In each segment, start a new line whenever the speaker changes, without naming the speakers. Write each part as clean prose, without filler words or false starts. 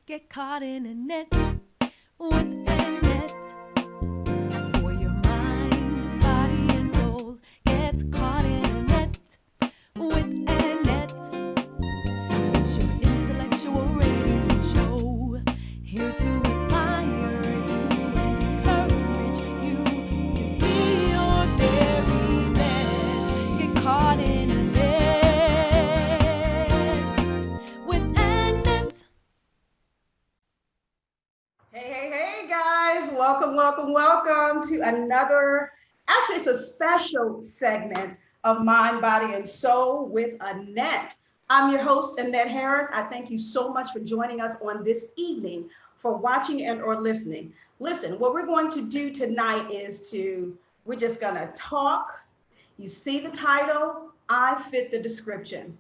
get caught in a net with a net. For your mind, body, and soul gets caught in a net with a net. It's your intellectual radio show, here to inspire you and encourage you to be your very best. Get caught in a net with a net.
Hey, guys. Welcome to another, actually, it's a special segment of Mind, Body, and Soul with Annette. I'm your host, Annette Harris. I thank you so much for joining us on this evening, for watching and or listening. Listen, what we're going to do tonight is we're just going to talk. You see the title, I Fit the Description.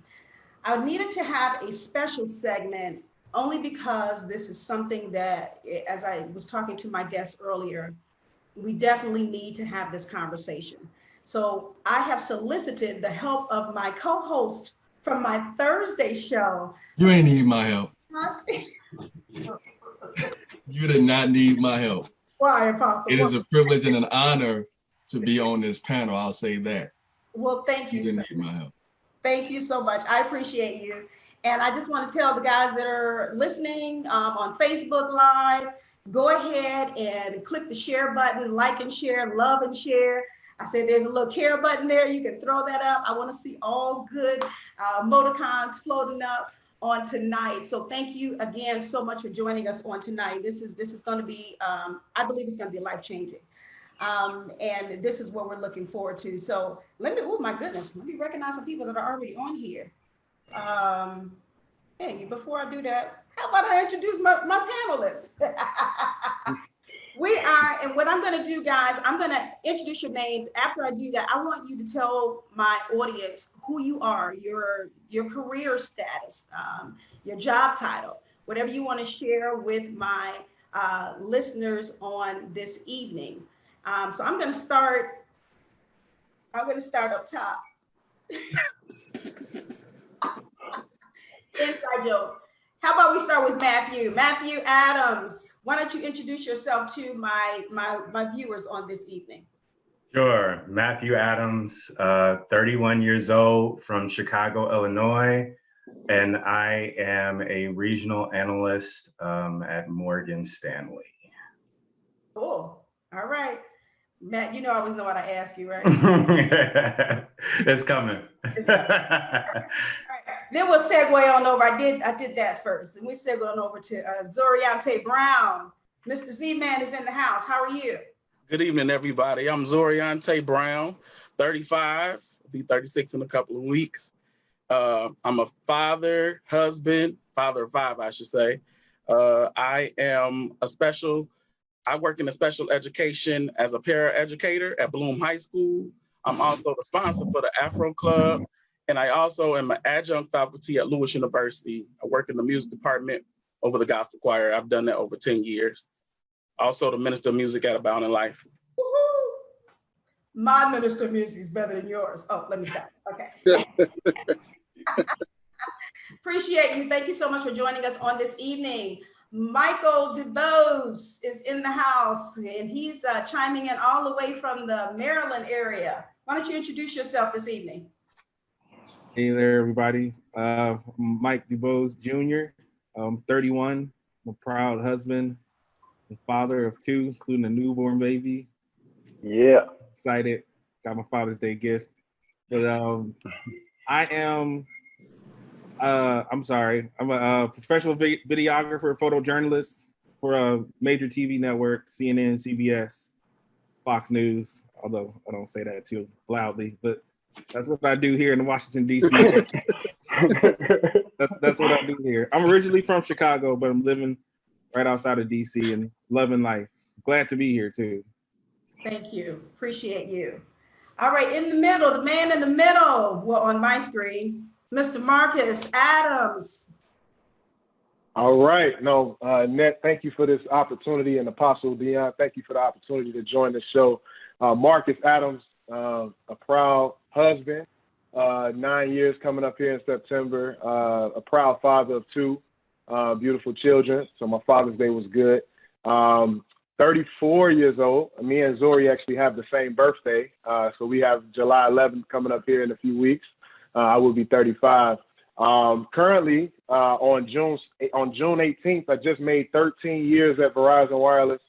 I needed to have a special segment only because this is something that, as I was talking to my guest earlier, we definitely need to have this conversation. So I have solicited the help of my co-host from my Thursday show.
You ain't need my help. You did not need my help.
Why, Apostle?
It is a privilege and an honor to be on this panel. I'll say that.
Well, thank you.
You didn't need my help.
Thank you so much. I appreciate you. And I just want to tell the guys that are listening on Facebook Live, go ahead and click the share button, like and share, love and share. I said there's a little care button there. You can throw that up. I want to see all good emoticons floating up on tonight. So thank you again so much for joining us on tonight. This is going to be, I believe it's going to be life-changing. And this is what we're looking forward to. So oh my goodness, let me recognize some people that are already on here. Hey, before I do that, how about I introduce my panelists? And what I'm going to do, guys, I'm going to introduce your names. After I do that, I want you to tell my audience who you are, your career status, your job title, whatever you want to share with my listeners on this evening. So I'm going to start up top. Inside joke. How about we start with Matthew? Matthew Adams, why don't you introduce yourself to my viewers on this evening?
Sure. Matthew Adams, 31 years old, from Chicago, Illinois, and I am a regional analyst at Morgan Stanley.
Cool. All right. Matt, you know I always know what I ask you, right?
It's coming.
All right. Then we'll segue on over. I did that first. And we segue on over to Zorriante Brown. Mr. Z-Man is in the house. How are you?
Good evening, everybody. I'm Zorriante Brown, 35, I'll be 36 in a couple of weeks. I'm a father of 5, I should say. I work in a special education as a paraeducator at Bloom High School. I'm also the sponsor for the Afro Club. And I also am an adjunct faculty at Lewis University. I work in the music department over the gospel choir. I've done that over 10 years. Also the minister of music at Abounding Life.
Woo-hoo. My minister of music is better than yours. Oh, let me stop. Okay. Appreciate you. Thank you so much for joining us on this evening. Michael DuBois is in the house, and he's chiming in all the way from the Maryland area. Why don't you introduce yourself this evening?
Hey there, everybody. I'm Mike DuBois Jr. I'm 31. I'm a proud husband and father of 2, including a newborn baby.
Yeah.
Excited. Got my Father's Day gift. But I am, I'm a professional videographer, photojournalist for a major TV network, CNN, CBS, Fox News, although I don't say that too loudly, but that's what I do here in Washington, D.C. That's what I do here. I'm originally from Chicago, but I'm living right outside of D.C. and loving life. Glad to be here, too.
Thank you. Appreciate you. All right, in the middle, the man in the middle, well, on my screen, Mr. Marcus Adams.
All right. No, Annette, thank you for this opportunity, and Apostle Deon, thank you for the opportunity to join the show. Marcus Adams, a proud husband, 9 years coming up here in September, a proud father of 2, beautiful children. So my Father's Day was good. 34 years old. Me and Zori actually have the same birthday. So we have July 11th coming up here in a few weeks. I will be 35. Currently, on June 18th, I just made 13 years at Verizon Wireless.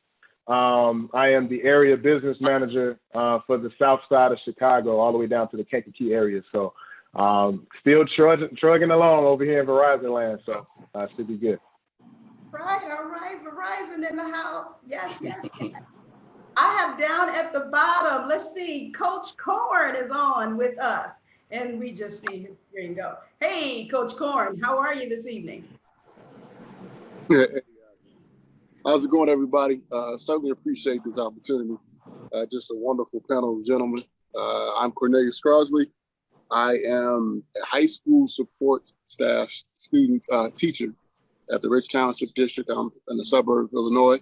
I am the area business manager for the south side of Chicago, all the way down to the Kankakee area. So still trudging along over here in Verizon land. So should be good.
Right, all right, Verizon in the house. Yes, yes, yes. I have down at the bottom, let's see, Coach Corn is on with us. And we just see his screen go. Hey, Coach Corn, how are you this evening?
Hey guys. How's it going, everybody? Certainly appreciate this opportunity. Just a wonderful panel of gentlemen. I'm Cornelius Crossley. I am a high school support staff student teacher at the Rich Township District. I'm in the suburb of Illinois.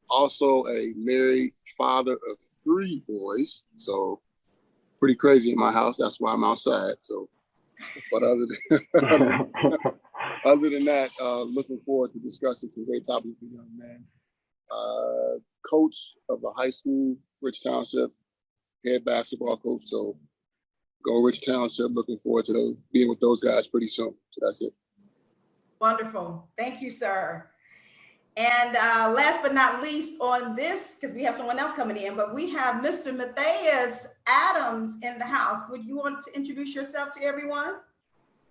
Also a married father of 3 boys. So pretty crazy in my house. That's why I'm outside. So, but other than that, looking forward to discussing some great topics with young man. Coach of a high school, Rich Township, head basketball coach. So go Rich Township. Looking forward to being with those guys pretty soon. So that's it.
Wonderful. Thank you, sir. And last but not least on this, because we have someone else coming in, but we have Mr. Mathais Adams in the house. Would you want to introduce yourself to everyone?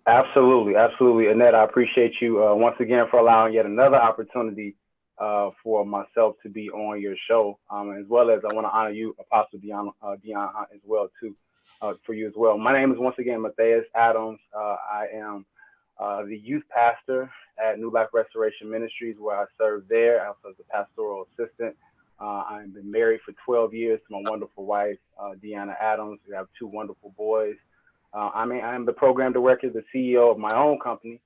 Absolutely, absolutely. Annette, I appreciate you once again for allowing yet another opportunity for myself to be on your show, as well as I want to honor you, Apostle Deon as well, too, for you as well. My name is once again Mathais Adams. I am the youth pastor at New Life Restoration Ministries, where I serve there. I also as a pastoral assistant. I've been married for 12 years to my wonderful wife, Deanna Adams. We have 2 wonderful boys. I am the program director, the CEO of my own company,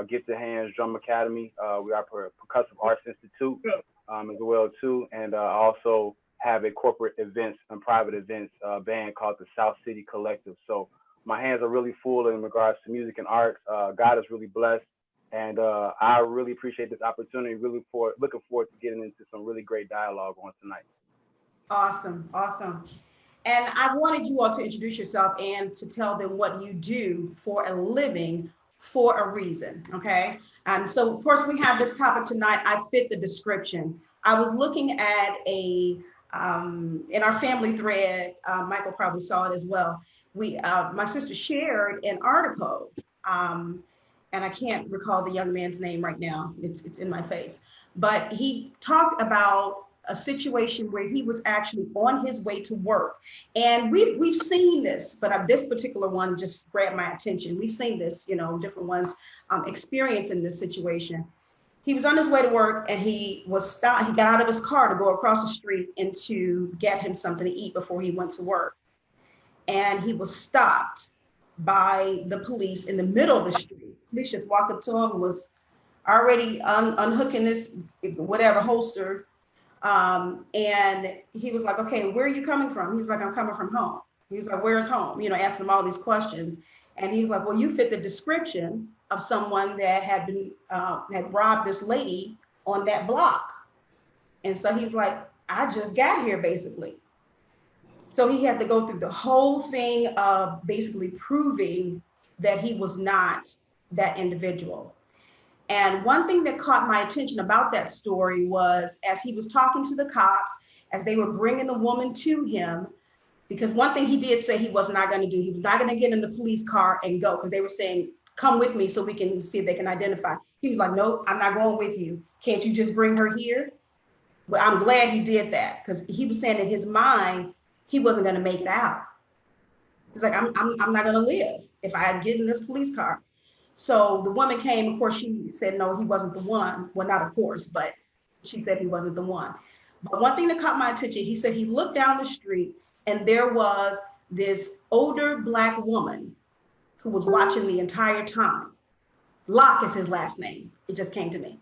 Get the Hands Drum Academy. We are Percussive Arts Institute as well too, and also have a corporate events and private events band called the South City Collective. So my hands are really full in regards to music and arts. God is really blessed, and I really appreciate this opportunity. Looking forward to getting into some really great dialogue on tonight.
Awesome, awesome. And I wanted you all to introduce yourself and to tell them what you do for a living for a reason, okay? And so, of course, we have this topic tonight. I fit the description. I was looking at in our family thread, Michael probably saw it as well. My sister shared an article, and I can't recall the young man's name right now. It's in my face, but he talked about a situation where he was actually on his way to work. And we've seen this, but this particular one just grabbed my attention. We've seen this, different ones experiencing this situation. He was on his way to work and he was stopped. He got out of his car to go across the street and to get him something to eat before he went to work. And he was stopped by the police in the middle of the street. Police just walked up to him, was already unhooking this holster. And he was like, okay, where are you coming from? He was like, I'm coming from home. He was like, where's home? Asking him all these questions. And he was like, well, you fit the description of someone that had been, had robbed this lady on that block. And so he was like, I just got here basically. So he had to go through the whole thing of basically proving that he was not that individual. And one thing that caught my attention about that story was as he was talking to the cops, as they were bringing the woman to him, because one thing he did say he was not going to do, he was not going to get in the police car and go, because they were saying, come with me so we can see if they can identify. He was like, no, I'm not going with you. Can't you just bring her here? Well, I'm glad he did that, because he was saying in his mind, he wasn't going to make it out. He's like, I'm not going to live if I get in this police car. So the woman came, of course, she said, no, he wasn't the one. Well, not of course, but she said he wasn't the one. But one thing that caught my attention, he said he looked down the street and there was this older Black woman who was watching the entire time. Locke is his last name. It just came to me.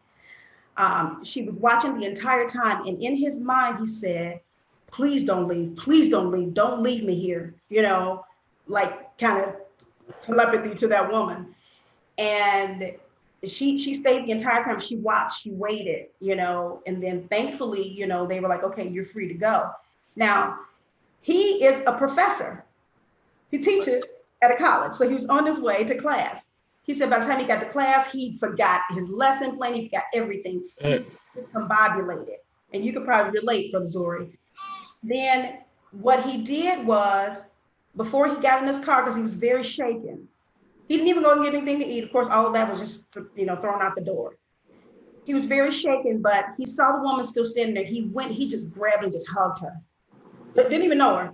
She was watching the entire time. And in his mind, he said, please don't leave. Please don't leave. Don't leave me here. Like kind of telepathy to that woman. And she stayed the entire time. She watched, she waited, and then thankfully, they were like, okay, you're free to go. Now, he is a professor. He teaches at a college. So he was on his way to class. He said by the time he got to class, he forgot his lesson plan, he forgot everything. He was combobulated. And you could probably relate, Brother Zorri. Then what he did was, before he got in his car, because he was very shaken, he didn't even go and get anything to eat. Of course, all of that was just, thrown out the door. He was very shaken, but he saw the woman still standing there. He just grabbed and just hugged her, but didn't even know her.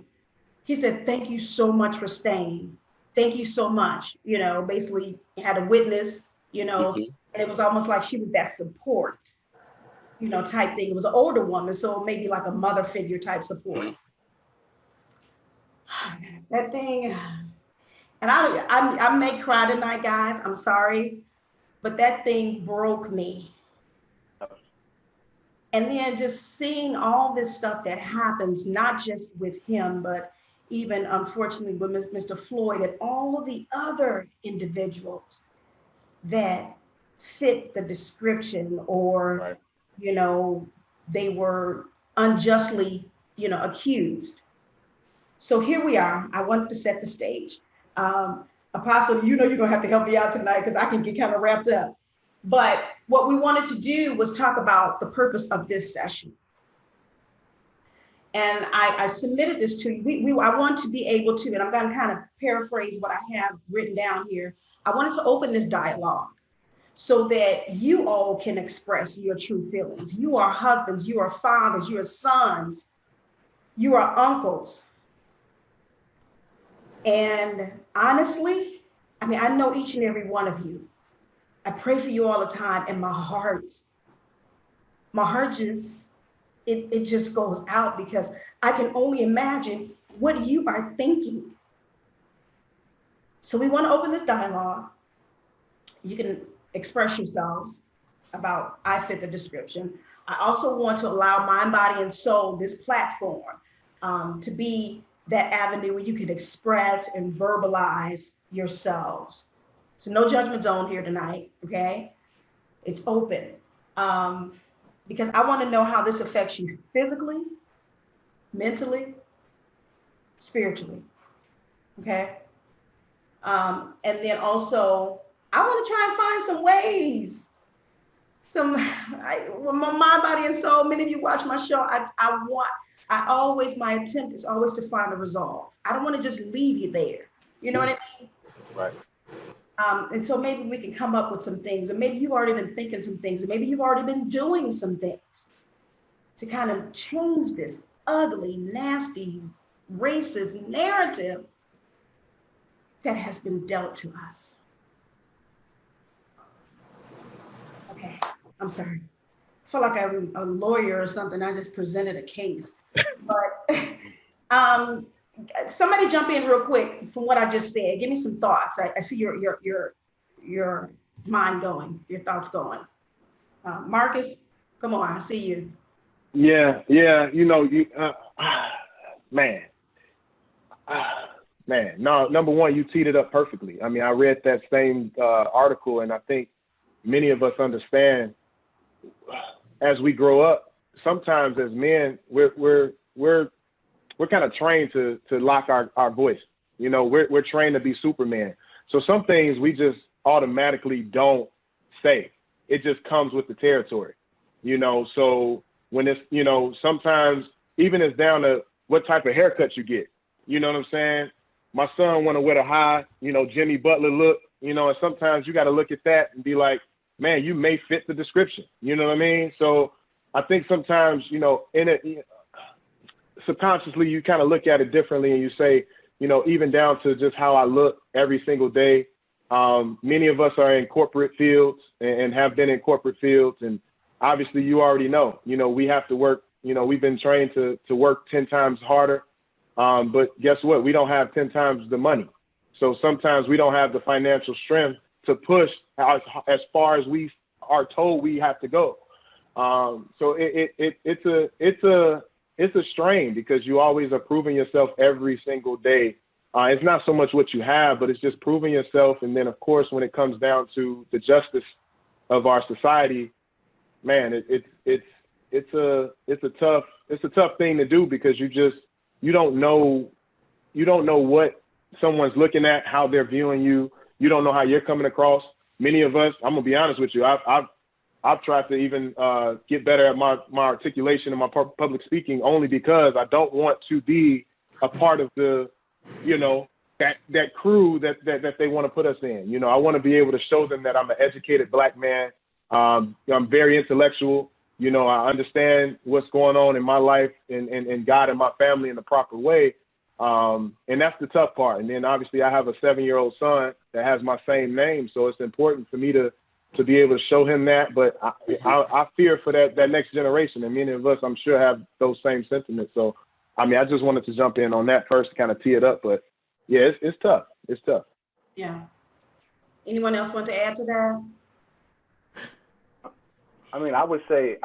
He said, thank you so much for staying. Thank you so much. Basically had a witness, and it was almost like she was that support, type thing. It was an older woman, so maybe like a mother figure type support. That thing, and I may cry tonight, guys. I'm sorry, but that thing broke me. And then just seeing all this stuff that happens, not just with him, but even unfortunately with Mr. Floyd and all of the other individuals that fit the description, or, they were unjustly, accused. So here we are. I wanted to set the stage. Apostle, you're gonna have to help me out tonight because I can get kind of wrapped up. But what we wanted to do was talk about the purpose of this session. And I submitted this to you. I want to be able to, and I'm going to kind of paraphrase what I have written down here. I wanted to open this dialogue so that you all can express your true feelings. You are husbands, you are fathers, you are sons, you are uncles. And honestly, I know each and every one of you. I pray for you all the time, and my heart just, it just goes out, because I can only imagine what you are thinking. So we want to open this dialogue. You can express yourselves about I fit the description. I also want to allow Mind, Body, and Soul, this platform, to be that avenue where you can express and verbalize yourselves. So no judgment zone here tonight, okay? It's open. Because I want to know how this affects you physically, mentally, spiritually, okay? And then also, I want to try and find some ways. With my Mind, Body, and Soul, many of you watch my show, my attempt is always to find a resolve. I don't want to just leave you there. You know what I mean?
Right.
And so maybe we can come up with some things, and maybe you've already been thinking some things, and maybe you've already been doing some things to kind of change this ugly, nasty, racist narrative that has been dealt to us. Okay, I'm sorry. I feel like I'm a lawyer or something. I just presented a case. But somebody jump in real quick from what I just said. Give me some thoughts. I see your mind going, your thoughts going. Marcus, come on, I see you.
Yeah. Man. No, number one, you teed it up perfectly. I read that same article, and I think many of us understand as we grow up, sometimes as men, we're kind of trained to lock our voice. We're trained to be Superman. So some things we just automatically don't say. It just comes with the territory. So when it's, sometimes even it's down to what type of haircut you get. You know what I'm saying? My son want to wear a high, Jimmy Butler look, and sometimes you got to look at that and be like, man, you may fit the description. You know what I mean? So I think sometimes, in it, subconsciously, you kind of look at it differently, and you say, even down to just how I look every single day. Many of us are in corporate fields and have been in corporate fields. And obviously, you already know, we have to work, we've been trained to work 10 times harder. But guess what? We don't have 10 times the money. So sometimes we don't have the financial strength to push as far as we are told we have to go. So it's a strain, because you always are proving yourself every single day. It's not so much what you have, but it's just proving yourself. And then, of course, when it comes down to the justice of our society, man, it's a tough thing to do, because you don't know what someone's looking at, how they're viewing you. You don't know how you're coming across. Many of us, I'm gonna be honest with you, I've tried to even get better at my articulation and my public speaking, only because I don't want to be a part of the, that crew that they want to put us in. I want to be able to show them that I'm an educated Black man. I'm very intellectual. I understand what's going on in my life and God and my family in the proper way. And that's the tough part. And then obviously I have a 7-year-old son that has my same name. So it's important for me to be able to show him that. But I fear for that next generation. And many of us, I'm sure, have those same sentiments. So, I just wanted to jump in on that first to kind of tee it up. But yeah, it's tough. It's tough.
Yeah. Anyone else want to add to that?
I would say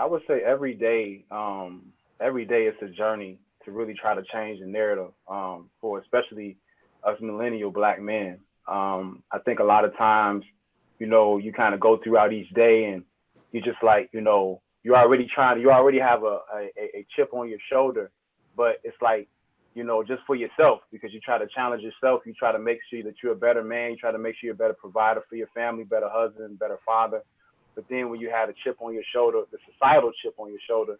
every day it's a journey to really try to change the narrative for especially us millennial Black men. I think a lot of times, you kind of go throughout each day and you're just like, you already have a chip on your shoulder, but it's like, just for yourself, because you try to challenge yourself. You try to make sure that you're a better man. You try to make sure you're a better provider for your family, better husband, better father. But then when you have a chip on your shoulder, the societal chip on your shoulder,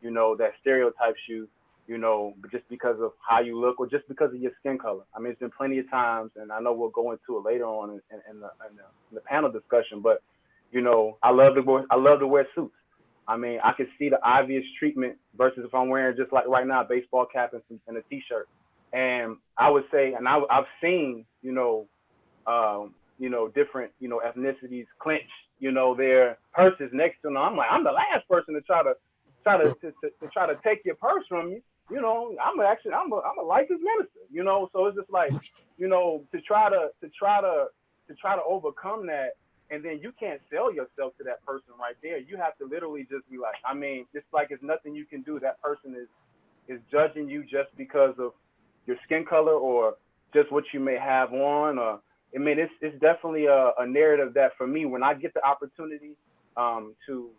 that stereotypes you, but just because of how you look or just because of your skin color. It's been plenty of times, and I know we'll go into it later on in the panel discussion, but, I love to wear suits. I can see the obvious treatment versus if I'm wearing, just like right now, a baseball cap and a t-shirt. And I would say, and I've seen, different, ethnicities clench, their purses next to them. I'm like, I'm the last person to try to take your purse from you. I'm a licensed minister, so it's just like, to try to overcome that. And then you can't sell yourself to that person right there. You have to literally just be like, it's like it's nothing you can do. That person is judging you just because of your skin color or just what you may have on. Or it's definitely a narrative that for me, when I get the opportunity to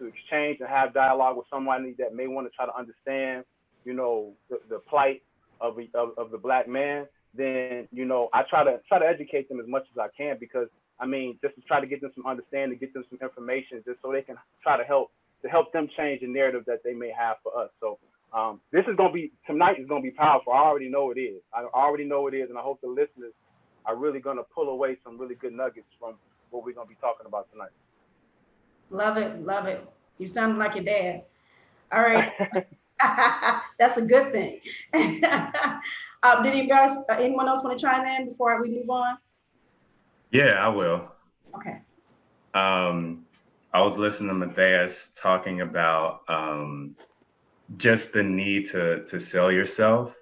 exchange and have dialogue with somebody that may want to try to understand, the plight of the Black man, then I try to educate them as much as I can, because just to try to get them some understanding, get them some information, just so they can try to help them change the narrative that they may have for us. So tonight is gonna be powerful. I already know it is. And I hope the listeners are really gonna pull away some really good nuggets from what we're gonna be talking about tonight.
Love it. You sound like your dad. All right. That's a good thing. Did you guys, anyone else want to chime in before we move on?
Yeah, I will.
Okay.
I was listening to Mathais talking about just the need to sell yourself.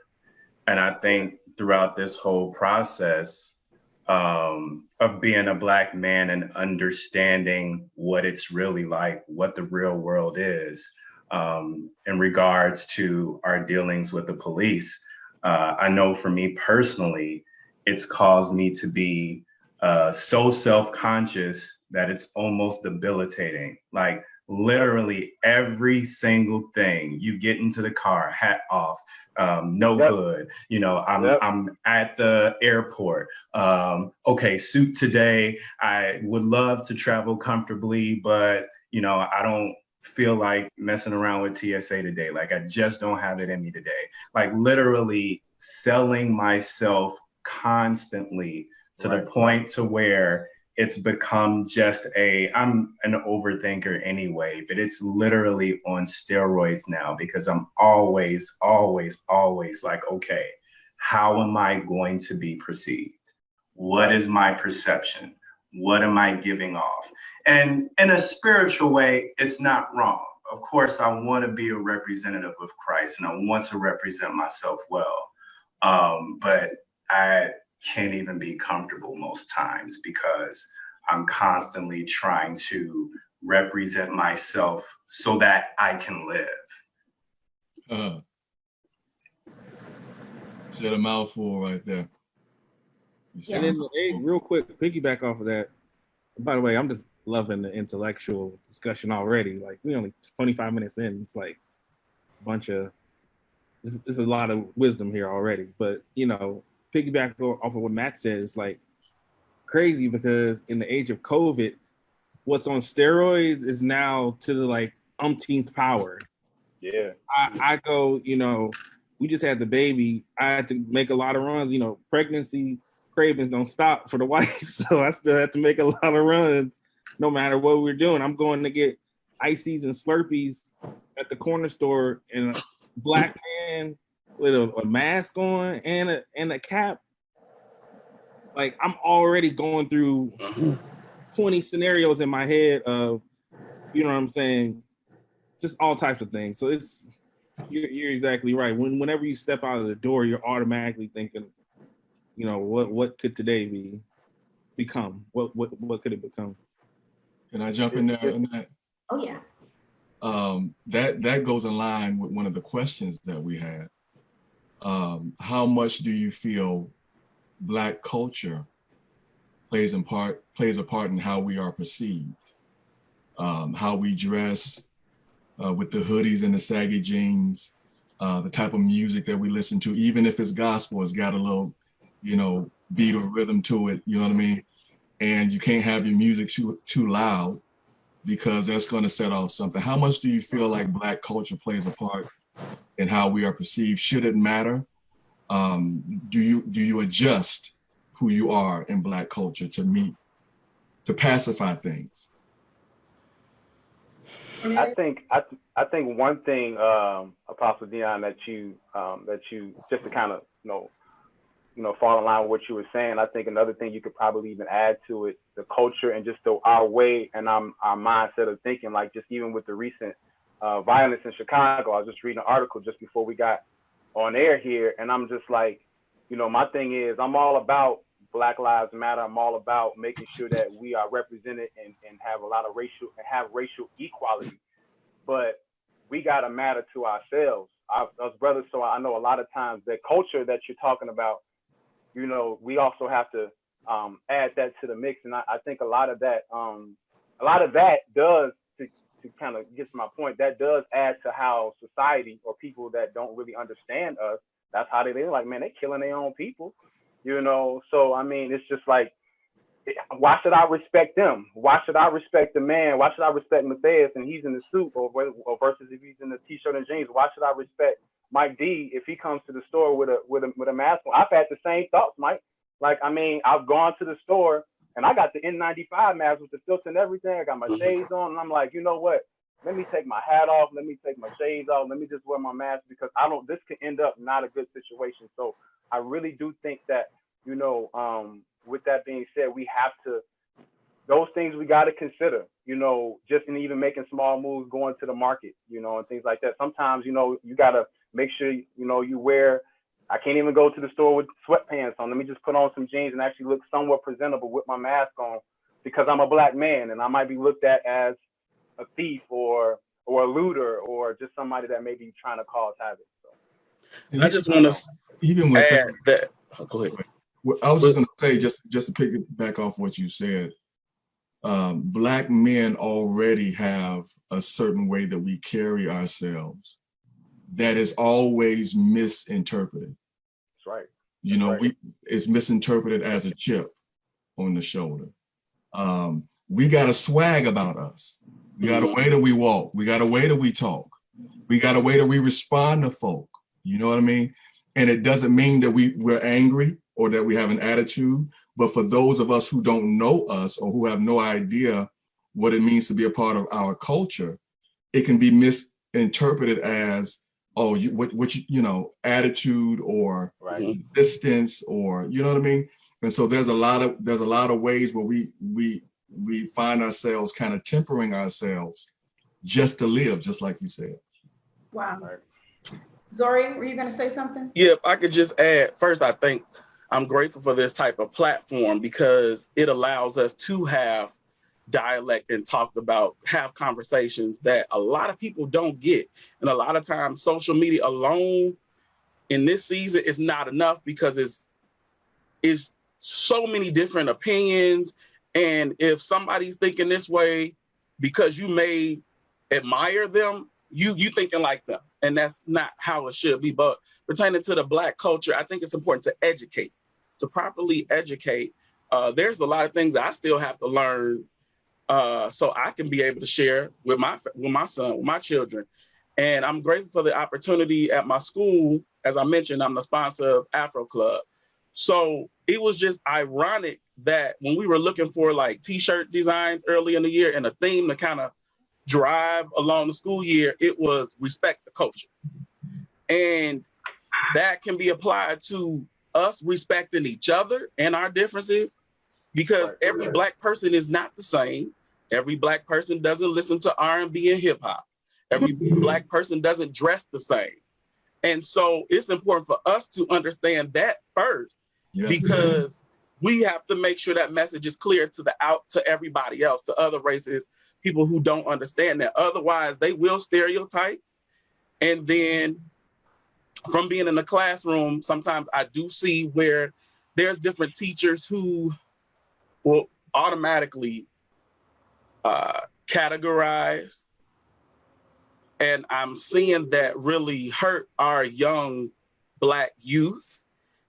And I think throughout this whole process of being a Black man and understanding what it's really like, what the real world is, in regards to our dealings with the police, I know for me personally, it's caused me to be so self-conscious that it's almost debilitating. Like literally every single thing, you get into the car, hat off, no hood, I'm at the airport. Okay, suit today. I would love to travel comfortably, but I don't feel like messing around with TSA today. Like I just don't have it in me today. Like literally selling myself constantly to the point to where it's become just I'm an overthinker anyway, but it's literally on steroids now, because I'm always like, okay, how am I going to be perceived? What is my perception? What am I giving off? And in a spiritual way, it's not wrong. Of course, I want to be a representative of Christ and I want to represent myself well. But I can't even be comfortable most times because I'm constantly trying to represent myself so that I can live.
Said a mouthful right there.
And then, hey, real quick, piggyback off of that. By the way, I'm just loving the intellectual discussion already. Like we only 25 minutes in. It's like a bunch of there's a lot of wisdom here already. But you know, piggyback off of what Matt said is like crazy because in the age of COVID, what's on steroids is now to the like umpteenth power.
Yeah.
I go, you know, we just had the baby. I had to make a lot of runs. You know, pregnancy cravings don't stop for the wife, so I still had to make a lot of runs, no matter what we're doing. I'm going to get ices and Slurpees at the corner store, and a black man with a mask on and a cap. Like I'm already going through 20 scenarios in my head of, you know what I'm saying, just all types of things. So you're exactly right. Whenever you step out of the door, you're automatically thinking, you know, what could today become? What could it become?
Can I jump in there on that?
Oh yeah.
That goes in line with one of the questions that we had. How much do you feel Black culture plays a part in how we are perceived, how we dress, with the hoodies and the saggy jeans, the type of music that we listen to, even if it's gospel, it's got a little, you know, beat or rhythm to it, you know what I mean? And you can't have your music too loud because that's going to set off something. How much do you feel like Black culture plays a part in how we are perceived? Should it matter? Do you adjust who you are in Black culture to pacify things?
I think one thing, Apostle Deon, that you just to kind of you know fall in line with what you were saying. I think another thing you could probably even add to it, the culture and just our way and our mindset of thinking. Like just even with the recent violence in Chicago, I was just reading an article just before we got on air here, and I'm just like, you know, my thing is I'm all about Black Lives Matter. I'm all about making sure that we are represented and have a lot of racial equality, but we got to matter to ourselves, us brothers. So I know a lot of times the culture that you're talking about, you know, we also have to add that to the mix. And I think a lot of that does, to kind of get to my point, that does add to how society or people that don't really understand us, that's how they're like, man, they killing their own people. You know, so I mean, it's just like, why should I respect them? Why should I respect the man? Why should I respect Mathais and he's in the suit, or versus if he's in the t-shirt and jeans? Why should I respect Mike D if he comes to the store with a mask on? I've had the same thoughts, Mike. Like, I mean, I've gone to the store and I got the N95 mask with the filter and everything. I got my shades on, and I'm like, you know what? Let me take my hat off. Let me take my shades off. Let me just wear my mask, because this could end up not a good situation. So I really do think that, you know, with that being said, we have to, those things we got to consider, you know, just in even making small moves, going to the market, you know, and things like that. Sometimes, you know, you got to make sure, you know, you wear, I can't even go to the store with sweatpants on. Let me just put on some jeans and actually look somewhat presentable with my mask on, because I'm a Black man and I might be looked at as a thief or a looter or just somebody that may be trying to cause havoc. So.
I just want to
even with
add that. Oh, go ahead.
I was just going to say, just to pick it back off what you said, Black men already have a certain way that we carry ourselves that is always misinterpreted.
That's right.
You know, it's misinterpreted as a chip on the shoulder. We got a swag about us. We got a way that we walk. We got a way that we talk. We got a way that we respond to folk. You know what I mean? And it doesn't mean that we're angry or that we have an attitude, but for those of us who don't know us or who have no idea what it means to be a part of our culture, it can be misinterpreted as, oh, you know, attitude or distance, or, you know what I mean? And so there's a lot of ways where we find ourselves kind of tempering ourselves just to live, just like you said.
Wow. Zori, were you going to say something?
Yeah, if I could just add, first, I think I'm grateful for this type of platform because it allows us to have dialect and have conversations that a lot of people don't get. And a lot of times social media alone in this season is not enough, because it's so many different opinions And if somebody's thinking this way because you may admire them, you thinking like them. And that's not how it should be. But pertaining to the Black culture, I think it's important to educate, to properly educate. There's a lot of things that I still have to learn so I can be able to share with my son, with my children. And I'm grateful for the opportunity at my school. As I mentioned, I'm the sponsor of Afro Club. So it was just ironic that when we were looking for like t-shirt designs early in the year and a theme to kind of drive along the school year, it was respect the culture. And that can be applied to us respecting each other and our differences, because every Black person is not the same. Every Black person doesn't listen to R&B and hip hop. Every Black person doesn't dress the same. And so it's important for us to understand that first, because we have to make sure that message is clear to everybody else, to other races, people who don't understand that. Otherwise, they will stereotype. And then from being in the classroom, sometimes I do see where there's different teachers who will automatically categorize. And I'm seeing that really hurt our young Black youth,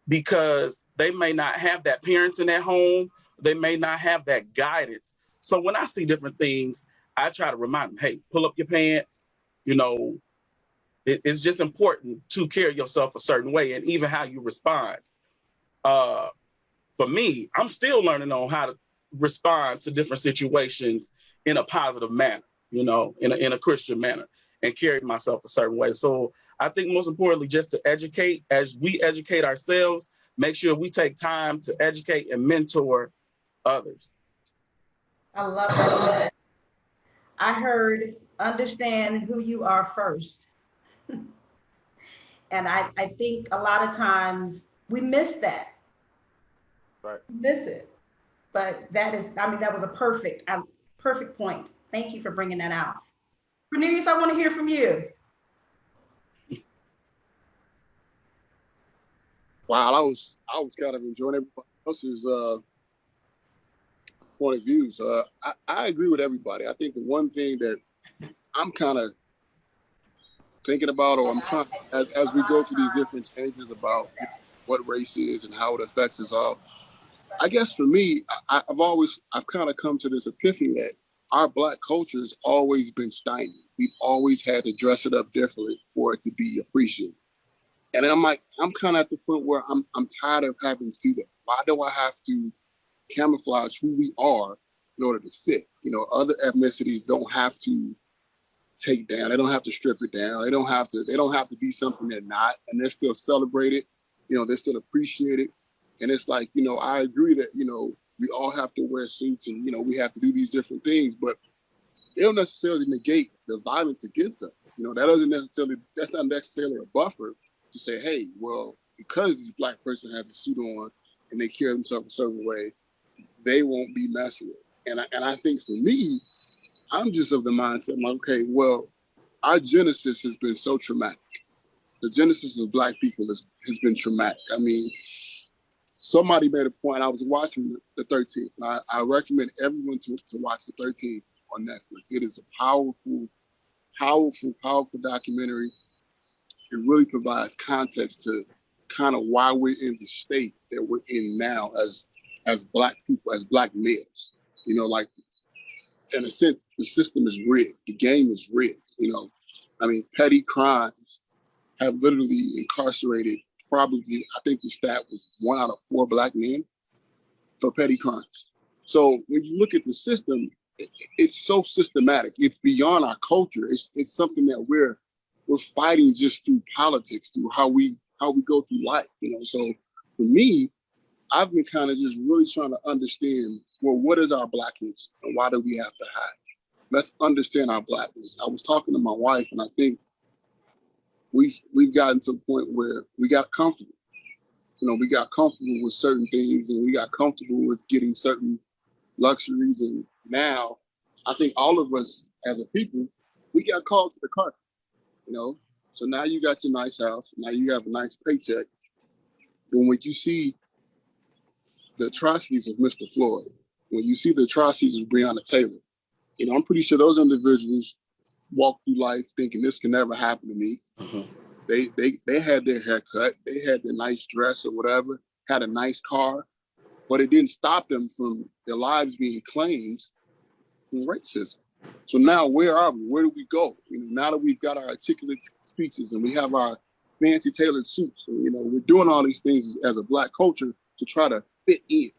because they may not have that parents in their home. They may not have that guidance. So when I see different things, I try to remind them, hey, pull up your pants. You know, it's just important to carry yourself a certain way, and even how you respond. For me, I'm still learning on how to respond to different situations in a positive manner, you know, in a Christian manner, and carry myself a certain way. So I think most importantly, just to educate, as we educate ourselves, make sure we take time to educate and mentor others.
I love that. I heard understand who you are first. And I think a lot of times we miss that.
Right.
Miss it. But that was a perfect point. Thank you for bringing that out. Cornelius, I want to hear from you.
Wow, I was kind of enjoying everybody else's point of view. So I agree with everybody. I think the one thing that I'm kind of thinking about, or I'm trying, as we go through these different changes about what race is and how it affects us all, I guess for me, I've kind of come to this epiphany that our Black culture has always been stymied. We've always had to dress it up differently for it to be appreciated. And I'm kind of at the point where I'm tired of having to do that. Why do I have to camouflage who we are in order to fit? You know, other ethnicities don't have to take down. They don't have to strip it down. They don't have to be something they're not, and they're still celebrated. You know, they're still appreciated. And it's like, you know, I agree that, you know, we all have to wear suits and, you know, we have to do these different things, but they don't necessarily negate the violence against us. You know, that's not necessarily a buffer to say, hey, well, because this Black person has a suit on and they carry themselves a certain way, they won't be messed with. And I think for me, I'm just of the mindset, I'm like, okay, well, our genesis has been so traumatic. The genesis of Black people has been traumatic. I mean, somebody made a point. I was watching the 13th. I recommend everyone to watch the 13th on Netflix. It is a powerful, powerful, powerful documentary. It really provides context to kind of why we're in the state that we're in now as Black people, as Black males. You know, like, in a sense, the system is rigged. The game is rigged. You know, I mean, petty crimes have literally incarcerated probably, I think the stat was 1 out of 4 Black men for petty crimes. So when you look at the system, it's so systematic. It's beyond our culture. It's something that we're fighting just through politics, through how we go through life. You know, so for me, I've been kind of just really trying to understand, well, what is our Blackness and why do we have to hide? Let's understand our Blackness. I was talking to my wife, and I think we've gotten to a point where we got comfortable. You know, we got comfortable with certain things, and we got comfortable with getting certain luxuries. And now I think all of us as a people, we got called to the carpet, you know? So now you got your nice house, now you have a nice paycheck. But when you see the atrocities of Mr. Floyd, when you see the atrocities of Breonna Taylor, you know, I'm pretty sure those individuals walk through life thinking this can never happen to me. They had their haircut, they had their nice dress or whatever, had a nice car, but it didn't stop them from their lives being claimed from racism. So now where are we? Where do we go? You know, now that we've got our articulate speeches and we have our fancy tailored suits, and, you know, we're doing all these things as a Black culture to try to fit in,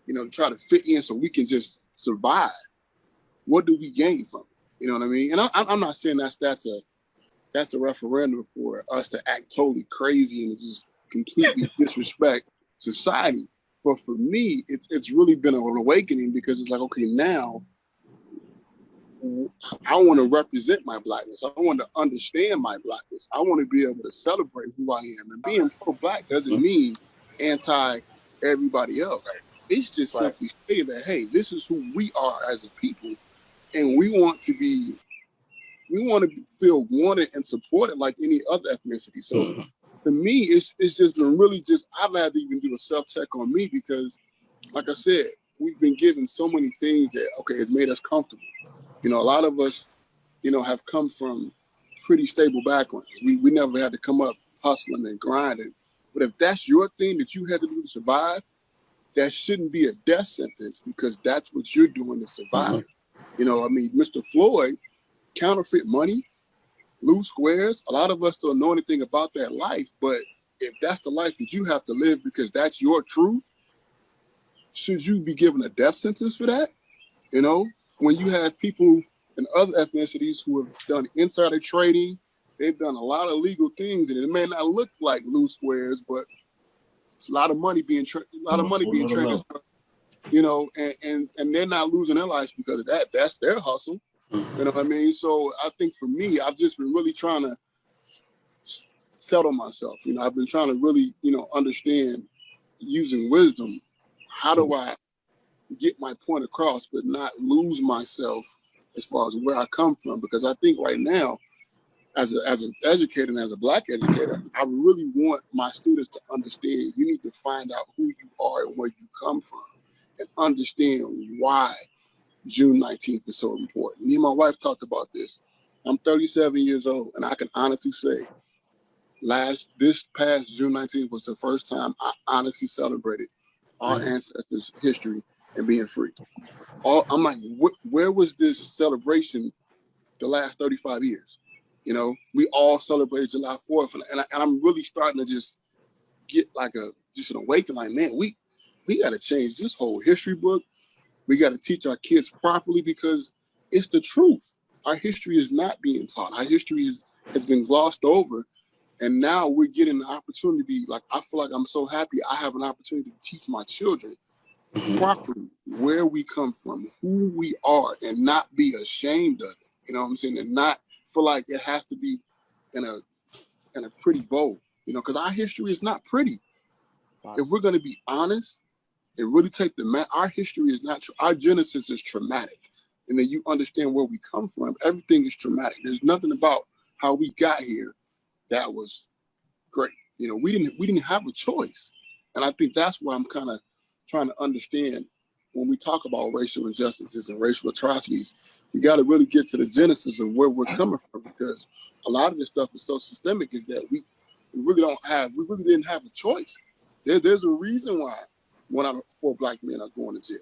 you know, to try to fit in so we can just survive. What do we gain from it? You know what I mean? And I'm not saying that's a referendum for us to act totally crazy and just completely disrespect society. But for me, it's really been an awakening, because it's like, okay, now I want to represent my Blackness. I want to understand my Blackness. I want to be able to celebrate who I am. And being pro-Black doesn't mean anti everybody else. It's just simply stating that, hey, this is who we are as a people, and we want to feel wanted and supported like any other ethnicity. So to me, it's just been really I've had to even do a self-check on me, because like I said, we've been given so many things that, okay, it's made us comfortable. You know, a lot of us, you know, have come from pretty stable backgrounds. We never had to come up hustling and grinding. But if that's your thing that you had to do to survive, that shouldn't be a death sentence, because that's what you're doing to survive. You know, I mean, Mr. Floyd, counterfeit money, loose squares. A lot of us don't know anything about that life, but if that's the life that you have to live because that's your truth, should you be given a death sentence for that? You know, when you have people in other ethnicities who have done insider trading, they've done a lot of legal things, and it may not look like loose squares, but it's a lot of money being traded, you know, and they're not losing their lives because of that. That's their hustle. You know what I mean? So I think for me, I've just been really trying to settle myself. You know, I've been trying to really, you know, understand, using wisdom, how do I get my point across but not lose myself as far as where I come from? Because I think right now, as an educator and as a Black educator, I really want my students to understand you need to find out who you are and where you come from, and understand why June 19th is so important. Me and my wife talked about this. I'm 37 years old, and I can honestly say this past June 19th was the first time I honestly celebrated our ancestors' history and being free. I'm like, where was this celebration the last 35 years? You know, we all celebrated July 4th, and I'm really starting to just get like an awakening, like, man, we got to change this whole history book. We got to teach our kids properly, because it's the truth. Our history is not being taught. Our history has been glossed over. And now we're getting an opportunity. Like, I feel like I'm so happy I have an opportunity to teach my children properly where we come from, who we are, and not be ashamed of it. You know what I'm saying? And not feel like it has to be in a pretty bow, you know, because our history is not pretty. If we're going to be honest and really take our history is not true. Our genesis is traumatic. And then you understand where we come from. Everything is traumatic. There's nothing about how we got here that was great. You know, we didn't have a choice. And I think that's why I'm kind of trying to understand, when we talk about racial injustices and racial atrocities, we got to really get to the genesis of where we're coming from, because a lot of this stuff is so systemic, is that we really didn't have a choice. There's a reason why 1 out of 4 Black men are going to jail.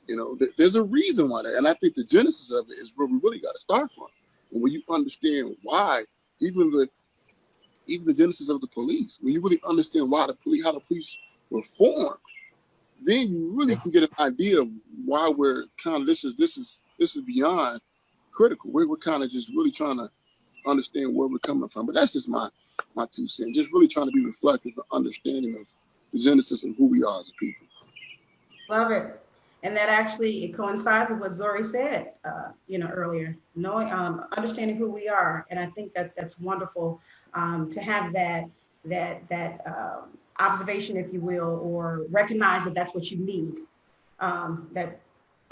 You know, there's a reason why that. And I think the genesis of it is where we really got to start from. And when you understand why, even the genesis of the police, when you really understand why how the police were formed, then you really can get an idea of why we're kind of, this is beyond critical. We're kind of just really trying to understand where we're coming from. But that's just my 2 cents. Just really trying to be reflective and understanding of the genesis of who we are as a people.
Love it. And that actually, it coincides with what Zori said, earlier, knowing, understanding who we are. And I think that's wonderful to have that observation, if you will, or recognize that that's what you need. That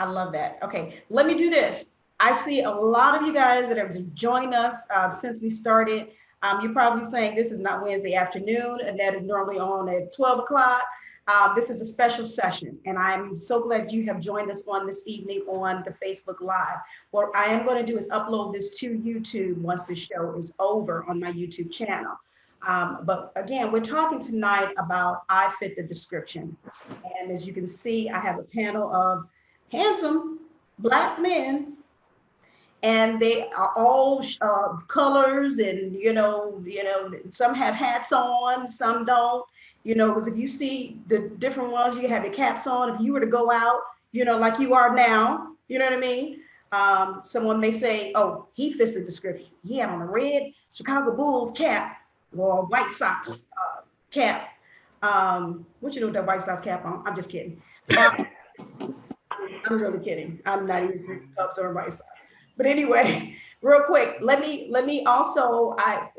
I love that. Okay, let me do this. I see a lot of you guys that have joined us since we started. You're probably saying this is not Wednesday afternoon, and that is normally on at 12 o'clock. This is a special session, and I'm so glad you have joined us on this evening on the Facebook Live. What I am going to do is upload this to YouTube once the show is over on my YouTube channel. But again, we're talking tonight about I fit the description. And as you can see, I have a panel of handsome Black men, and they are all colors, and some have hats on, some don't. Because if you see the different ones, you have your caps on. If you were to go out, like you are now, you know what I mean? Someone may say, oh, he fits the description. He had on a red Chicago Bulls cap or White Sox cap. What you do with that White Sox cap on? I'm just kidding. I'm really kidding. I'm not even for Cubs or White Sox. But anyway, real quick, let me also,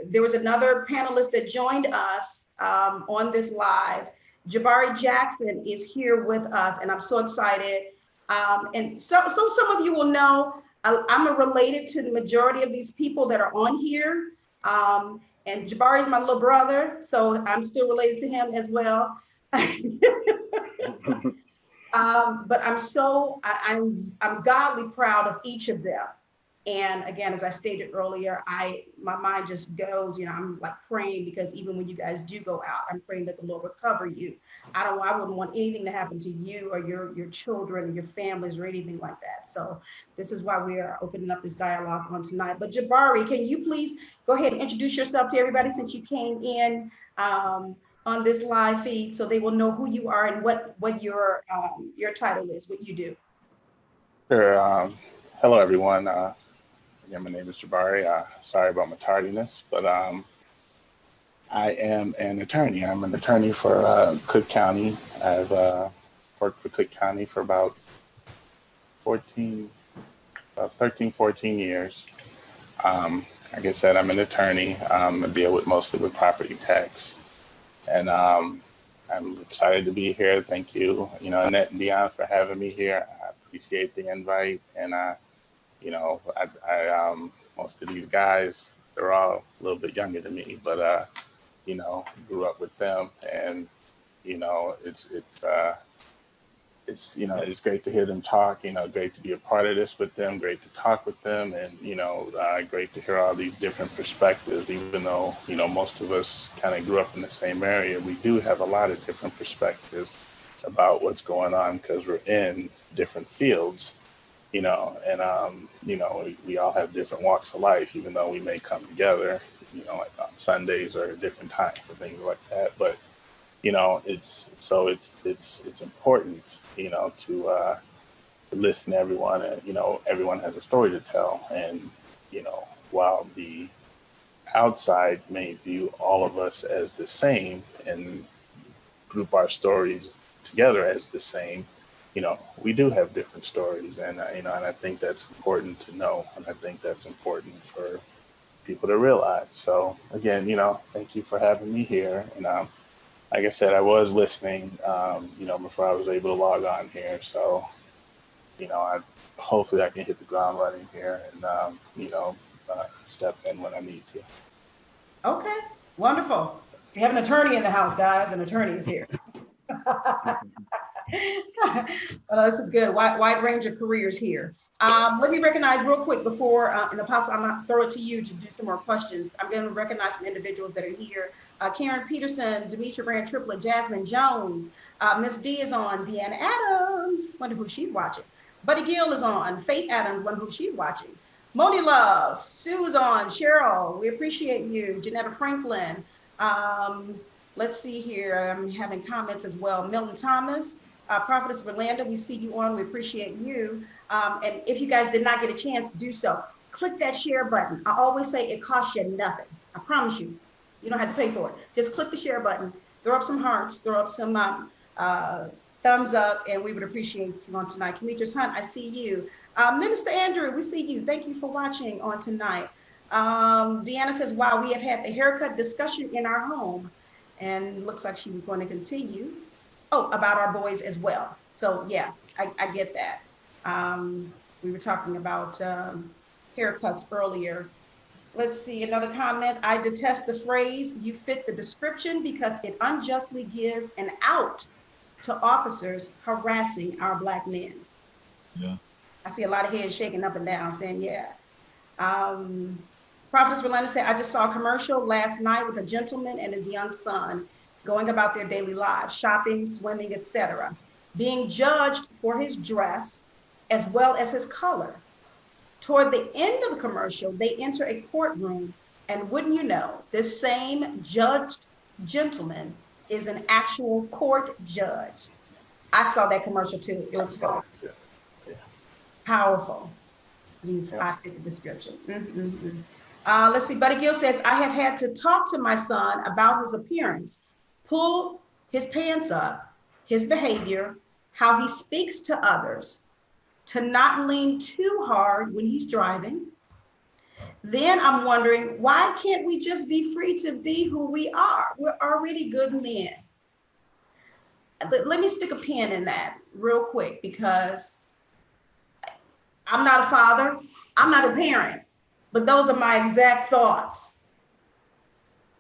there was another panelist that joined us on this live. Jabari Jackson is here with us, and I'm so excited. And so some of you will know, I'm related to the majority of these people that are on here. And Jabari is my little brother, so I'm still related to him as well. But I'm godly proud of each of them. And again, as I stated earlier, my mind just goes, I'm like praying, because even when you guys do go out, I'm praying that the Lord will cover you. I wouldn't want anything to happen to you or your children or your families or anything like that. So this is why we are opening up this dialogue on tonight. But Jabari, can you please go ahead and introduce yourself to everybody, since you came in on this live feed, so they will know who you are and what your title is, what you do.
Sure. Hello, everyone. Again, my name is Jabari. Sorry about my tardiness, but I am an attorney. I'm an attorney for Cook County. I've worked for Cook County for about 13, 14 years. Like I said, I'm an attorney. I deal mostly with property tax. And I'm excited to be here. Thank you, Annette and Deon, for having me here. I appreciate the invite. And most of these guys, they're all a little bit younger than me, but grew up with them, and it's great to hear them talk. Great to be a part of this with them. Great to talk with them, and great to hear all these different perspectives. Even though most of us kind of grew up in the same area, we do have a lot of different perspectives about what's going on, because we're in different fields. We all have different walks of life, even though we may come together, like on Sundays or different times or things like that. But, it's important, to listen to everyone, and, everyone has a story to tell. And, while the outside may view all of us as the same and group our stories together as the same, we do have different stories, and and I think that's important to know, and I think that's important for people to realize. So again, thank you for having me here. And like I said, I was listening, before I was able to log on here. So, hopefully I can hit the ground running here and step in when I need to.
Okay, wonderful. We have an attorney in the house, guys. An attorney is here. Well, this is good. Wide range of careers here. Let me recognize real quick before, and Apostle, I'm going to throw it to you to do some more questions. I'm going to recognize some individuals that are here. Karen Peterson, Demetria Brand Triplet, Jasmine Jones, Miss D is on, Deanna Adams, wonder who she's watching. Buddy Gill is on, Faith Adams, wonder who she's watching. Moni Love, Sue is on, Cheryl, we appreciate you. Janetta Franklin, let's see here, I'm having comments as well. Milton Thomas, Prophetess Rolanda, we see you on, we appreciate you. And if you guys did not get a chance to do so, click that share button. I always say it costs you nothing. I promise you, you don't have to pay for it. Just click the share button, throw up some hearts, throw up some thumbs up, and we would appreciate you on tonight. Demetrius Hunt, I see you. Minister Andrew, we see you. Thank you for watching on tonight. Deanna says, wow, we have had the haircut discussion in our home, and looks like she was going to continue. Oh, about our boys as well. So yeah, I get that. We were talking about haircuts earlier. Let's see, another comment. I detest the phrase, you fit the description, because it unjustly gives an out to officers harassing our Black men?
Yeah.
I see a lot of heads shaking up and down saying, yeah. Prophetess Rolanda said, I just saw a commercial last night with a gentleman and his young son going about their daily lives, shopping, swimming, etc., being judged for his dress as well as his color. Toward the end of the commercial, they enter a courtroom, and wouldn't you know, this same judged gentleman is an actual court judge. I saw that commercial too. It was powerful. I fit the description. Let's see, Buddy Gill says, I have had to talk to my son about his appearance, pull his pants up, his behavior, how he speaks to others, to not lean too hard when he's driving. Then I'm wondering, why can't we just be free to be who we are? We're already good men. Let me stick a pin in that real quick, because I'm not a father, I'm not a parent, but those are my exact thoughts.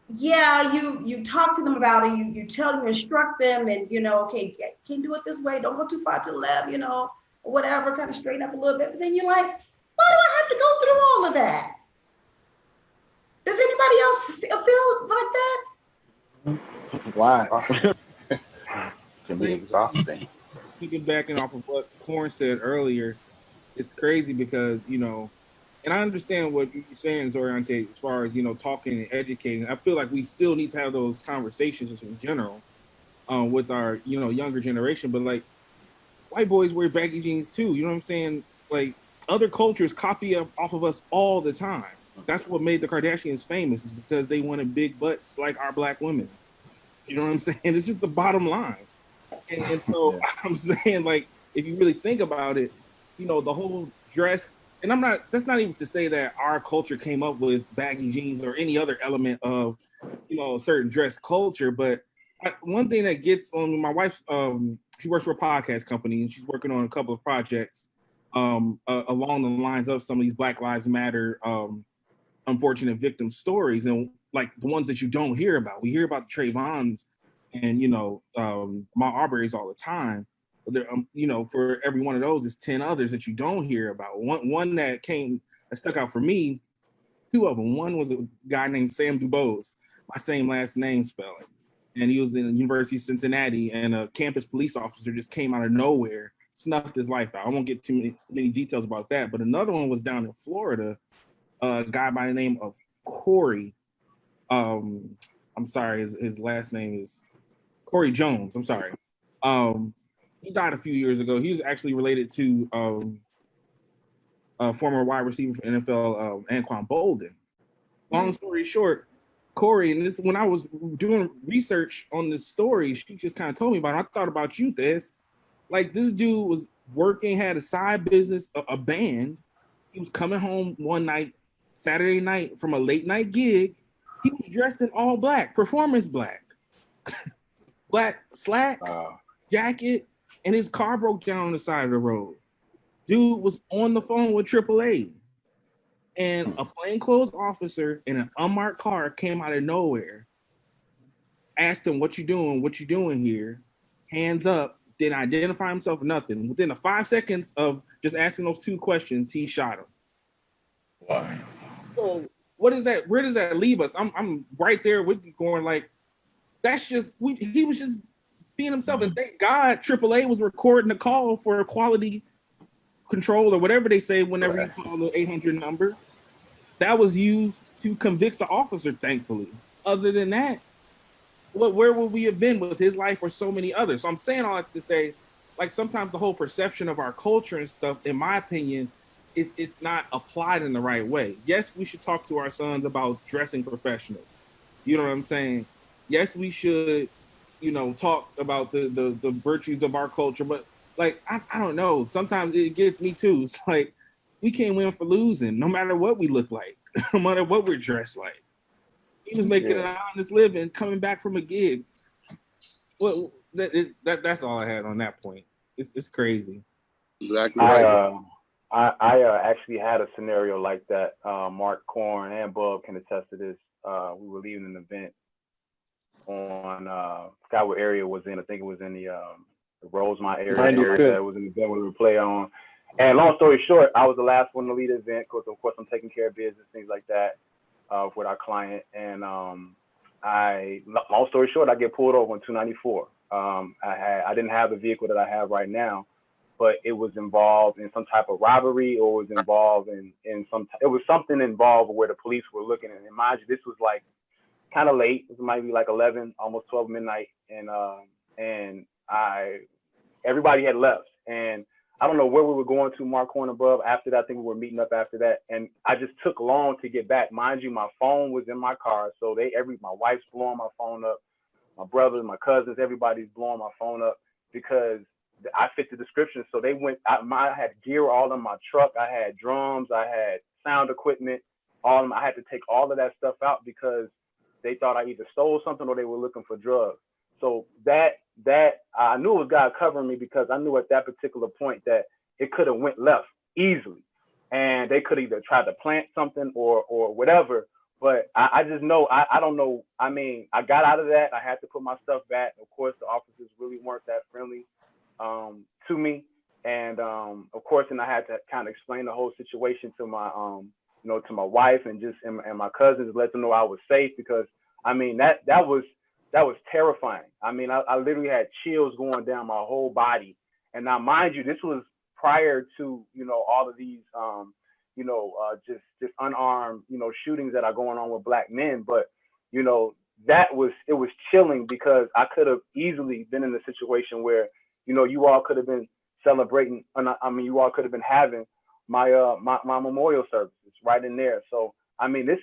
Yeah, you talk to them about it, you tell them, you instruct them, and okay, can do it this way, don't go too far to the left, or whatever, kind of straighten up a little bit. But then you're like, why do I have to go through all of that? Does anybody else feel like that?
Why?
Can be exhausting.
Piggybacking off of what Corn said earlier, it's crazy because, and I understand what you're saying, Zorriante, as far as, talking and educating. I feel like we still need to have those conversations in general with our, younger generation. But like, white boys wear baggy jeans too. You know what I'm saying? Like, other cultures copy off of us all the time. That's what made the Kardashians famous, is because they wanted big butts like our Black women. You know what I'm saying? It's just the bottom line. And so I'm saying, like, if you really think about it, the whole dress, and that's not even to say that our culture came up with baggy jeans or any other element of, a certain dress culture. But one thing that gets on my wife, she works for a podcast company, and she's working on a couple of projects along the lines of some of these Black Lives Matter unfortunate victim stories, and like the ones that you don't hear about. We hear about the Trayvons and Ma Arbery's all the time. But there, for every one of those is 10 others that you don't hear about. One that stuck out for me, two of them. One was a guy named Sam DuBois, my same last name spelling, and he was in the University of Cincinnati, and a campus police officer just came out of nowhere, snuffed his life out. I won't get too many details about that, but another one was down in Florida, a guy by the name of Corey. I'm sorry, his last name is Corey Jones. I'm sorry. He died a few years ago. He was actually related to a former wide receiver for NFL, Anquan Bolden. Long story short, Corey, and this, when I was doing research on this story, she just kind of told me about it. I thought about you, Thez. Like, this dude was working, had a side business, a band. He was coming home one night, Saturday night, from a late night gig. He was dressed in all black, performance black. Black slacks, jacket, and his car broke down on the side of the road. Dude was on the phone with AAA, and a plainclothes officer in an unmarked car came out of nowhere, asked him, what you doing here? Hands up, didn't identify himself, nothing. Within the 5 seconds of just asking those two questions, he shot him.
Wow.
So what is that? Where does that leave us? I'm right there with you, going like, that's just, he was just being himself. And thank God AAA was recording the call for quality control or whatever they say whenever you call the 800 number. That was used to convict the officer, thankfully. Other than that, where would we have been with his life or so many others? So I'm saying all that to say, like, sometimes the whole perception of our culture and stuff, in my opinion, is not applied in the right way. Yes, we should talk to our sons about dressing professional. You know what I'm saying? Yes, we should, talk about the virtues of our culture, but like, I don't know. Sometimes it gets me too. It's like, we can't win for losing, no matter what we look like, no matter what we're dressed like. He was making an honest living, coming back from a gig. Well, that's all I had on that point. It's crazy.
Exactly right.
I actually had a scenario like that. Mark, Corn, and Bub can attest to this. We were leaving an event on forgot what area it was in. I think it was in the Rosemont area,
95.
that was an event we would play on. And long story short, I was the last one to lead the event because, of course, I'm taking care of business, things like that, with our client. And long story short, I get pulled over on 294. I didn't have the vehicle that I have right now, but it was involved in some type of robbery, or was involved in it was something involved where the police were looking. And mind you, this was like kind of late. It might be like 11, almost 12 midnight. And everybody had left. And I don't know where we were going to, Marquand above. After that, I think we were meeting up after that. And I just took long to get back. Mind you, my phone was in my car. So my wife's blowing my phone up. My brothers, my cousins, everybody's blowing my phone up because I fit the description. So they went, I had gear all in my truck. I had drums, I had sound equipment, all of them. I had to take all of that stuff out because they thought I either stole something or they were looking for drugs. So that I knew it was God covering me, because I knew at that particular point that it could have went left easily, and they could either try to plant something or whatever. But I just know, I don't know. I mean, I got out of that. I had to put my stuff back. Of course, the officers really weren't that friendly to me. And of course, and I had to kind of explain the whole situation to my, to my wife and my cousins, let them know I was safe, because I mean, that was terrifying. I mean, I literally had chills going down my whole body. And now, mind you, this was prior to, all of these, just unarmed, shootings that are going on with Black men. But, it was chilling, because I could have easily been in a situation where, you all could have been celebrating. You all could have been having my memorial services right in there. So, I mean, this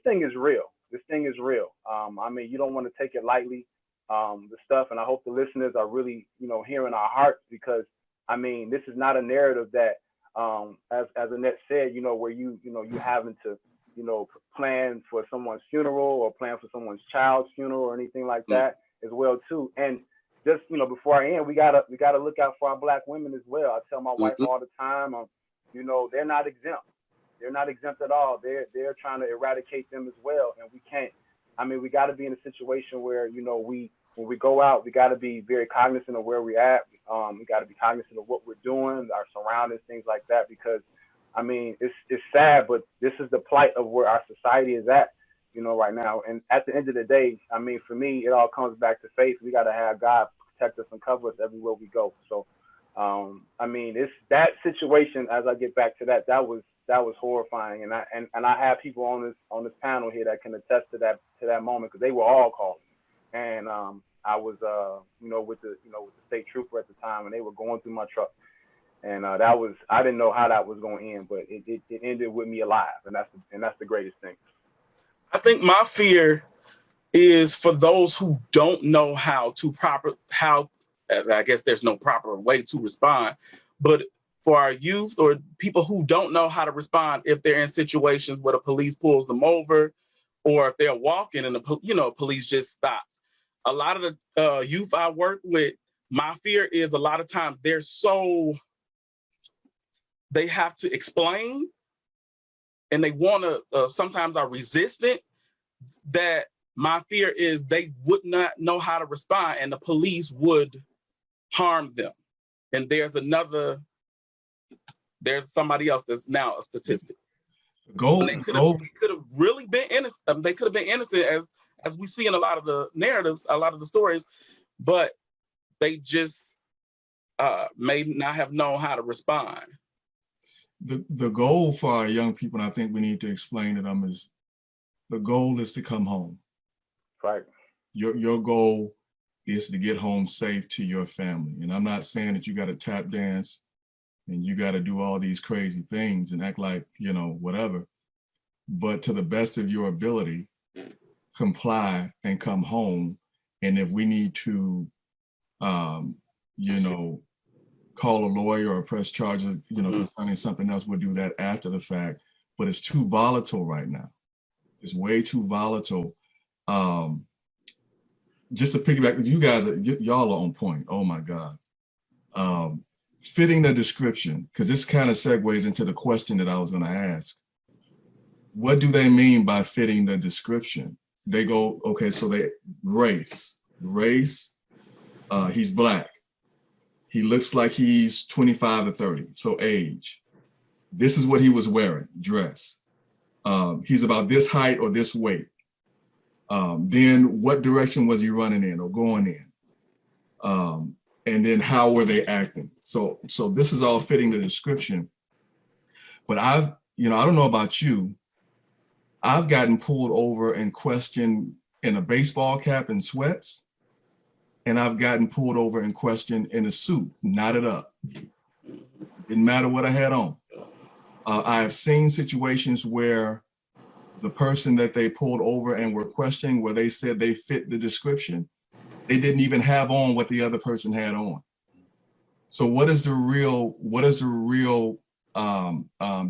thing is real. This thing is real. I mean, you don't want to take it lightly, the stuff. And I hope the listeners are really, hearing our hearts, because, I mean, this is not a narrative that, as Annette said, where you having to, plan for someone's funeral or plan for someone's child's funeral or anything like that as well too. And just, before I end, we gotta look out for our Black women as well. I tell my wife all the time, they're not exempt. They're not exempt at all. They're trying to eradicate them as well. And we can't, we got to be in a situation where, when we go out, we got to be very cognizant of where we're at. We got to be cognizant of what we're doing, our surroundings, things like that, because, it's sad, but this is the plight of where our society is at, right now. And at the end of the day, for me, it all comes back to faith. We got to have God protect us and cover us everywhere we go. So, it's that situation, as I get back to that was horrifying. And I have people on this panel here that can attest to that moment, because they were all called. And I was with the state trooper at the time, and they were going through my truck. And I didn't know how that was going to end, but it ended with me alive, and that's the greatest thing.
I think my fear is for those who don't know how, I guess there's no proper way to respond, but for our youth or people who don't know how to respond if they're in situations where the police pulls them over, or if they're walking and the police just stops. A lot of the youth I work with, my fear is a lot of times they have to explain, and they want to, sometimes are resistant, that my fear is they would not know how to respond and the police would harm them. And there's somebody else that's now a statistic. They could have really been innocent. They could have been innocent, as we see in a lot of the narratives, a lot of the stories, but they just may not have known how to respond.
The goal for our young people, and I think we need to explain to them, is the goal is to come home.
Right.
Your goal is to get home safe to your family. And I'm not saying that you got to tap dance and you got to do all these crazy things and act like, whatever. But to the best of your ability, comply and come home. And if we need to, call a lawyer or press charges, concerning something else, we'll do that after the fact. But it's too volatile right now. It's way too volatile. Just to piggyback, you guys, y'all are on point. Oh my God. Fitting the description, because this kind of segues into the question that I was going to ask. What do they mean by fitting the description? They go, okay, so race, he's Black. He looks like he's 25 to 30, so age. This is what he was wearing, dress. He's about this height or this weight. Then what direction was he running in or going in? And then how were they acting? So this is all fitting the description. But I don't know about you, I've gotten pulled over and questioned in a baseball cap and sweats, and I've gotten pulled over and questioned in a suit, knotted up. Didn't matter what I had on. I have seen situations where the person that they pulled over and were questioning, where they said they fit the description, they didn't even have on what the other person had on. So what is the real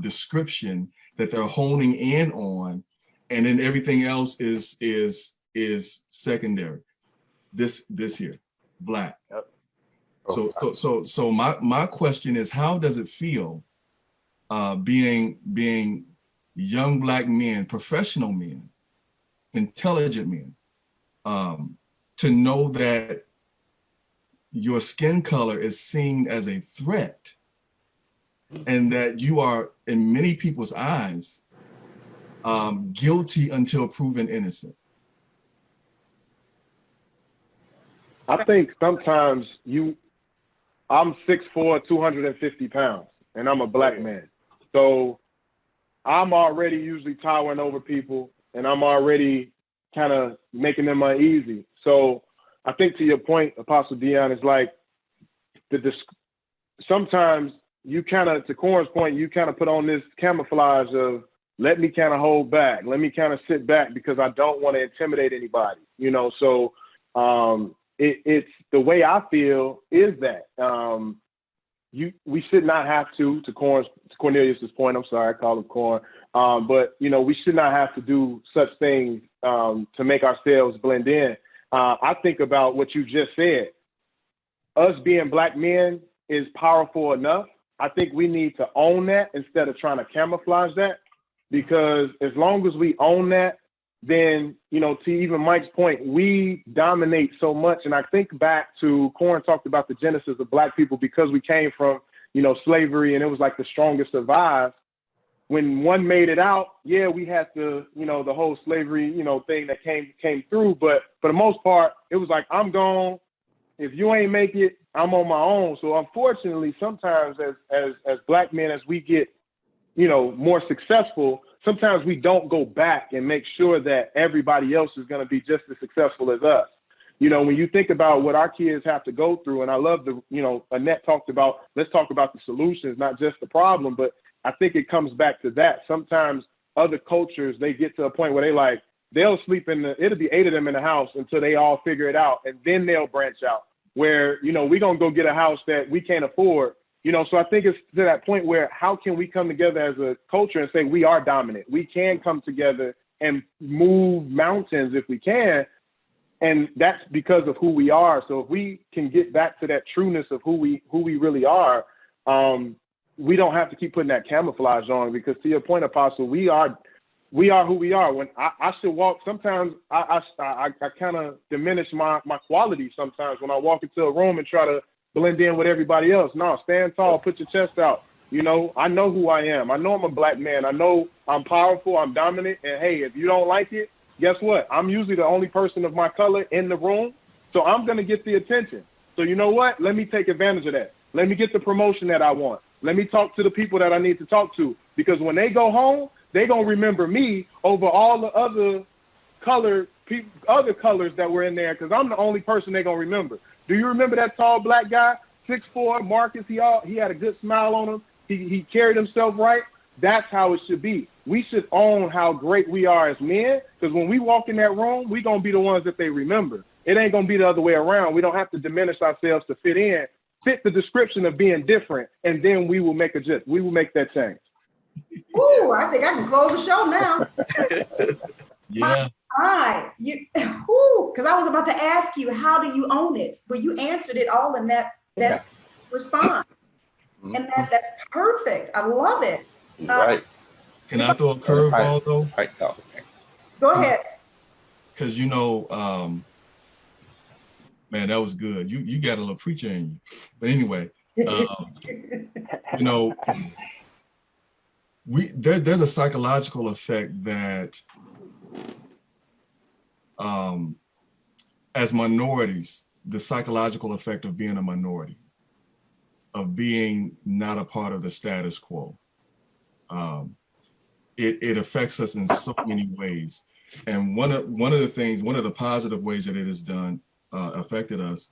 description that they're honing in on, and then everything else is secondary? This here, black.
Yep.
So my question is, how does it feel being young Black men, professional men, intelligent men, to know that your skin color is seen as a threat, and that you are, in many people's eyes, guilty until proven innocent?
I think sometimes I'm 6'4", 250 pounds, and I'm a Black man. So I'm already usually towering over people, and I'm already kind of making them uneasy. So I think, to your point, Apostle Deon, is like sometimes you kind of, to Corn's point, you kind of put on this camouflage of, let me kind of hold back, let me kind of sit back because I don't want to intimidate anybody, So it's the way I feel is that we should not have to Cornelius's point. I'm sorry, I call him Corn. But we should not have to do such things to make ourselves blend in. I think about what you just said. Us being Black men is powerful enough. I think we need to own that instead of trying to camouflage that, because as long as we own that, then, to even Mike's point, we dominate so much. And I think back to Corn talked about the genesis of Black people, because we came from, slavery, and it was like the strongest survived. When one made it out, yeah, we had the whole slavery, thing that came through. But for the most part, it was like, I'm gone. If you ain't make it, I'm on my own. So unfortunately, sometimes as Black men, as we get, more successful, sometimes we don't go back and make sure that everybody else is going to be just as successful as us. When you think about what our kids have to go through, and I love Annette talked about, let's talk about the solutions, not just the problem, but I think it comes back to that. Sometimes other cultures, they get to a point where they'll sleep it'll be 8 of them in the house until they all figure it out, and then they'll branch out where, we're going to go get a house that we can't afford. So I think it's to that point where, how can we come together as a culture and say we are dominant? We can come together and move mountains if we can. And that's because of who we are. So if we can get back to that trueness of who we really are, we don't have to keep putting that camouflage on, because to your point, Apostle, we are who we are. When I should walk, sometimes I kind of diminish my quality sometimes when I walk into a room and try to blend in with everybody else. No, stand tall, put your chest out. I know who I am. I know I'm a Black man. I know I'm powerful, I'm dominant. And hey, if you don't like it, guess what? I'm usually the only person of my color in the room. So I'm going to get the attention. So you know what? Let me take advantage of that. Let me get the promotion that I want. Let me talk to the people that I need to talk to. Because when they go home, they're going to remember me over all the other colors that were in there, because I'm the only person they're going to remember. Do you remember that tall Black guy, 6'4", Marcus? He had a good smile on him. He carried himself right. That's how it should be. We should own how great we are as men, because when we walk in that room, we're going to be the ones that they remember. It ain't going to be the other way around. We don't have to diminish ourselves to fit the description of being different, and then we will make that change.
Ooh, I think I can close the show now.
Yeah.
Because I was about to ask you, how do you own it? But you answered it all in that response.
Mm-hmm.
And that's perfect. I love it.
Right.
Can I throw a curveball though?
Right.
Go ahead.
Because Man, that was good. You got a little preacher in you. But anyway, you know, there's a psychological effect that as minorities, the psychological effect of being a minority, of being not a part of the status quo. It affects us in so many ways. And one of the positive ways that it has done, affected us,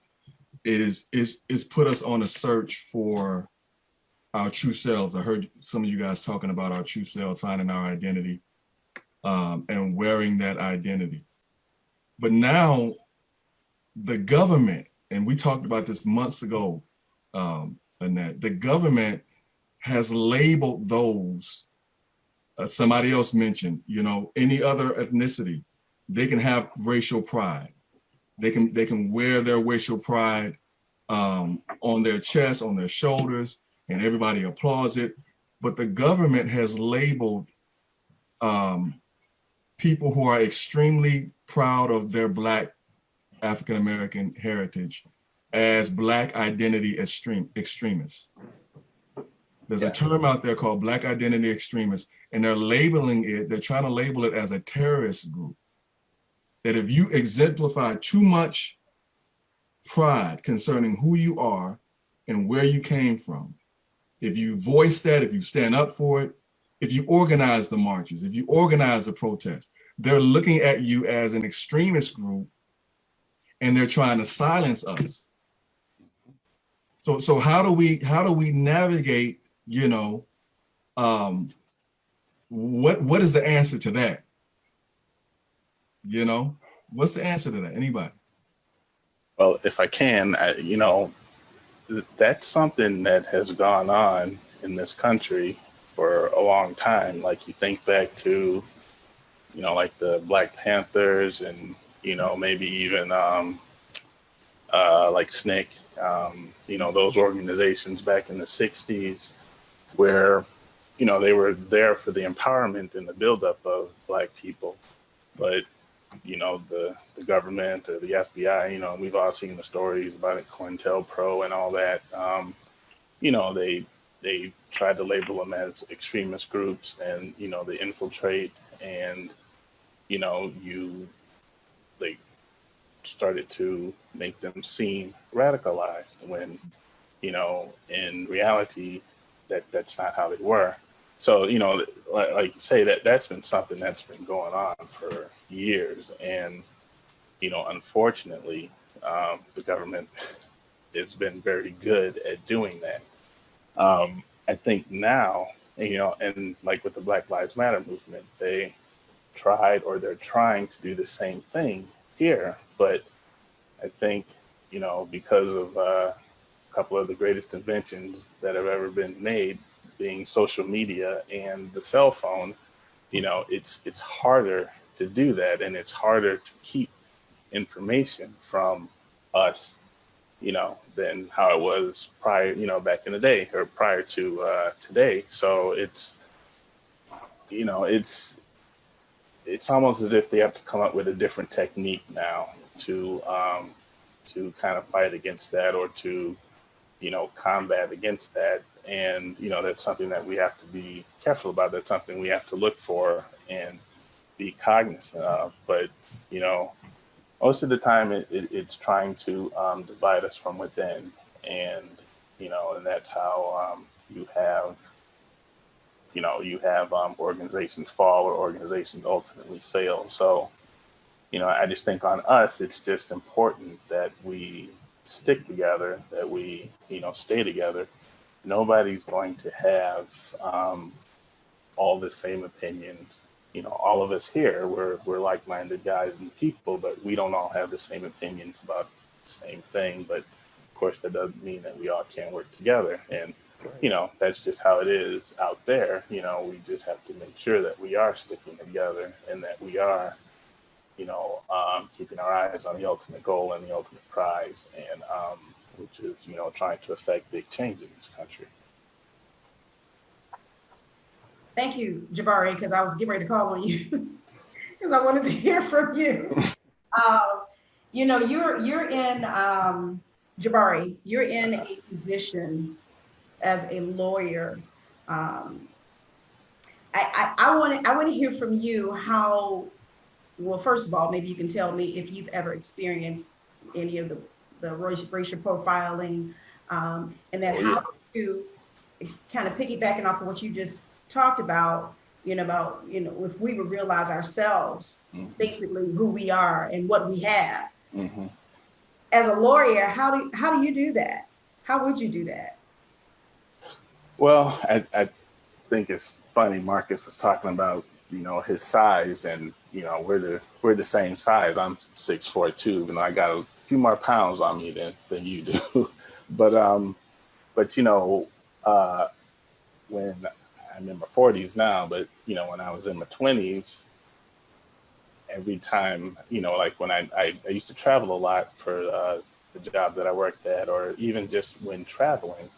is put us on a search for our true selves. I heard some of you guys talking about our true selves, finding our identity, and wearing that identity. But now the government, and we talked about this months ago, Annette, the government has labeled those, somebody else mentioned, you know, any other ethnicity, they can have racial pride. They can wear their racial pride on their chest, on their shoulders, and everybody applauds it. But the government has labeled people who are extremely proud of their Black African American heritage as Black identity extremists. There's a term out there called Black identity extremists, and they're trying to label it as a terrorist group. That if you exemplify too much pride concerning who you are and where you came from, if you voice that, if you stand up for it, if you organize the marches, if you organize the protests, they're looking at you as an extremist group, and they're trying to silence us. So how do we navigate, you know, what is the answer to that? You know, what's the answer to that? Anybody?
Well, if I can, you know, that's something that has gone on in this country for a long time. Like you think back to, you know, like the Black Panthers and, you know, maybe even like SNCC, you know, those organizations back in the 60s where, you know, they were there for the empowerment and the buildup of Black people. But, you know, the government or the FBI, you know, we've all seen the stories about it, COINTELPRO and all that. You know, they tried to label them as extremist groups, and, you know, they infiltrate, and, you know, they started to make them seem radicalized when, you know, in reality, that's not how they were. So, you know, like you say, that's been something that's been going on for years. And, you know, unfortunately, the government has been very good at doing that. I think now, you know, and like with the Black Lives Matter movement, they tried, or they're trying to do the same thing here. But I think, you know, because of a couple of the greatest inventions that have ever been made, being social media and the cell phone, you know, it's harder to do that, and it's harder to keep information from us, you know, than how it was prior, you know, back in the day, or prior to today. So it's, you know, it's almost as if they have to come up with a different technique now to kind of fight against that, or to, you know, combat against that. And, you know, that's something that we have to be careful about. That's something we have to look for and be cognizant of. But, you know, most of the time it's trying to divide us from within. And, you know, and that's how you have organizations fall, or organizations ultimately fail. So, you know, I just think on us, it's just important that we stick together, that we, you know, stay together. Nobody's going to have all the same opinions. You know, all of us here, we're like-minded guys and people, but we don't all have the same opinions about the same thing. But of course, that doesn't mean that we all can't work together. And, you know, that's just how it is out there. You know, we just have to make sure that we are sticking together, and that we are, you know, keeping our eyes on the ultimate goal and the ultimate prize, and which is, you know, trying to affect big change in this country.
Thank you, Jabari, because I was getting ready to call on you because I wanted to hear from you. you're in Jabari, you're in a position as a lawyer. Um, I want to hear from you how, well, first of all, maybe you can tell me if you've ever experienced any of the racial profiling, and then how to kind of piggybacking off of what you just talked about, if we would realize ourselves, basically who we are and what we have. As a lawyer, how do you do that? How would you do that?
Well, I think it's funny. Marcus was talking about, his size, and we're the same size. I'm 6'4" too, and I got a few more pounds on me than you do. but when I'm in my 40s now, but when I was in my 20s, every time, like when I used to travel a lot for the job that I worked at, or even just when traveling.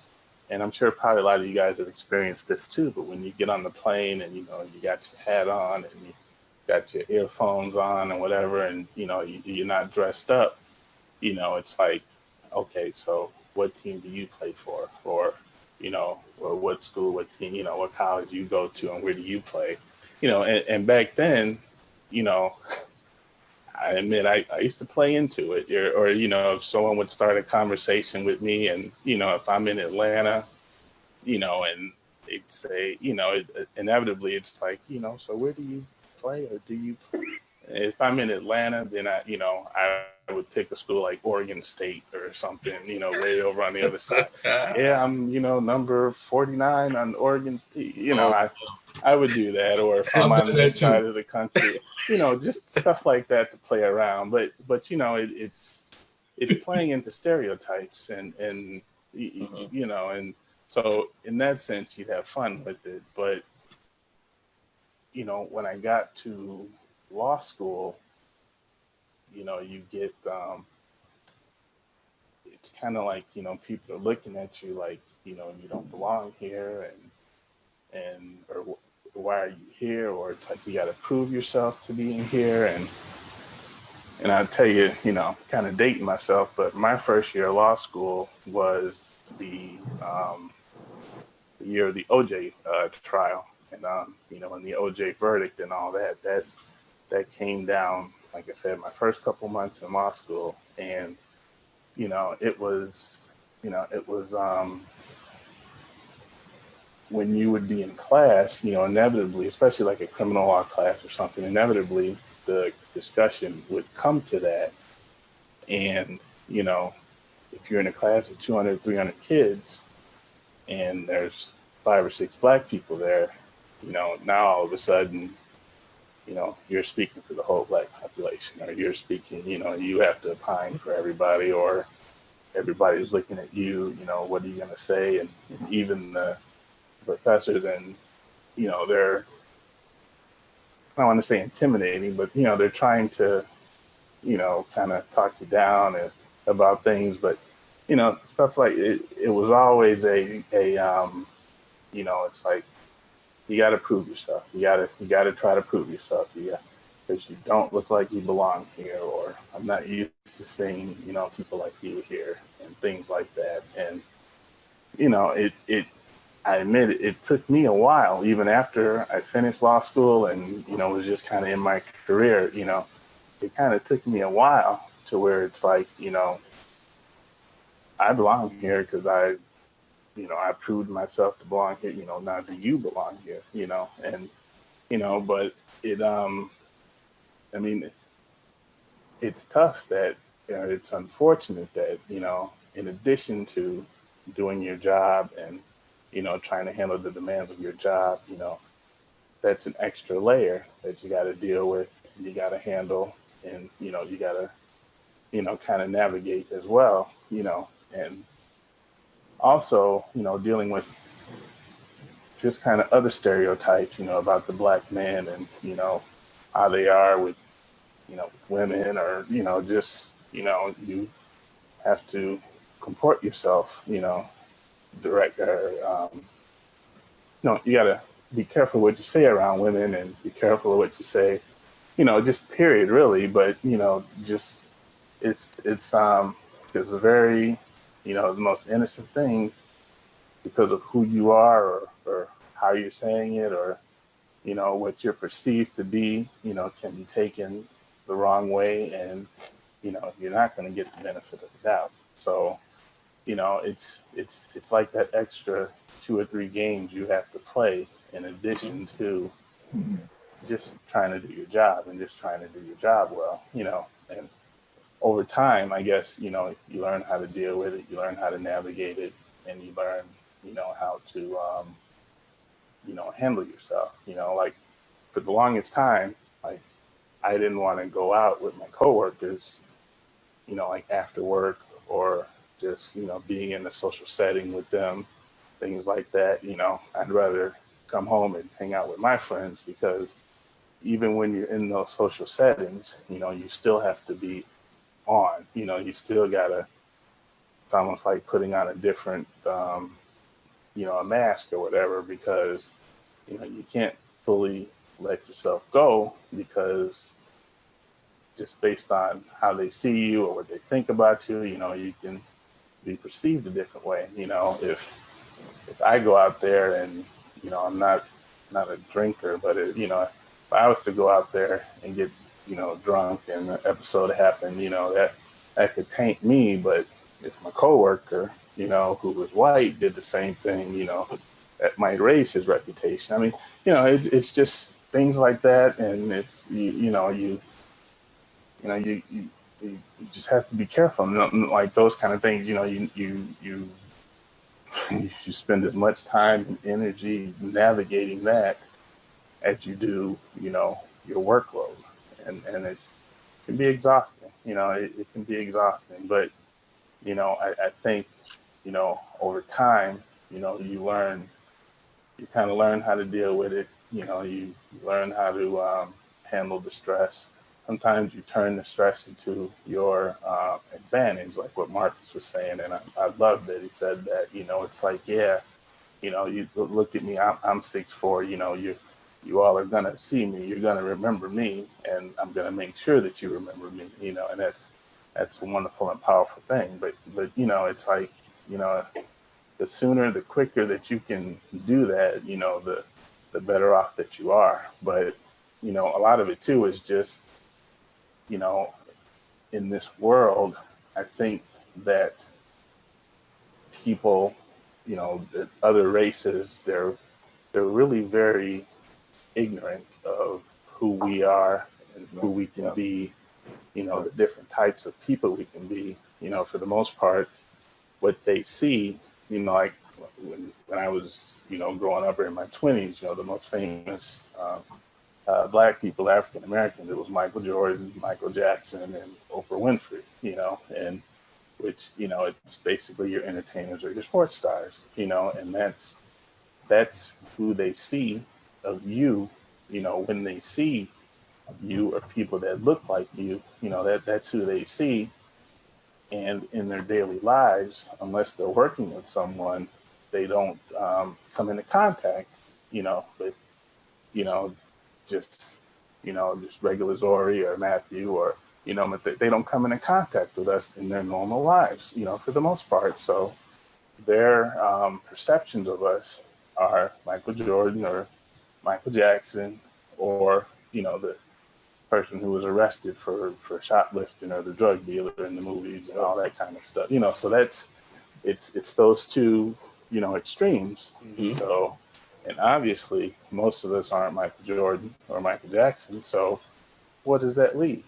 And I'm sure probably a lot of you guys have experienced this too, but when you get on the plane and, you got your hat on and you got your earphones on and whatever, and, you're not dressed up, it's like, okay, so what team do you play for? Or, or what school, what team, what college you go to and where do you play? And back then, I admit I used to play into it, or if someone would start a conversation with me, and if I'm in Atlanta, and they'd say, inevitably it's like, so where do you play, or do you play? If I'm in Atlanta, then I would pick a school like Oregon State or something, way over on the other side. Yeah, I'm number 49 on Oregon State. I would do that, or if I'm on this side of the country, just stuff like that to play around. But it's playing into stereotypes, and and so in that sense you'd have fun with it. But when I got to law school, you get it's kind of like people are looking at you like you don't belong here, and or why are you here? Or it's like you got to prove yourself to being here. And I'll tell you, kind of dating myself, but my first year of law school was the year of the OJ trial, and and the OJ verdict and all that came down. Like I said, my first couple months in law school, and it was when you would be in class, inevitably, especially like a criminal law class or something, inevitably the discussion would come to that. And, if you're in a class of 200, 300 kids and there's 5 or 6 black people there, now all of a sudden, you're speaking for the whole black population, or you're speaking, you have to opine for everybody, or everybody's looking at you, what are you going to say? And even the professors, and they're, I don't want to say intimidating, but they're trying to kind of talk you down about things. But stuff like it was always it's like you got to prove yourself, you got to try to prove yourself, because you don't look like you belong here, or I'm not used to seeing people like you here, and things like that. And I admit it took me a while, even after I finished law school and, was just kind of in my career, it kind of took me a while to where it's like, I belong here because I proved myself to belong here, now do you belong here, and, but it, I mean, it's tough that, it's unfortunate that, in addition to doing your job and, trying to handle the demands of your job, that's an extra layer that you got to deal with, and you got to handle, and, you got to, kind of navigate as well, and also, dealing with just kind of other stereotypes, about the black man, and, how they are with, women, or, just, you have to comport yourself, direct, or, you got to be careful what you say around women, and be careful what you say, just period, really. But, just it's very, the most innocent things, because of who you are, or how you're saying it, or what you're perceived to be, can be taken the wrong way, and you're not going to get the benefit of the doubt. So it's like that extra 2 or 3 games you have to play in addition to just trying to do your job, and just trying to do your job well, and over time, I guess, you learn how to deal with it, you learn how to navigate it, and you learn, how to, handle yourself, like for the longest time, like I didn't want to go out with my coworkers, like after work, or just, being in a social setting with them, things like that. I'd rather come home and hang out with my friends, because even when you're in those social settings, you still have to be on, you still gotta, it's almost like putting on a different, a mask or whatever, because, you can't fully let yourself go, because just based on how they see you or what they think about you, you can be perceived a different way. If I go out there and, I'm not a drinker, but if I was to go out there and get, drunk and an episode happened, that could taint me. But if my coworker, who was white, did the same thing, that might raise his reputation. I mean, it's just things like that. And it's, you just have to be careful. Like those kind of things, you spend as much time and energy navigating that as you do, your workload. And it can be exhausting, it can be exhausting. But, I think, over time, you kind of learn how to deal with it. You learn how to handle the stress. Sometimes you turn the stress into your advantage, like what Marcus was saying. And I love that he said that, it's like, yeah, you look at me, I'm 6'4", you all are going to see me, you're going to remember me, and I'm going to make sure that you remember me, and that's a wonderful and powerful thing. But it's like, the sooner, the quicker that you can do that, the better off that you are. But, a lot of it too is just, in this world, I think that people, the other races, they're really very ignorant of who we are and who we can be, the different types of people we can be. For the most part, what they see, like when I was, growing up in my 20s, the most famous Black people, African Americans, it was Michael Jordan, Michael Jackson, and Oprah Winfrey, and which, it's basically your entertainers or your sports stars, and that's who they see of you, when they see you or people that look like you, that's who they see. And in their daily lives, unless they're working with someone, they don't come into contact, with, just regular Zorri or Matthew, or, but they don't come into contact with us in their normal lives, for the most part. So their perceptions of us are Michael Jordan or Michael Jackson, or, the person who was arrested for shoplifting, or the drug dealer in the movies and all that kind of stuff. So it's those two, extremes.
Mm-hmm.
So, and obviously most of us aren't Michael Jordan or Michael Jackson. So what does that leave?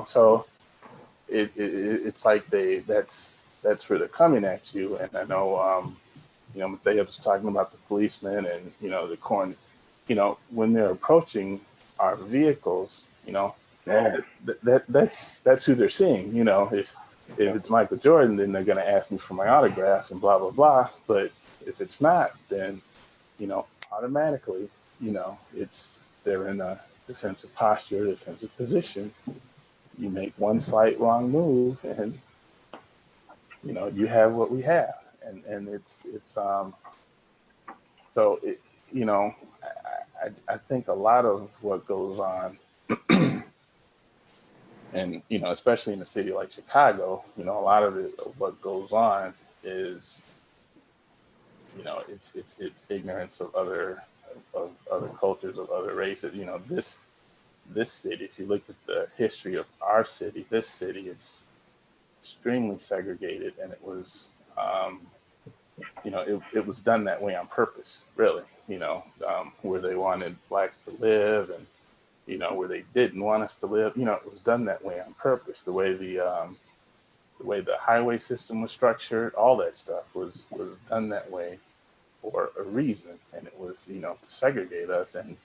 So it's like that's where they're coming at you. And I know, Mathais was talking about the policemen and, the corn, when they're approaching our vehicles, that's who they're seeing. If it's Michael Jordan, then they're going to ask me for my autograph and blah, blah, blah. But if it's not, then, automatically, they're in a defensive posture, defensive position. You make one slight wrong move and, you have what we have. And it's so it, I think a lot of what goes on And, you know, especially in a city like Chicago, you know, a lot of what goes on is, you know, it's ignorance of other cultures, of other races. You know, this city, if you look at the history of our city, this city, it's extremely segregated, and it was, you know, it was done that way on purpose, really. You know, where they wanted blacks to live, and you know, where they didn't want us to live. You know, it was done that way on purpose. The way the highway system was structured, all that stuff was done that way for a reason, and it was, you know, to segregate us, and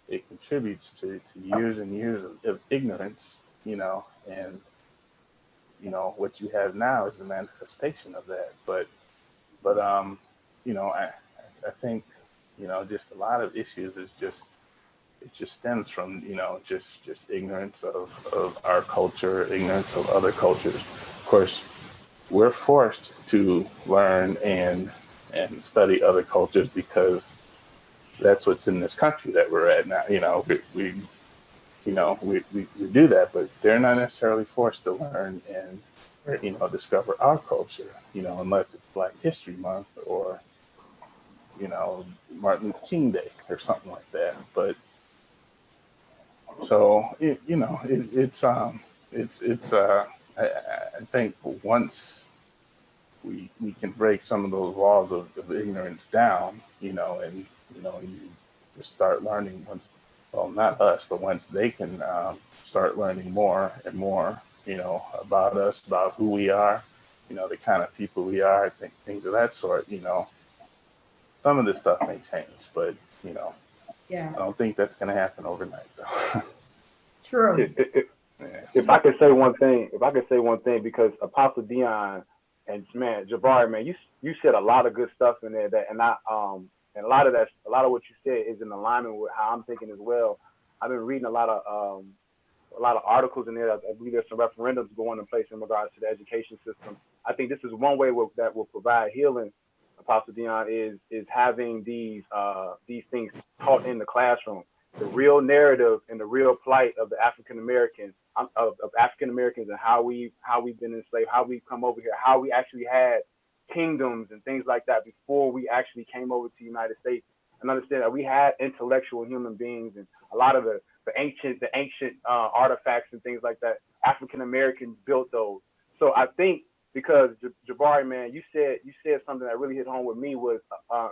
it contributes to years and years of ignorance, you know, and you know what you have now is a manifestation of that. But you know, I think, you know, just a lot of issues is just, it just stems from, you know, just ignorance of our culture, ignorance of other cultures. Of course, we're forced to learn and study other cultures because that's what's in this country that we're at now. You know, we do that, but they're not necessarily forced to learn and, you know, discover our culture, you know, unless it's Black History Month or, you know, Martin Luther King Day or something like that. But so, you know, I think once we can break some of those walls of ignorance down, you know, and, you know, you just start learning once, well, not us, but once they can start learning more and more, you know, about us, about who we are, you know, the kind of people we are, I think things of that sort, you know, some of this stuff may change, but, you know,
Yeah.
I don't think that's going to happen overnight, though.
True.
If I could say one thing, because Apostle Deon and man, Jabari, man, you said a lot of good stuff in there and a lot of what you said is in alignment with how I'm thinking as well. I've been reading a lot of articles in there. I believe there's some referendums going in place in regards to the education system. I think this is one way that will provide healing, Apostle Deon, is having these things taught in the classroom. The real narrative and the real plight of the African Americans, of African Americans, and how we've been enslaved, how we've come over here, how we actually had kingdoms and things like that before we actually came over to the United States, and understand that we had intellectual human beings, and a lot of the ancient artifacts and things like that, African Americans built those. So I think, because Jabari, man, you said something that really hit home with me was,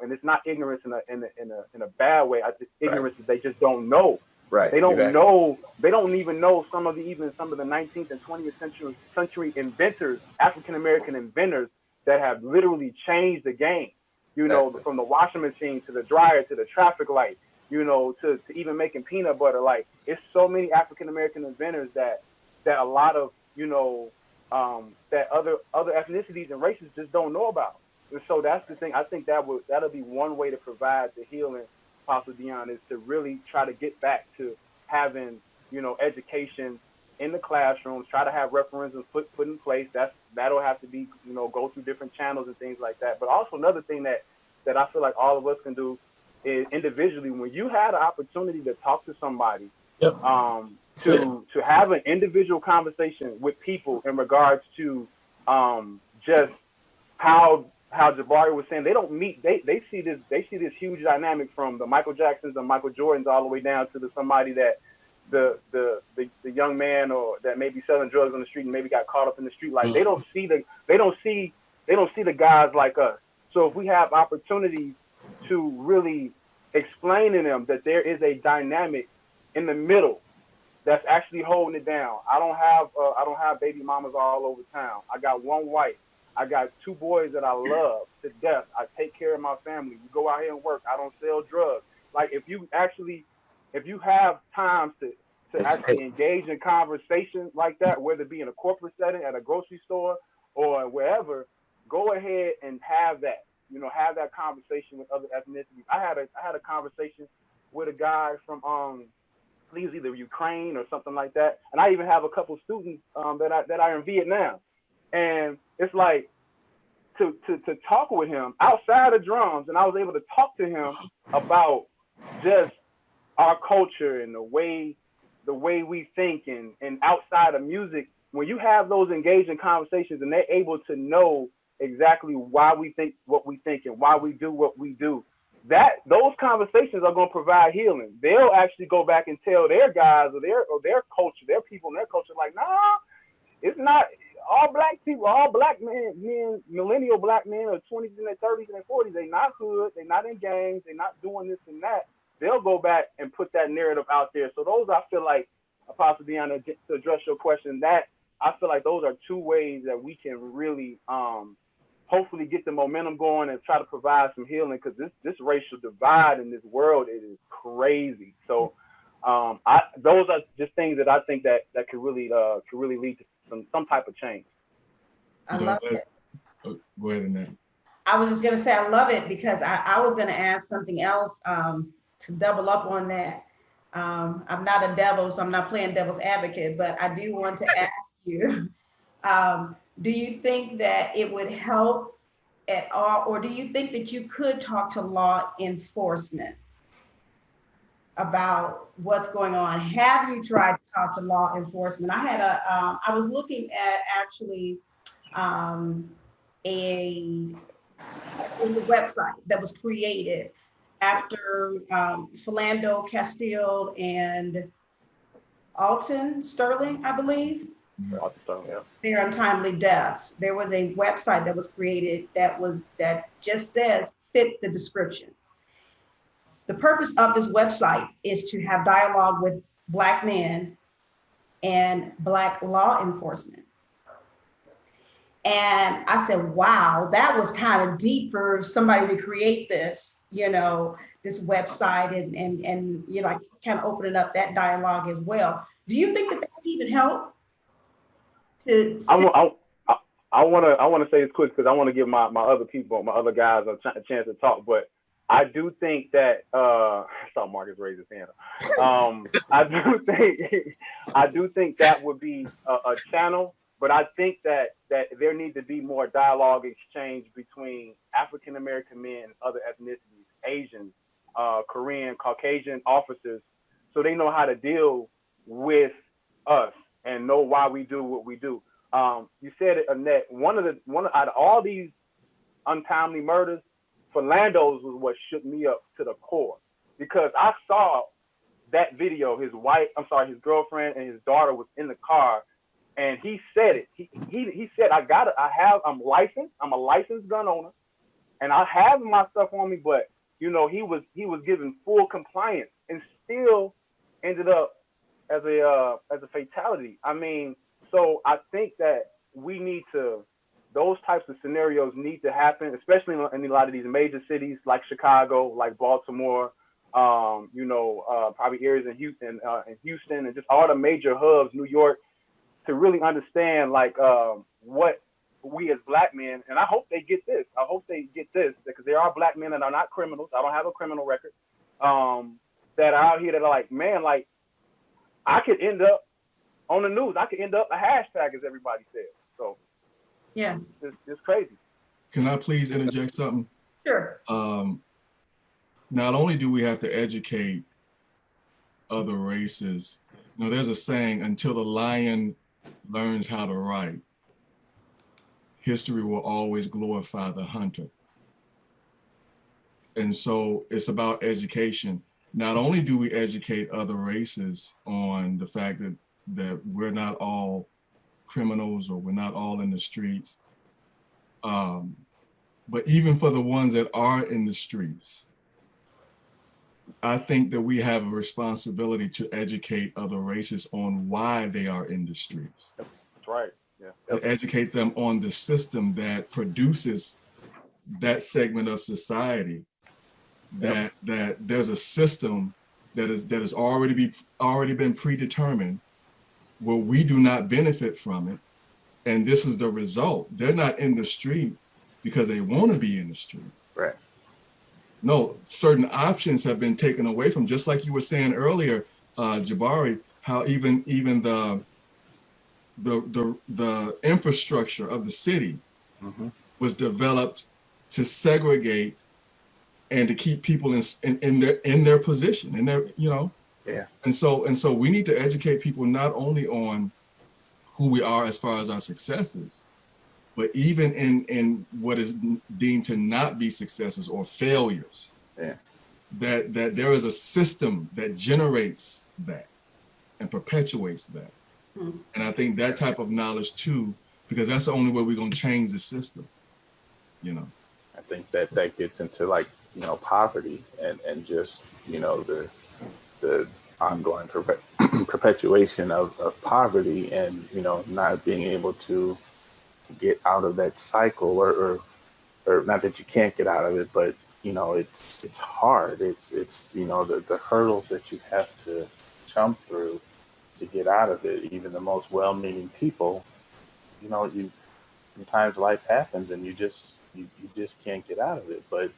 and it's not ignorance in a bad way. I think ignorance is they just don't know.
Right.
They don't know. They don't even know some of the 19th and 20th century inventors, African American inventors, that have literally changed the game. You know, from the washing machine to the dryer to the traffic light. You know, to even making peanut butter. Like, it's so many African American inventors that a lot of, you know, that other ethnicities and races just don't know about. And so that's the thing. I think that'll be one way to provide the healing, Apostle Deon, is to really try to get back to having, you know, education in the classrooms, try to have referendums put in place. That'll have to be, you know, go through different channels and things like that. But also another thing that I feel like all of us can do is individually, when you had an opportunity to talk to somebody,
Yep.
To have an individual conversation with people in regards to just how Jabari was saying, they don't meet, they see this huge dynamic from the Michael Jacksons and Michael Jordans all the way down to somebody that the young man or that may be selling drugs on the street and maybe got caught up in the street life. They don't see the guys like us. So if we have opportunities to really explain to them that there is a dynamic in the middle that's actually holding it down. I don't have baby mamas all over town. I got one wife. I got two boys that I love to death. I take care of my family. We go out here and work. I don't sell drugs. Like, if you have time to actually engage in conversation like that, whether it be in a corporate setting, at a grocery store, or wherever, go ahead and have that. You know, have that conversation with other ethnicities. I had a conversation with a guy from he's either Ukraine or something like that, and I even have a couple students that are in Vietnam, and it's like to talk with him outside of drums, and I was able to talk to him about just our culture and the way the way we think and outside of music, when you have those engaging conversations and they're able to know exactly why we think what we think and why we do what we do, that those conversations are going to provide healing. They'll actually go back and tell their guys or their culture, their people in their culture, like, nah, it's not all black people, all black men, millennial black men or 20s and their 30s and their 40s, they not hood, they not in gangs, they not doing this and that. They'll go back and put that narrative out there. So those, I feel like, Apostle Deon, to address your question, that I feel like those are two ways that we can really hopefully get the momentum going and try to provide some healing, because this racial divide in this world, it is crazy. So those are just things that I think that could really lead to some type of change.
I love it.
Go ahead, Annette.
I was just going to say I love it, because I was going to ask something else to double up on that. I'm not a devil, so I'm not playing devil's advocate, but I do want to ask you, do you think that it would help at all, or do you think that you could talk to law enforcement about what's going on? Have you tried to talk to law enforcement? I was looking at actually a website that was created after Philando Castile and Alton Sterling, I believe, their untimely deaths. There was a website that was created that just says fit the description. The purpose of this website is to have dialogue with Black men and Black law enforcement. And I said, wow, that was kind of deep for somebody to create this, this website and kind of opening up that dialogue as well. Do you think that would even help?
I want to say this quick, because I want to give my other people, my other guys, a chance to talk. But I do think that I saw Marcus raise his hand. I do think that would be a channel. But I think that there needs to be more dialogue exchange between African American men and other ethnicities, Asian, Korean, Caucasian officers, so they know how to deal with us and know why we do what we do. You said it, Annette. One out of all these untimely murders, Philando's was what shook me up to the core, because I saw that video. His girlfriend and his daughter was in the car. And he said it. He said, I'm licensed. I'm a licensed gun owner, and I have my stuff on me. But he was given full compliance and still ended up as a fatality. I mean, so I think that those types of scenarios need to happen, especially in a lot of these major cities like Chicago, like Baltimore, probably areas in Houston, and just all the major hubs, New York, to really understand what we as Black men, and I hope they get this. I hope they get this, because there are Black men that are not criminals. I don't have a criminal record. That are out here that are like, man, like I could end up on the news. I could end up a hashtag, as everybody says. So yeah, it's crazy.
Can I please interject something?
Sure.
Not only do we have to educate other races, there's a saying, until the lion learns how to write, history will always glorify the hunter. And so it's about education. Not only do we educate other races on the fact that we're not all criminals or we're not all in the streets, but even for the ones that are in the streets, I think that we have a responsibility to educate other races on why they are in the streets.
That's right. Yeah.
To educate them on the system that produces that segment of society. That there's a system that has already been predetermined, where we do not benefit from it, and this is the result. They're not in the street because they want to be in the street.
Right.
No, certain options have been taken away from, just like you were saying earlier, Jabari, how even the infrastructure of the city was developed to segregate and to keep people in their position, and
Yeah.
And so we need to educate people not only on who we are as far as our successes, but even in what is deemed to not be successes or failures.
Yeah.
That there is a system that generates that and perpetuates that.
Mm.
And I think that type of knowledge too, because that's the only way we're going to change the system, you know.
I think that gets into like, you know, poverty and just, you know, the ongoing perpetuation of poverty and, you know, not being able to get out of that cycle or not that you can't get out of it, but, you know, it's hard. It's you know, the hurdles that you have to jump through to get out of it. Even the most well-meaning people, you know, sometimes life happens and you just can't get out of it. But,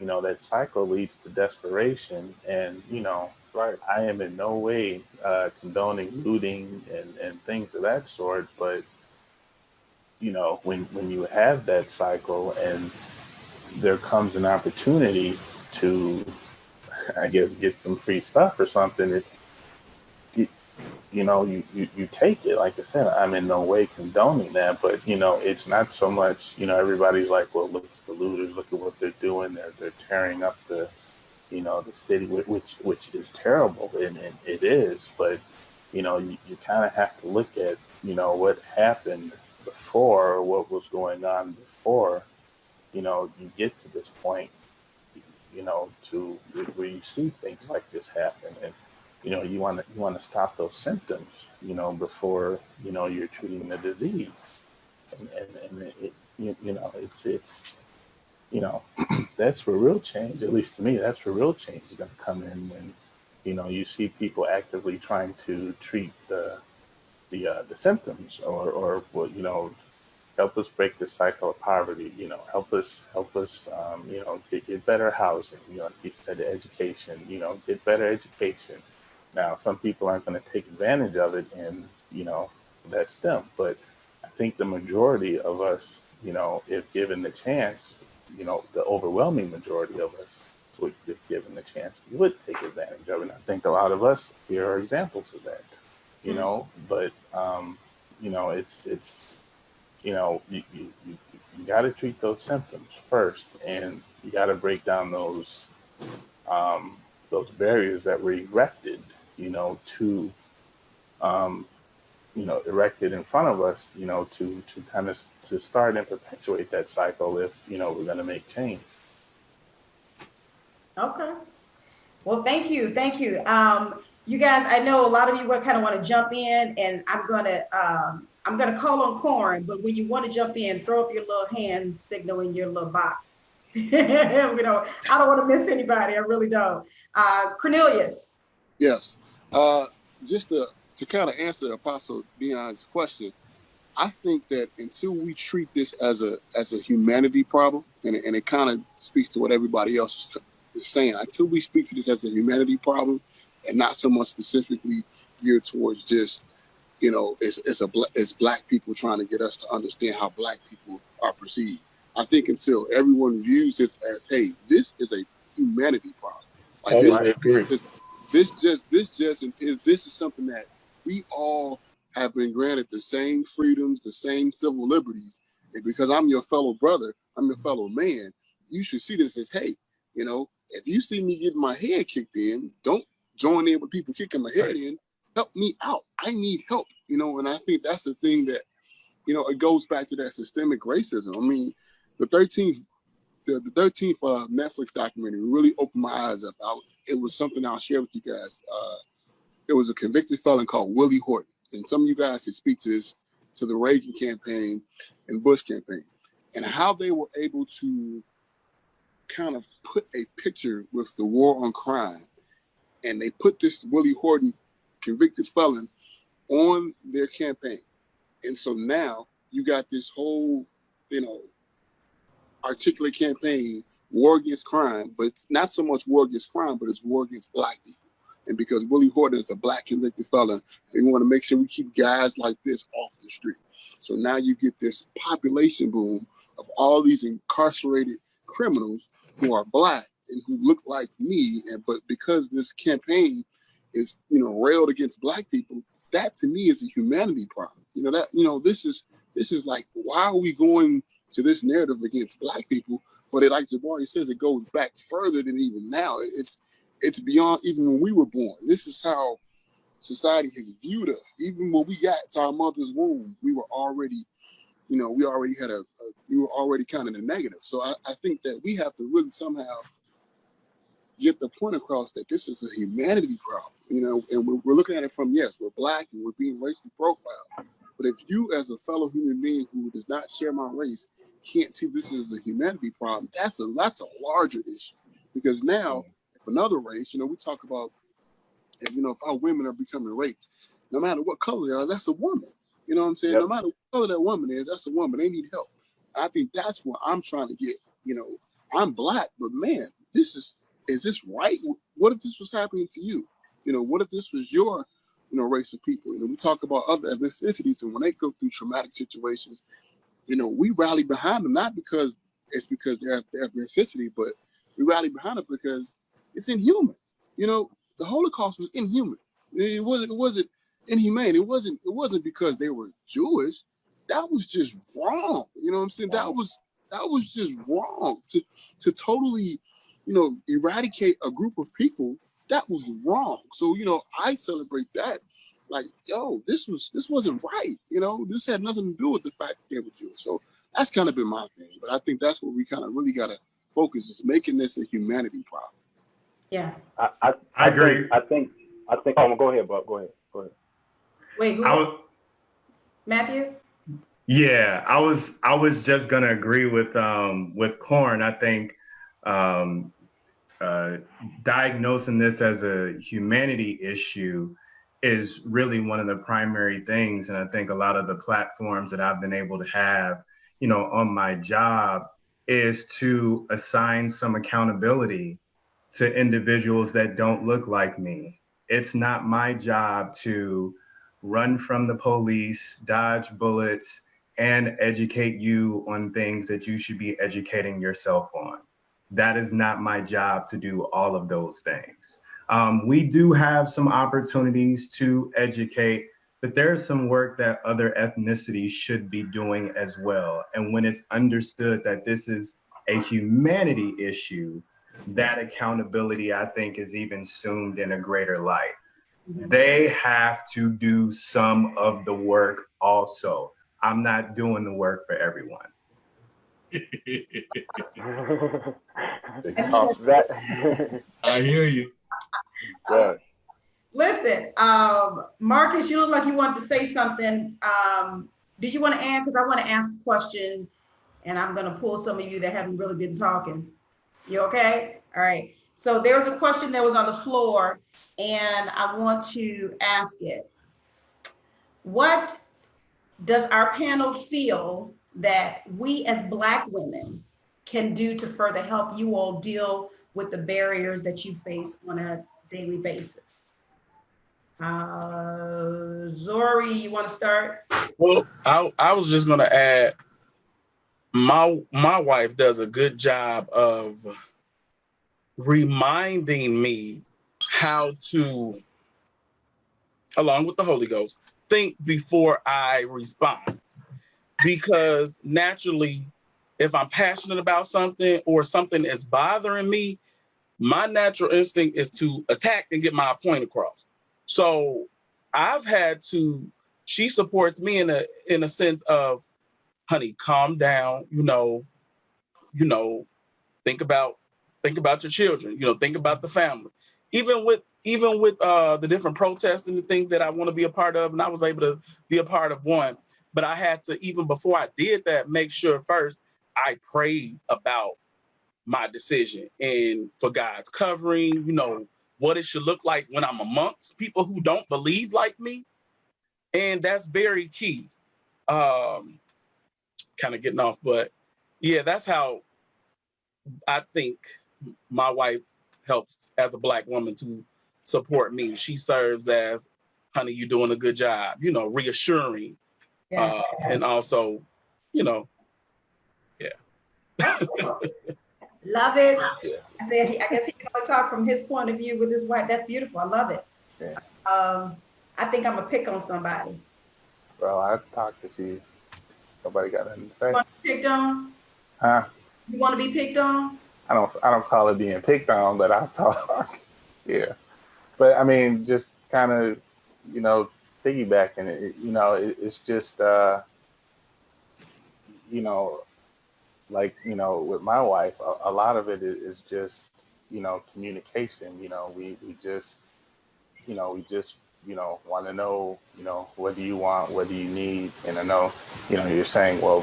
you know, that cycle leads to desperation. And, you know,
Right.
I am in no way condoning looting and things of that sort. But, you know, when you have that cycle and there comes an opportunity to, I guess, get some free stuff or something, you know, you take it. Like I said, I'm in no way condoning that, but, you know, it's not so much, you know, everybody's like, well, look at the looters, look at what they're doing. They're tearing up the, you know, the city, which is terrible, and it is. But, you know, you kind of have to look at, you know, what happened before, or what was going on before, you know, you get to this point, you know, to where you see things like this happen. And, you know, you want to stop those symptoms, you know, before, you know, you're treating the disease. And it, you know, it's, you know, that's where real change, at least to me, that's where real change is going to come in when, you know, you see people actively trying to treat the symptoms or you know, help us break the cycle of poverty, you know, help us, you know, get better housing, you know, like you said, education, you know, get better education. Now, some people aren't going to take advantage of it, and, you know, that's them. But I think the majority of us, you know, if given the chance, you know, the overwhelming majority of us would, if given the chance, would take advantage of it. And I think a lot of us here are examples of that, you know, but, you know, it's, you know, you got to treat those symptoms first, and you got to break down those barriers that were erected, you know, you know, erected in front of us, you know, to kind of to start and perpetuate that cycle if, you know, we're going to make change.
Okay. Well, thank you. You guys, I know a lot of you kind of want to jump in, and I'm gonna call on Corn, but when you want to jump in, throw up your little hand signal in your little box. You know, I don't want to miss anybody. I really don't. Cornelius.
Yes. Just to kind of answer Apostle Deon's question, I think that until we treat this as a humanity problem, and it kind of speaks to what everybody else is saying, until we speak to this as a humanity problem and not so much specifically geared towards just, you know, it's black people trying to get us to understand how black people are perceived. I think until everyone views this as, hey, this is a humanity problem. Like
I agree.
This is something that we all have been granted the same freedoms, the same civil liberties. And because I'm your fellow brother, I'm your fellow man, you should see this as, hey, you know, if you see me getting my head kicked in, don't join in with people kicking my head in. Help me out. I need help, you know, and I think that's the thing that, you know, it goes back to that systemic racism. I mean, the 13th Netflix documentary really opened my eyes up. It was something I'll share with you guys. It was a convicted felon called Willie Horton. And some of you guys should speak to this, to the Reagan campaign and Bush campaign, and how they were able to kind of put a picture with the war on crime. And they put this Willie Horton convicted felon on their campaign. And so now you got this whole, you know, articulate campaign, war against crime, but it's not so much war against crime, but it's war against black people. And because Willie Horton is a black convicted felon, they want to make sure we keep guys like this off the street. So now you get this population boom of all these incarcerated criminals who are black and who look like me. But because this campaign is, railed against Black people, that to me is a humanity problem. This is like, why are we going to this narrative against Black people? But like Jabari says, it goes back further than even now. It's beyond even when we were born. This is how society has viewed us. Even when we got to our mother's womb, we were already, we were already kind of the negative. So I think that we have to really somehow get the point across that this is a humanity problem, and we're looking at it from, yes, we're Black and we're being racially profiled. But if you as a fellow human being who does not share my race can't see this as a humanity problem, that's a larger issue. Because now, if another race, we talk about, if our women are becoming raped, no matter what color they are, that's a woman. You know what I'm saying?
Yep.
No matter what color that woman is, that's a woman. They need help. I think that's what I'm trying to get. I'm Black, but man, is this right? What if this was happening to you? What if this was your, race of people? We talk about other ethnicities, and when they go through traumatic situations, we rally behind them, not because it's because they're ethnicity, but we rally behind it because it's inhuman. The Holocaust was inhuman. It wasn't inhumane. It wasn't because they were Jewish. That was just wrong. You know what I'm saying? That was just wrong to totally, eradicate a group of people. That was wrong. So, I celebrate that. Like, this wasn't right. This had nothing to do with the fact that they were Jewish. So that's kind of been my thing. But I think that's what we kind of really got to focus, is making this a humanity problem.
Yeah.
I
agree.
I think. Oh, go ahead, Bob. Go ahead.
Wait, Matthew?
Yeah, I was just gonna agree with Corn. I think diagnosing this as a humanity issue is really one of the primary things. And I think a lot of the platforms that I've been able to have, on my job, is to assign some accountability to individuals that don't look like me. It's not my job to run from the police, dodge bullets, and educate you on things that you should be educating yourself on. That is not my job to do all of those things. We do have some opportunities to educate, but there's some work that other ethnicities should be doing as well. And when it's understood that this is a humanity issue, that accountability, I think, is even assumed in a greater light. They have to do some of the work also. I'm not doing the work for everyone.
I hear you.
Yeah.
Listen, Marcus, you look like you wanted to say something. Did you want to add? Because I want to ask a question, and I'm going to pull some of you that haven't really been talking. You okay? All right. So there was a question that was on the floor, and I want to ask it. What does our panel feel that we as Black women can do to further help you all deal with the barriers that you face on a daily basis? Zori, you want to start?
Well, I was just going to add, my wife does a good job of reminding me how to, along with the Holy Ghost, think before I respond. Because naturally, if I'm passionate about something or something is bothering me, my natural instinct is to attack and get my point across. So I've had to, she supports me in a sense of, honey, calm down, think about your children, think about the family. Even with the different protests and the things that I want to be a part of, and I was able to be a part of one, but I had to, even before I did that, make sure first I prayed about my decision and for God's covering, what it should look like when I'm amongst people who don't believe like me. And that's very key. Kind of getting off, but yeah, that's how I think my wife helps as a Black woman to support me. She serves as, honey, you're doing a good job, reassuring.
Yeah.
And also, yeah.
Love it.
Yeah.
I guess he can only talk from his point of view with his wife. That's beautiful. I love it.
Yeah.
I think I'm gonna pick on somebody.
Bro, I talked to you. Nobody got nothing to say.
You want to be picked on?
Huh?
You want to be picked on?
I don't call it being picked on, but I talk. Yeah. But I mean, just kind of, piggybacking it, it's just, with my wife, a lot of it is just, communication. We just want to know, what do you want, what do you need? And I know, you're saying, well,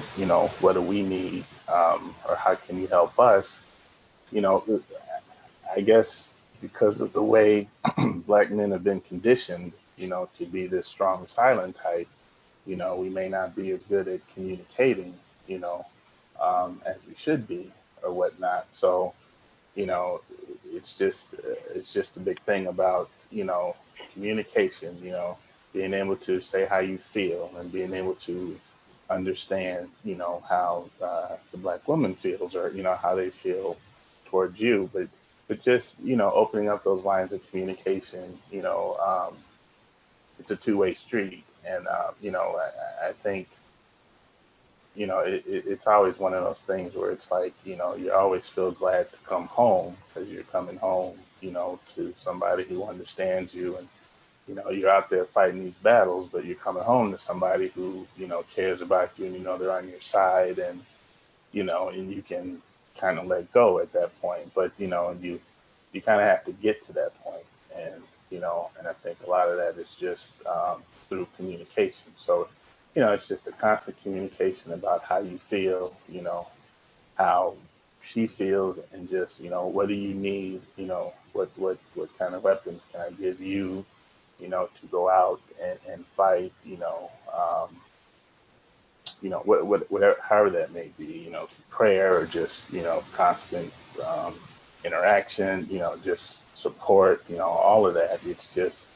what do we need? Or how can you help us? I guess because of the way Black men have been conditioned, to be this strong, silent type, we may not be as good at communicating, as we should be or whatnot. So, it's just a big thing about, communication, being able to say how you feel and being able to understand, how the Black woman feels or, how they feel towards you. But just, opening up those lines of communication, it's a two-way street. And, I think, it's always one of those things where it's like, you always feel glad to come home because you're coming home, to somebody who understands you. And, you're out there fighting these battles, but you're coming home to somebody who, cares about you and, they're on your side and, and you can kind of let go at that point. But, you kind of have to get to that point. And, and I think a lot of that is just through communication. So, it's just a constant communication about how you feel, how she feels, and just, what do you need, what kind of weapons can I give you, to go out and fight, whatever, however that may be, prayer or just, constant interaction, just support, all of that. It's just,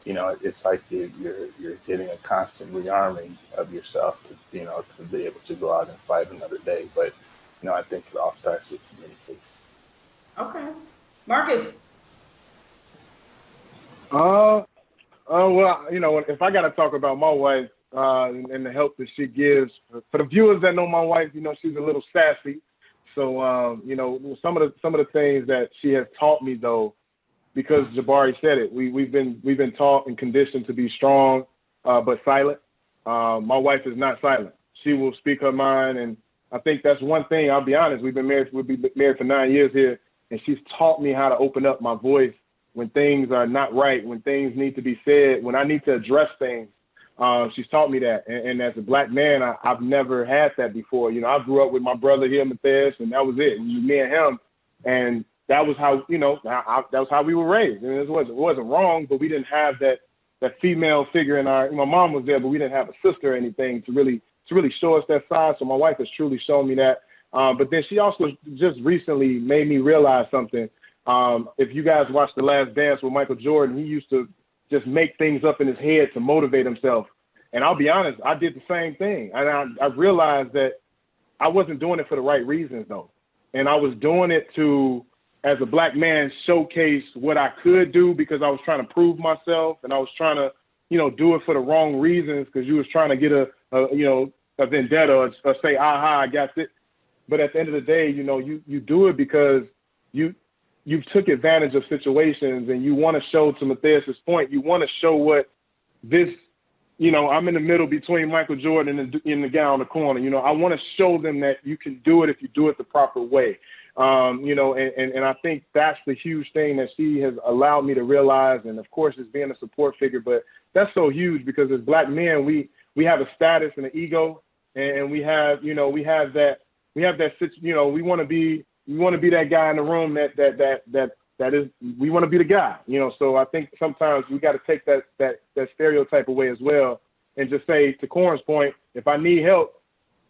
it's like you're getting a constant rearming of yourself to, to be able to go out and fight another day. But, I think it all starts with communication.
Okay. Marcus.
Well, if I got to talk about my wife and the help that she gives, for the viewers that know my wife, she's a little sassy. So, some of the things that she has taught me, though, because Jabari said it, we've been taught and conditioned to be strong, but silent. My wife is not silent. She will speak her mind, and I think that's one thing. I'll be honest. We'll be married for 9 years here, and she's taught me how to open up my voice when things are not right, when things need to be said, when I need to address things. She's taught me that, and as a Black man, I've never had that before. I grew up with my brother here, Mathais, and that was it. And me and him, and that was how that was how we were raised. And it wasn't wrong, but we didn't have that female figure in our. My mom was there, but we didn't have a sister or anything to really show us that side. So my wife has truly shown me that. But then she also just recently made me realize something. If you guys watched The Last Dance with Michael Jordan, he used to just make things up in his head to motivate himself. And I'll be honest, I did the same thing. And I realized that I wasn't doing it for the right reasons, though. And I was doing it to, as a Black man, showcase what I could do because I was trying to prove myself, and I was trying to, do it for the wrong reasons because you was trying to get a vendetta or say, aha, I got it. But at the end of the day, you do it because you took advantage of situations, and you want to show, to Mathais' point, you want to show what this, I'm in the middle between Michael Jordan and the guy on the corner. I want to show them that you can do it if you do it the proper way. And I think that's the huge thing that she has allowed me to realize. And of course, it's being a support figure, but that's so huge because as Black men, we have a status and an ego, and we have that, we want to be that guy in the room that is, we want to be the guy, so I think sometimes we got to take that stereotype away as well and just say, to Corn's point, if I need help,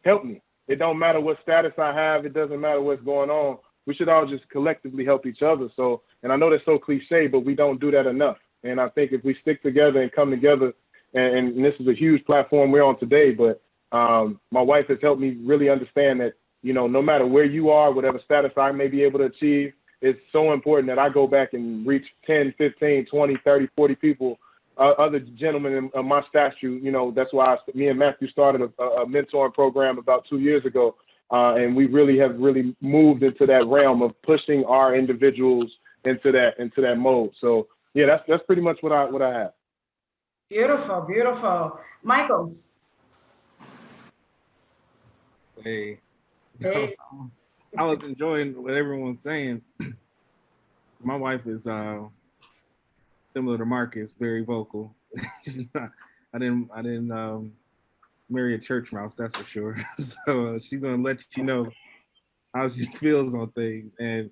help me. It don't matter what status I have. It doesn't matter what's going on. We should all just collectively help each other. So, and I know that's so cliche, but we don't do that enough. And I think if we stick together and come together, and this is a huge platform we're on today, but my wife has helped me really understand that, no matter where you are, whatever status I may be able to achieve, it's so important that I go back and reach 10, 15, 20, 30, 40 people, other gentlemen in my statue. You know, that's why me and Matthew started a mentoring program about 2 years ago. And we really have moved into that realm of pushing our individuals into that mode. So yeah, that's pretty much what I have.
Beautiful, beautiful. Michael.
Hey.
Hey.
I was enjoying what everyone's saying. My wife is similar to Marcus, very vocal. I didn't marry a church mouse, that's for sure. So she's gonna let you know how she feels on things. And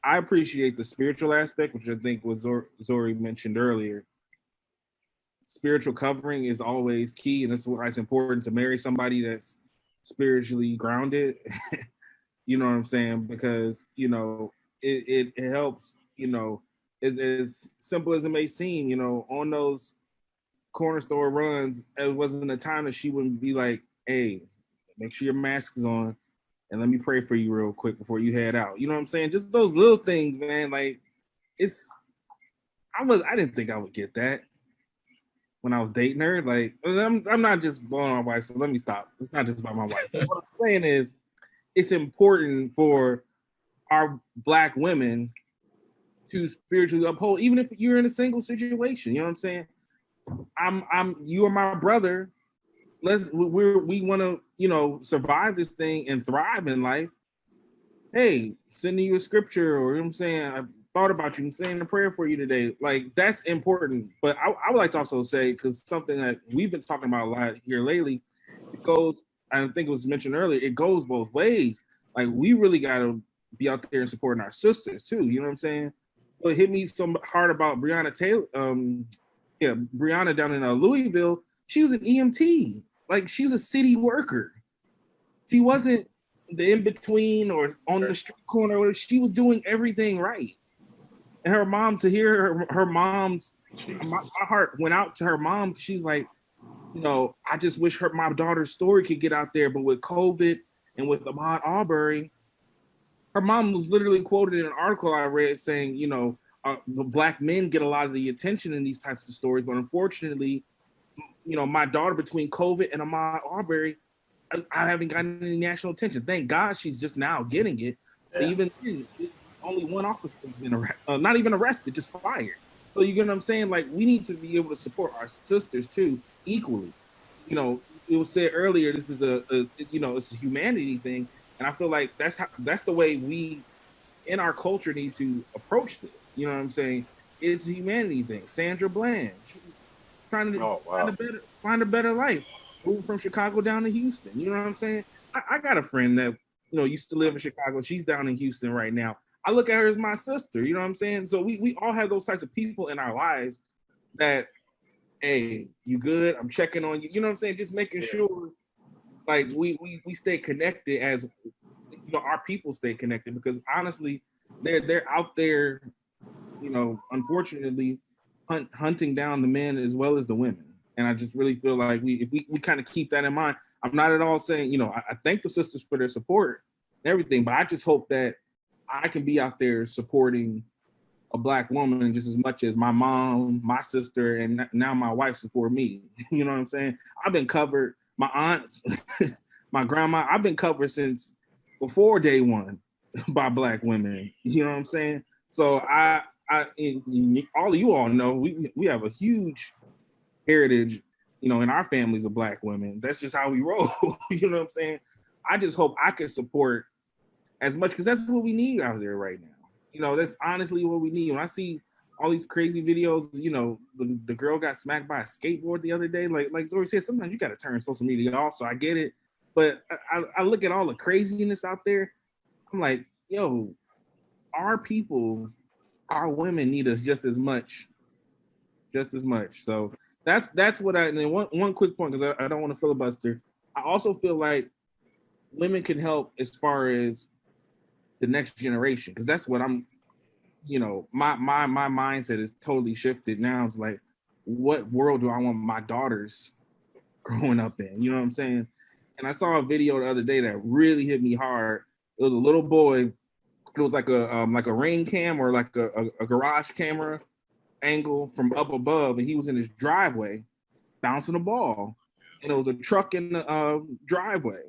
I appreciate the spiritual aspect, which I think was Zori mentioned earlier. Spiritual covering is always key, and that's why it's important to marry somebody that's spiritually grounded. You know what I'm saying? Because, you know, it helps, you know, as simple as it may seem, you know, on those corner store runs, it wasn't a time that she wouldn't be like, hey, make sure your mask is on and let me pray for you real quick before you head out. You know what I'm saying? Just those little things, man. Like, I didn't think I would get that when I was dating her. Like, I'm not just blowing my wife, so let me stop. It's not just about my wife. What I'm saying is, it's important for our Black women to spiritually uphold, even if you're in a single situation. You know what I'm saying? You are my brother. We want to, you know, survive this thing and thrive in life. Hey, sending you a scripture, or, you know what I'm saying, I thought about you, I'm saying a prayer for you today. Like, that's important. But I would like to also say, because something that we've been talking about a lot here lately, it goes, I think it was mentioned earlier, it goes both ways. Like, we really got to be out there and supporting our sisters too. You know what I'm saying? What hit me so hard about Breonna Taylor, Breonna down in Louisville, she was an EMT. Like, she was a city worker. She wasn't the in-between or on the street corner. She was doing everything right. And her mom, to hear her mom's, my heart went out to her mom. She's like, you know, I just wish my daughter's story could get out there. But with COVID and with Ahmaud Arbery, her mom was literally quoted in an article I read saying, you know, the Black men get a lot of the attention in these types of stories. But unfortunately, you know, my daughter, between COVID and Ahmaud Arbery, I haven't gotten any national attention. Thank God she's just now getting it. Yeah. Even then, only one officer has been not even arrested, just fired. So you get what I'm saying? Like, we need to be able to support our sisters too, equally. You know, it was said earlier, this is it's a humanity thing. And I feel like that's the way we in our culture need to approach this. You know what I'm saying? It's a humanity thing. Sandra Bland, trying to find a better life, moving from Chicago down to Houston. You know what I'm saying? I got a friend that, you know, used to live in Chicago. She's down in Houston right now. I look at her as my sister. You know what I'm saying? So we all have those types of people in our lives that, hey, you good? I'm checking on you. You know what I'm saying? Just making sure, like, we stay connected, as, you know, our people stay connected, because honestly, they're out there, you know, unfortunately, hunting down the men as well as the women. And I just really feel like if we kind of keep that in mind. I'm not at all saying, you know, I thank the sisters for their support and everything, but I just hope that I can be out there supporting a Black woman just as much as my mom, my sister, and now my wife support me. You know what I'm saying? I've been covered, my aunts, my grandma, I've been covered since before day one by Black women. You know what I'm saying? So all of you all know we have a huge heritage, you know, in our families of Black women. That's just how we roll. You know what I'm saying? I just hope I can support as much, because that's what we need out there right now. You know, that's honestly what we need. When I see all these crazy videos, you know, the girl got smacked by a skateboard the other day. Like Zori said, sometimes you got to turn social media off. So I get it, but I look at all the craziness out there. I'm like, yo, our people, our women need us just as much. So that's what and then one quick point, because I don't want to filibuster. I also feel like women can help as far as the next generation, because that's what I'm, you know, my mindset is totally shifted now. It's like, what world do I want my daughters growing up in? You know what I'm saying? And I saw a video the other day that really hit me hard. It was a little boy It was like a ring cam or like a garage camera angle from up above, and he was in his driveway bouncing a ball, and it was a truck in the driveway.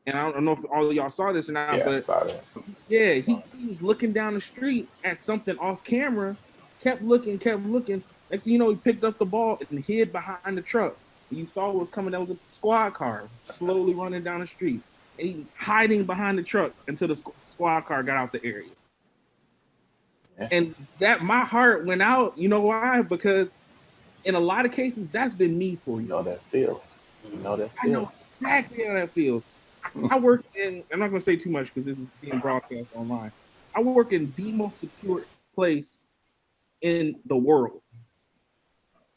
And I don't know if all of y'all saw this or not,
Yeah, I
but
saw that.
yeah, he was looking down the street at something off camera, kept looking. Next thing you know, he picked up the ball and hid behind the truck. And you saw what was coming. That was a squad car slowly running down the street. And he was hiding behind the truck until the squad car got out the area.
Yeah.
And that my heart went out. You know why? Because in a lot of cases, that's been me for you.
You know that feel. You know that
I know
feel.
exactly how that feels. I work in, I'm not going to say too much because this is being broadcast online. I work in the most secure place in the world.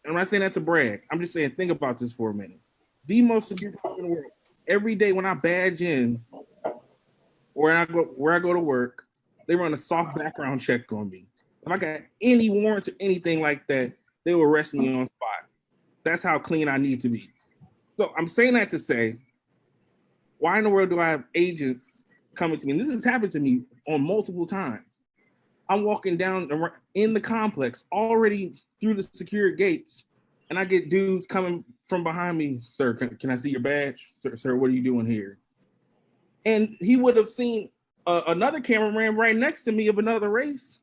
And I'm not saying that to brag. I'm just saying, think about this for a minute. The most secure place in the world. Every day when I badge in, where I go to work, they run a soft background check on me. If I got any warrants or anything like that, they will arrest me on spot. That's how clean I need to be. So I'm saying that to say, why in the world do I have agents coming to me? And this has happened to me on multiple times. I'm walking down in the complex, already through the secure gates, and I get dudes coming from behind me. Sir, can I see your badge? Sir, what are you doing here? And he would have seen another cameraman right next to me of another race,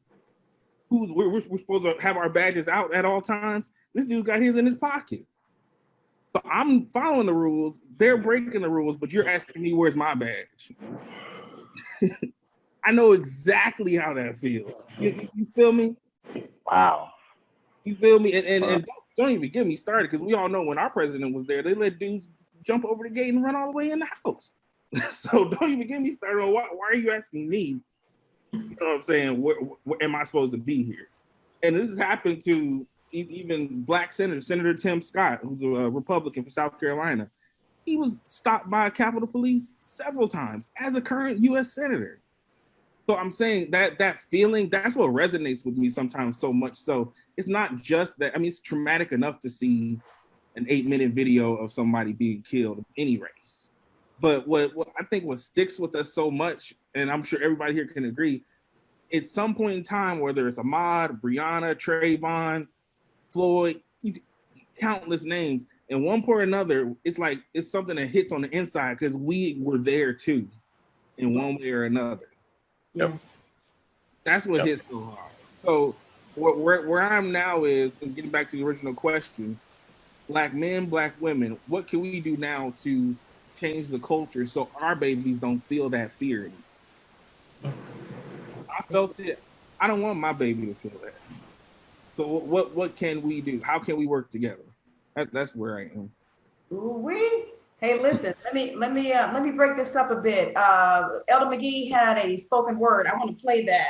who we're supposed to have our badges out at all times. This dude got his in his pocket. So I'm following the rules. They're breaking the rules, but you're asking me where's my badge. I know exactly how that feels. You feel me?
Wow.
You feel me? And don't even get me started, because we all know when our president was there, they let dudes jump over the gate and run all the way in the house. So don't even get me started on why are you asking me? You know what I'm saying? Where am I supposed to be here? And this has happened to even black Senator Tim Scott, who's a Republican for South Carolina. He was stopped by Capitol Police several times as a current U.S. Senator. So I'm saying that feeling, that's what resonates with me sometimes so much. So it's not just that, I mean, it's traumatic enough to see an 8-minute video of somebody being killed of any race. But what I think what sticks with us so much, and I'm sure everybody here can agree, at some point in time, whether it's Ahmaud, Breonna, Trayvon, Floyd, countless names, and one point or another, it's like it's something that hits on the inside because we were there too, in one way or another.
Yep.
That's what hits so hard. So where I'm now is, and getting back to the original question, black men, black women, what can we do now to change the culture so our babies don't feel that fear anymore? I felt it. I don't want my baby to feel that. So what can we do? How can we work together? That's where I am.
Ooh-wee. Hey, listen, let me break this up a bit. Elder McGee had a spoken word. I want to play that.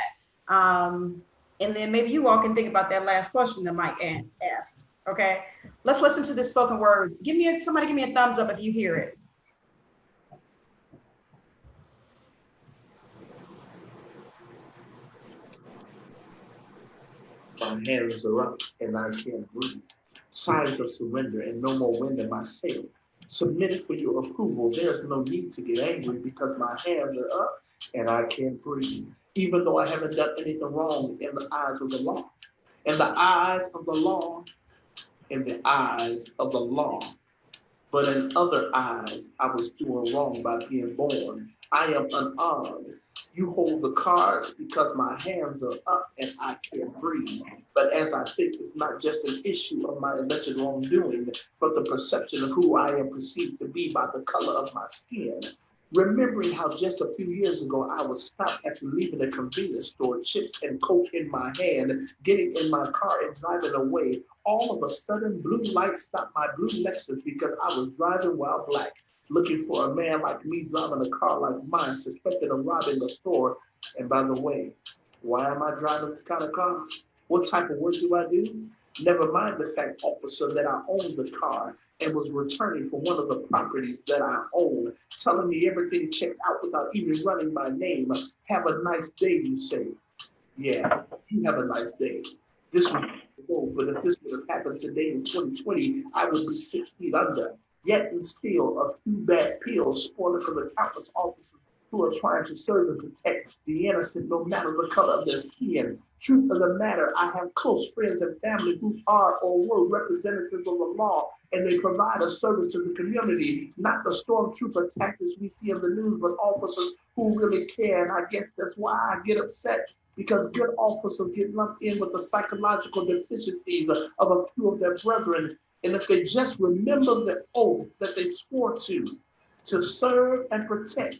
And then maybe you all can think about that last question that Mike asked. Okay, let's listen to this spoken word. Somebody give me a thumbs up if you hear it.
My hands are up and I can't breathe. Signs of surrender and no more wind in my sail. Submitted for your approval. There's no need to get angry because my hands are up and I can't breathe. Even though I haven't done anything wrong in the eyes of the law. In the eyes of the law. In the eyes of the law. But in other eyes, I was doing wrong by being born. I am unarmed. You hold the cards because my hands are up and I can't breathe. But as I think, it's not just an issue of my alleged wrongdoing, but the perception of who I am perceived to be by the color of my skin. Remembering how just a few years ago I was stopped after leaving a convenience store, chips and Coke in my hand, getting in my car and driving away. All of a sudden, blue lights stopped my blue Lexus because I was driving while black, looking for a man like me driving a car like mine, suspected of robbing a store. And by the way, why am I driving this kind of car? What type of work do I do? Never mind the fact, officer, that I owned the car and was returning from one of the properties that I own, telling me everything checked out without even running my name. Have a nice day, you say. Yeah, you have a nice day. This would go, but if this would have happened today in 2020, I would be 6 feet under. Yet and still, a few bad pills spoiling from the countless officers who are trying to serve and protect the innocent, no matter the color of their skin. Truth of the matter, I have close friends and family who are or were representatives of the law, and they provide a service to the community, not the stormtrooper tactics we see in the news, but officers who really care. And I guess that's why I get upset, because good officers get lumped in with the psychological deficiencies of a few of their brethren. And if they just remember the oath that they swore to serve and protect,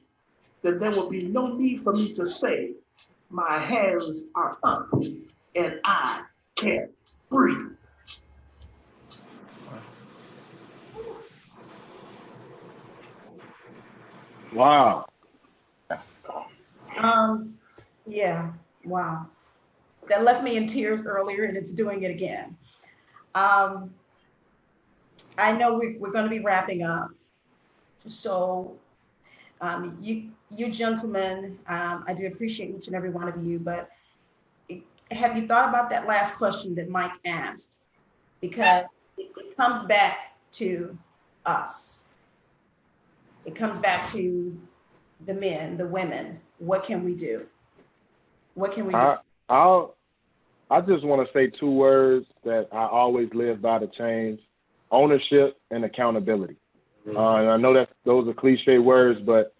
then there will be no need for me to say, my hands are up and I can't breathe.
Wow.
Yeah, wow. That left me in tears earlier, and it's doing it again. I know we're going to be wrapping up. So you gentlemen, I do appreciate each and every one of you, but have you thought about that last question that Mike asked? Because it comes back to us. It comes back to the men, the women. What can we do? What can we do?
I just want to say two words that I always live by to change: ownership and accountability. And I know that those are cliche words, but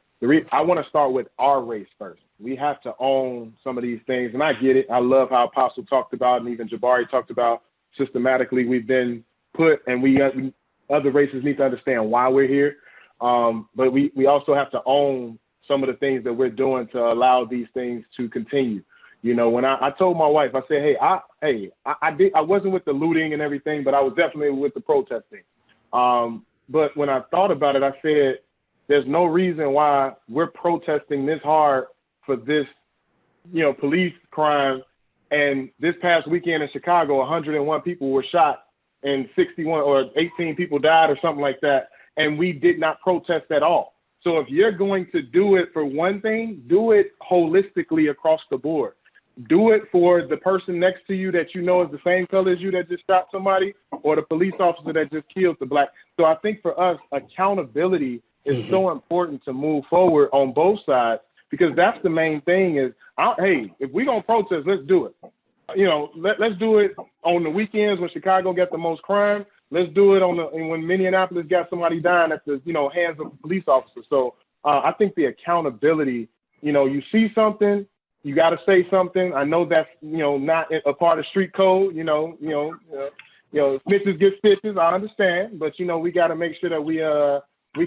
I want to start with our race first. We have to own some of these things. And I get it. I love how Apostle talked about, and even Jabari talked about, systematically we've been put, and we other races need to understand why we're here. But we also have to own some of the things that we're doing to allow these things to continue. You know, when I told my wife, I said, I wasn't with the looting and everything, but I was definitely with the protesting. But when I thought about it, I said, there's no reason why we're protesting this hard for this, police crime. And this past weekend in Chicago, 101 people were shot and 61 or 18 people died or something like that. And we did not protest at all. So if you're going to do it for one thing, do it holistically across the board. Do it for the person next to you that you know is the same color as you that just shot somebody, or the police officer that just killed the black. So I think for us, accountability is so important to move forward on both sides, because that's the main thing is, if we're going to protest, let's do it. Let's do it on the weekends when Chicago got the most crime. Let's do it when Minneapolis got somebody dying at the, hands of the police officers. So I think the accountability, you see something, you got to say something. I know that's, not a part of street code, snitches get stitches. I understand, but we got to make sure that we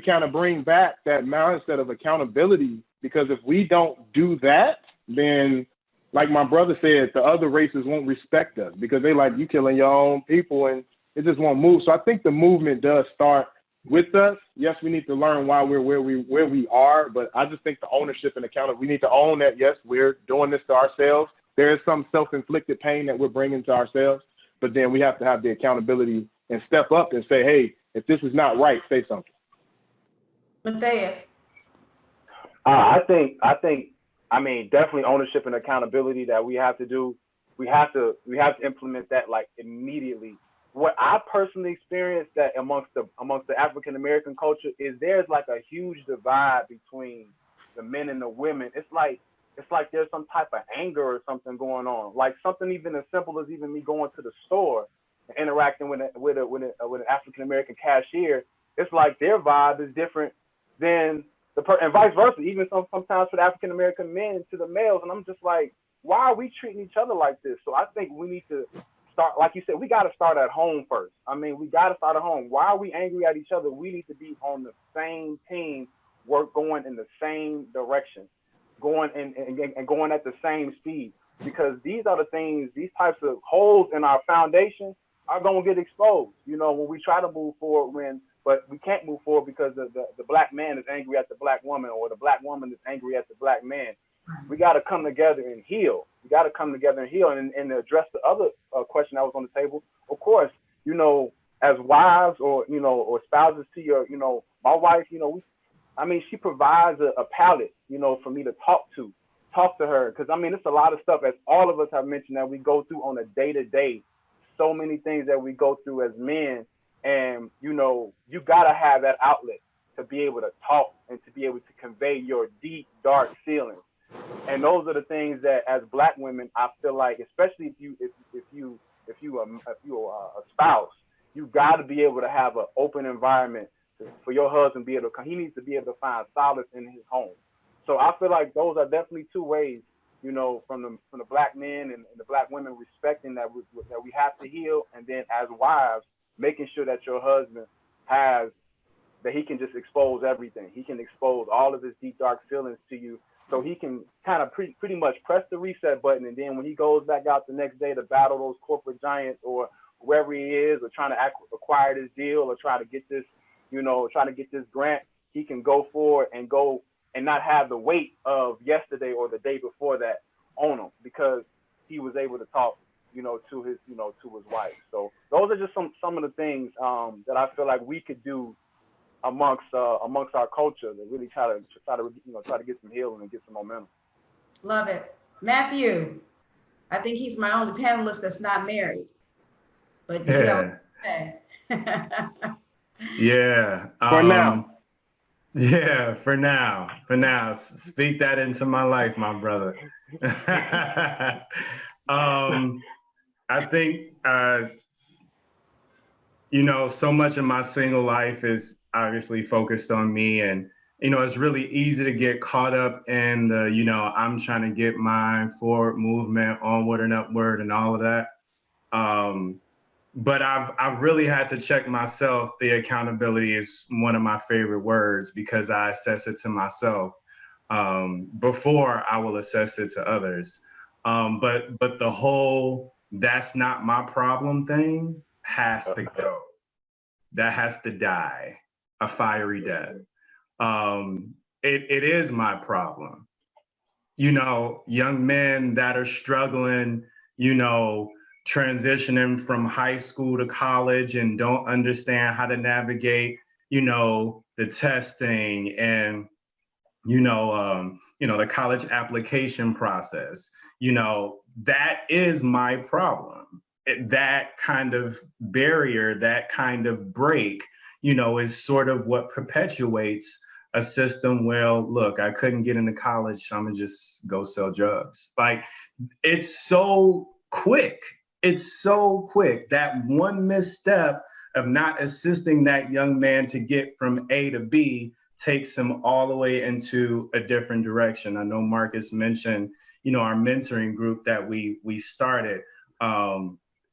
kind of bring back that mindset of accountability, because if we don't do that, then like my brother said, the other races won't respect us because they like, you killing your own people and it just won't move. So I think the movement does start with us. Yes, we need to learn why we're where we are, but I just think the ownership and accountability, we need to own that. Yes, we're doing this to ourselves. There is some self-inflicted pain that we're bringing to ourselves, but then we have to have the accountability and step up and say, hey, if this is not right, say something.
Mathais.
I think, definitely ownership and accountability that we have to do. We have to implement that like immediately. What I personally experienced that amongst the African American culture is there's like a huge divide between the men and the women. It's like there's some type of anger or something going on. Like something even as simple as even me going to the store and interacting with an African American cashier. It's like their vibe is different than and vice versa. Even sometimes for the African American men to the males, and I'm just like, why are we treating each other like this? So I think we need to start, like you said, we got to start at home first. We got to start at home. Why are we angry at each other? We need to be on the same team, going in the same direction, going and going at the same speed, because these are the things, these types of holes in our foundation are going to get exposed, when we try to move forward, but we can't move forward because the black man is angry at the black woman, or the black woman is angry at the black man. We got to come together and heal. We got to come together and heal and address the other question that was on the table. Of course, as wives or spouses to your, my wife, she provides a palette, for me to talk to her. Because, it's a lot of stuff, as all of us have mentioned, that we go through on a day-to-day. So many things that we go through as men. And, you got to have that outlet. to be able to talk and to be able to convey your deep, dark feelings. And those are the things that, as Black women, I feel like, especially if you a spouse, you got to be able to have an open environment for your husband to be able to. He needs to be able to find solace in his home. So I feel like those are definitely two ways, you know, from the Black men and the Black women respecting that we have to heal, and then as wives, making sure that your husband has that he can just expose everything. He can expose all of his deep, dark feelings to you, so he can kind of pretty much press the reset button. And then when he goes back out the next day to battle those corporate giants or whoever he is, or trying to acquire this deal or try to get this, you know, trying to get this grant, he can go forward and go and not have the weight of yesterday or the day before that on him, because he was able to talk, you know, to his wife. So those are just some of the things that I feel like we could do amongst our culture to really try to get some healing and get some momentum.
Love it. Matthew, I think he's my only panelist that's not married. But
yeah. Yeah.
For now.
Yeah, for now. Speak that into my life, my brother. I think, you know, so much of my single life is obviously focused on me, and, you know, it's really easy to get caught up in the, you know, I'm trying to get my forward movement, onward and upward and all of that. But I've really had to check myself. The accountability is one of my favorite words, because I assess it to myself before I will assess it to others. But the whole "that's not my problem" thing has to go. That has to die a fiery death. It is my problem. You know, young men that are struggling, you know, transitioning from high school to college and don't understand how to navigate, you know, the testing and, the college application process. You know, that is my problem. That kind of barrier, that kind of break, you know, is sort of what perpetuates a system. Well, look, I couldn't get into college, so I'm gonna just go sell drugs. Like, it's so quick. It's so quick. That one misstep of not assisting that young man to get from A to B takes him all the way into a different direction. I know Marcus mentioned, you know, our mentoring group that we started.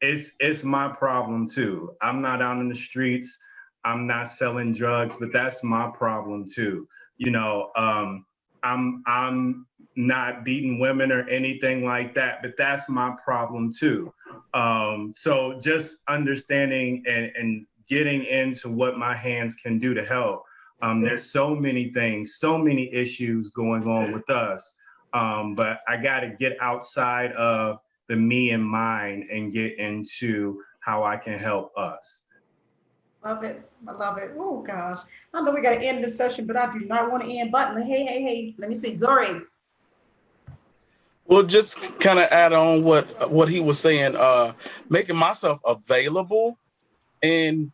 It's my problem too. I'm not out in the streets. I'm not selling drugs, but that's my problem too. You know, I'm not beating women or anything like that, but that's my problem too. So just understanding and getting into what my hands can do to help. There's so many things, so many issues going on with us, but I got to get outside of the me and mine and get into how I can help us.
Love it. I love it. Oh, gosh. I know we got to end this session, but I do not want to end button. Hey. Let me see. Zori.
Well, just kind of add on what he was saying, making myself available. And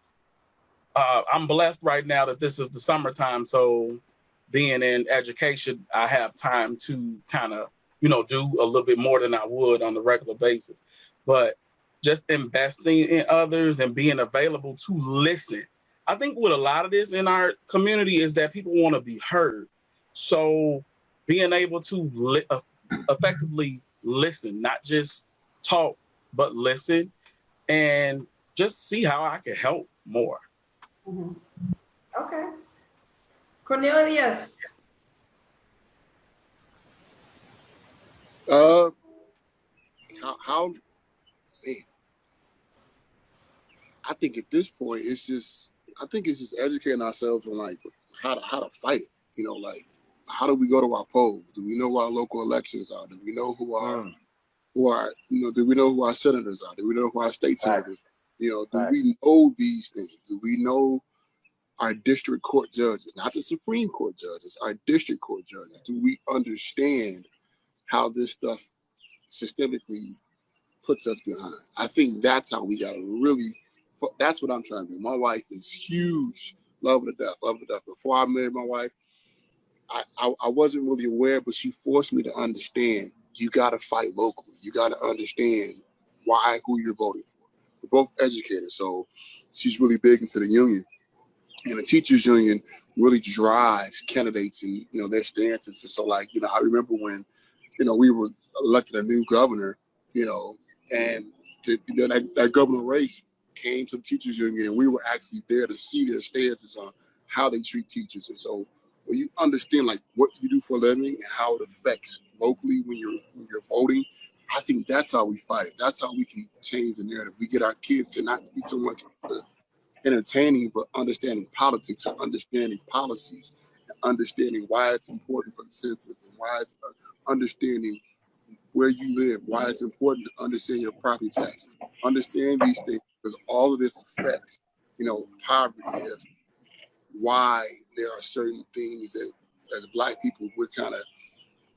I'm blessed right now that this is the summertime. So being in education, I have time to kind of, you know, do a little bit more than I would on a regular basis. But just investing in others and being available to listen. I think what a lot of this in our community is that people want to be heard. So being able to effectively listen, not just talk, but listen, and just see how I can help more.
Mm-hmm. Okay. Cornelius.
How man, I think at this point it's just educating ourselves on like how to fight it. You know, like, how do we go to our polls? Do we know where our local elections are? Do we know who are do we know who our senators are? Do we know who our state senators are? You know, do we know these things? Do we know our district court judges, not the Supreme Court judges, our district court judges? Do we understand how this stuff systemically puts us behind? I think that's how we got to really, that's what I'm trying to do. My wife is huge Love her to death, love her to death. Before I married my wife, I wasn't really aware, but she forced me to understand you got to fight locally. You got to understand who you're voting for. We're both educators, so she's really big into the union. And the teachers union really drives candidates and, their stances. And so, like, I remember when, we were elected a new governor, and that governor race came to the teachers union, and we were actually there to see their stances on how they treat teachers. And so when you understand like what you do for a living and how it affects locally when you're voting, I think that's how we fight it. That's how we can change the narrative. We get our kids to not be so much entertaining, but understanding politics and understanding policies and understanding why it's important for the census and why it's understanding where you live, why it's important to understand your property taxes. Understand these things because all of this affects, poverty, why there are certain things that as Black people we're kind of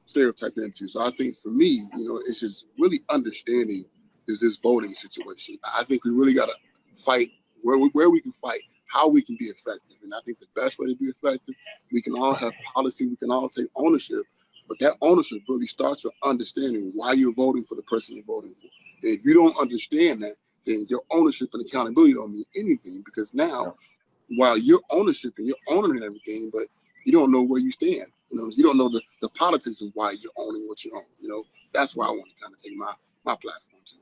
stereotyped into. So I think for me, it's just really understanding is this voting situation. I think we really got to fight where we can fight, how we can be effective. And I think the best way to be effective, we can all have policy, we can all take ownership, but that ownership really starts with understanding why you're voting for the person you're voting for. And if you don't understand that, then your ownership and accountability don't mean anything, because now, while you're ownership and you're owning everything, but you don't know where you stand. You don't know the politics of why you're owning what you own. That's why I want to kind of take my platform to.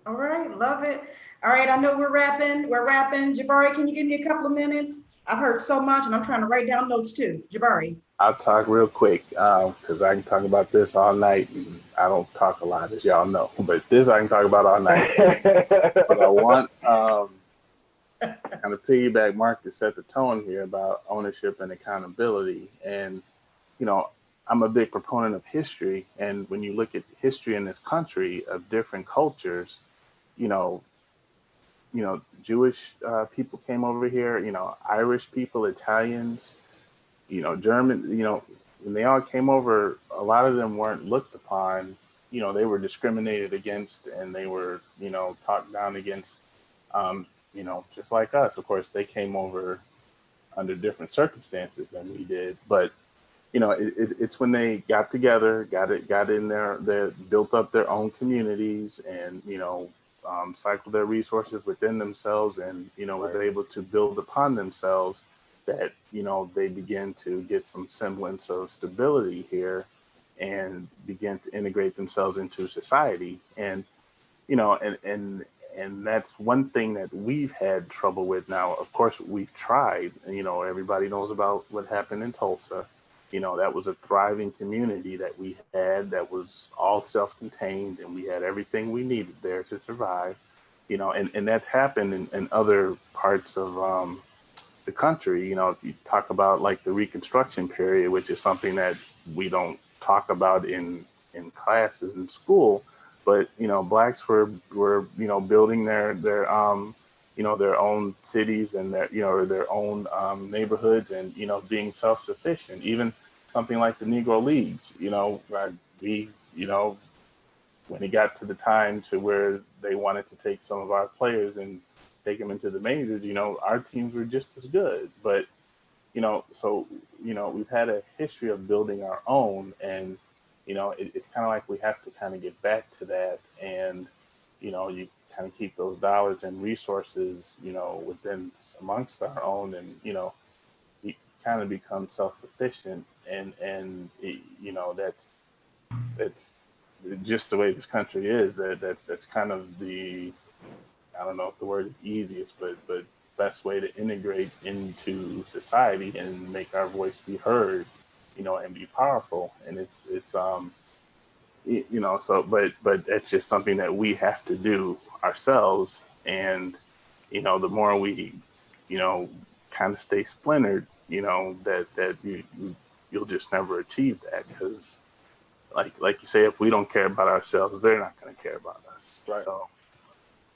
All right, love it. All right, I know we're wrapping. Jabari, can you give me a couple of minutes? I've heard so much and I'm trying to write down notes too. Jabari.
I'll talk real quick because I can talk about this all night. I don't talk a lot, as y'all know, but this I can talk about all night. But I want kind of piggyback Mark to set the tone here about ownership and accountability. And, I'm a big proponent of history. And when you look at history in this country of different cultures, Jewish people came over here, Irish people, Italians, German, when they all came over, a lot of them weren't looked upon, they were discriminated against and they were, talked down against, just like us. Of course, they came over under different circumstances than we did. But, it's when they got together, got in there, they built up their own communities and, cycled their resources within themselves and, was able to build upon themselves that, they begin to get some semblance of stability here and begin to integrate themselves into society. And, and that's one thing that we've had trouble with now. Of course, we've tried, everybody knows about what happened in Tulsa. That was a thriving community that we had that was all self-contained and we had everything we needed there to survive, and that's happened in other parts of the country. If you talk about like the Reconstruction period, which is something that we don't talk about in classes in school, but, Blacks were building their own cities and their own neighborhoods and, being self-sufficient. Even something like the Negro Leagues, when it got to the time to where they wanted to take some of our players and take them into the majors, our teams were just as good. But, so, we've had a history of building our own, and, it's kind of like we have to kind of get back to that. And, you kind of keep those dollars and resources, within amongst our own, and, we kind of become self-sufficient. And that's just the way this country is. That's kind of the, I don't know if the word is easiest, but best way to integrate into society and make our voice be heard, and be powerful. And it's so, but that's just something that we have to do ourselves. And, the more we, kind of stay splintered, that you'll just never achieve that, because like you say, if we don't care about ourselves, they're not going to care about us.
Right.
So,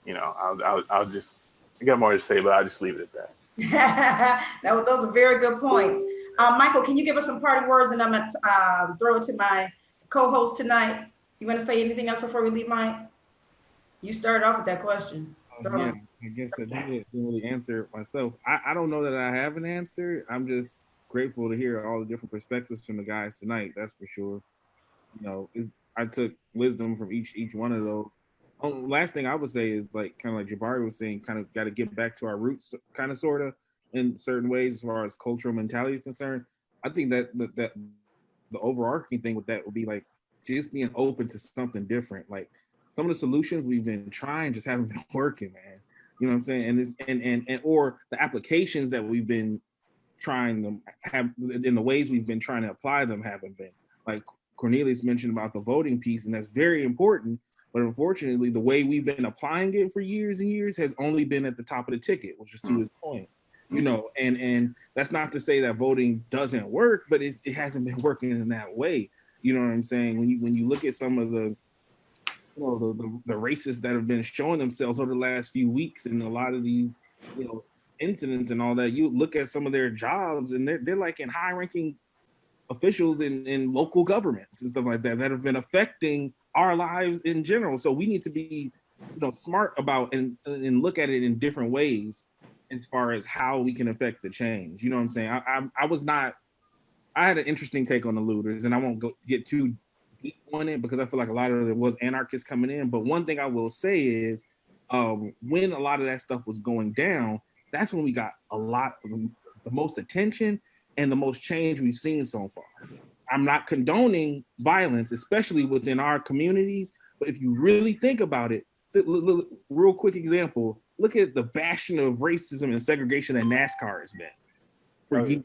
I'll just, I got more to say, but I'll just leave it at that.
Those are very good points. Michael, can you give us some parting words, and I'm going to throw it to my co-host tonight. You want to say anything else before we leave, Mike? You started off with that question.
I guess I didn't really answer it myself. I don't know that I have an answer. I'm just grateful to hear all the different perspectives from the guys tonight. That's for sure. You know, I took wisdom from each one of those. Last thing I would say is like kind of like Jabari was saying, kind of got to get back to our roots, kind of sort of in certain ways as far as cultural mentality is concerned. I think that the overarching thing with that would be like just being open to something different. Like some of the solutions we've been trying just haven't been working, man. You know what I'm saying? And this and or the applications that we've been trying them have in the ways we've been trying to apply them haven't been. Like Cornelius mentioned about the voting piece, and that's very important. But unfortunately, the way we've been applying it for years and years has only been at the top of the ticket, which is to his point. You know, and that's not to say that voting doesn't work, but it hasn't been working in that way. You know what I'm saying? When you look at some of the the racists that have been showing themselves over the last few weeks, and a lot of these incidents and all that, you look at some of their jobs, and they're like in high-ranking officials in local governments and stuff like that have been affecting our lives in general. So we need to be smart about and look at it in different ways as far as how we can affect the change. You know what I'm saying? I had an interesting take on the looters, and I won't get too deep on it because I feel like a lot of it was anarchists coming in. But one thing I will say is when a lot of that stuff was going down, that's when we got a lot of the most attention and the most change we've seen so far. I'm not condoning violence, especially within our communities, but if you really think about it, real quick example, look at the bashing of racism and segregation that NASCAR has been.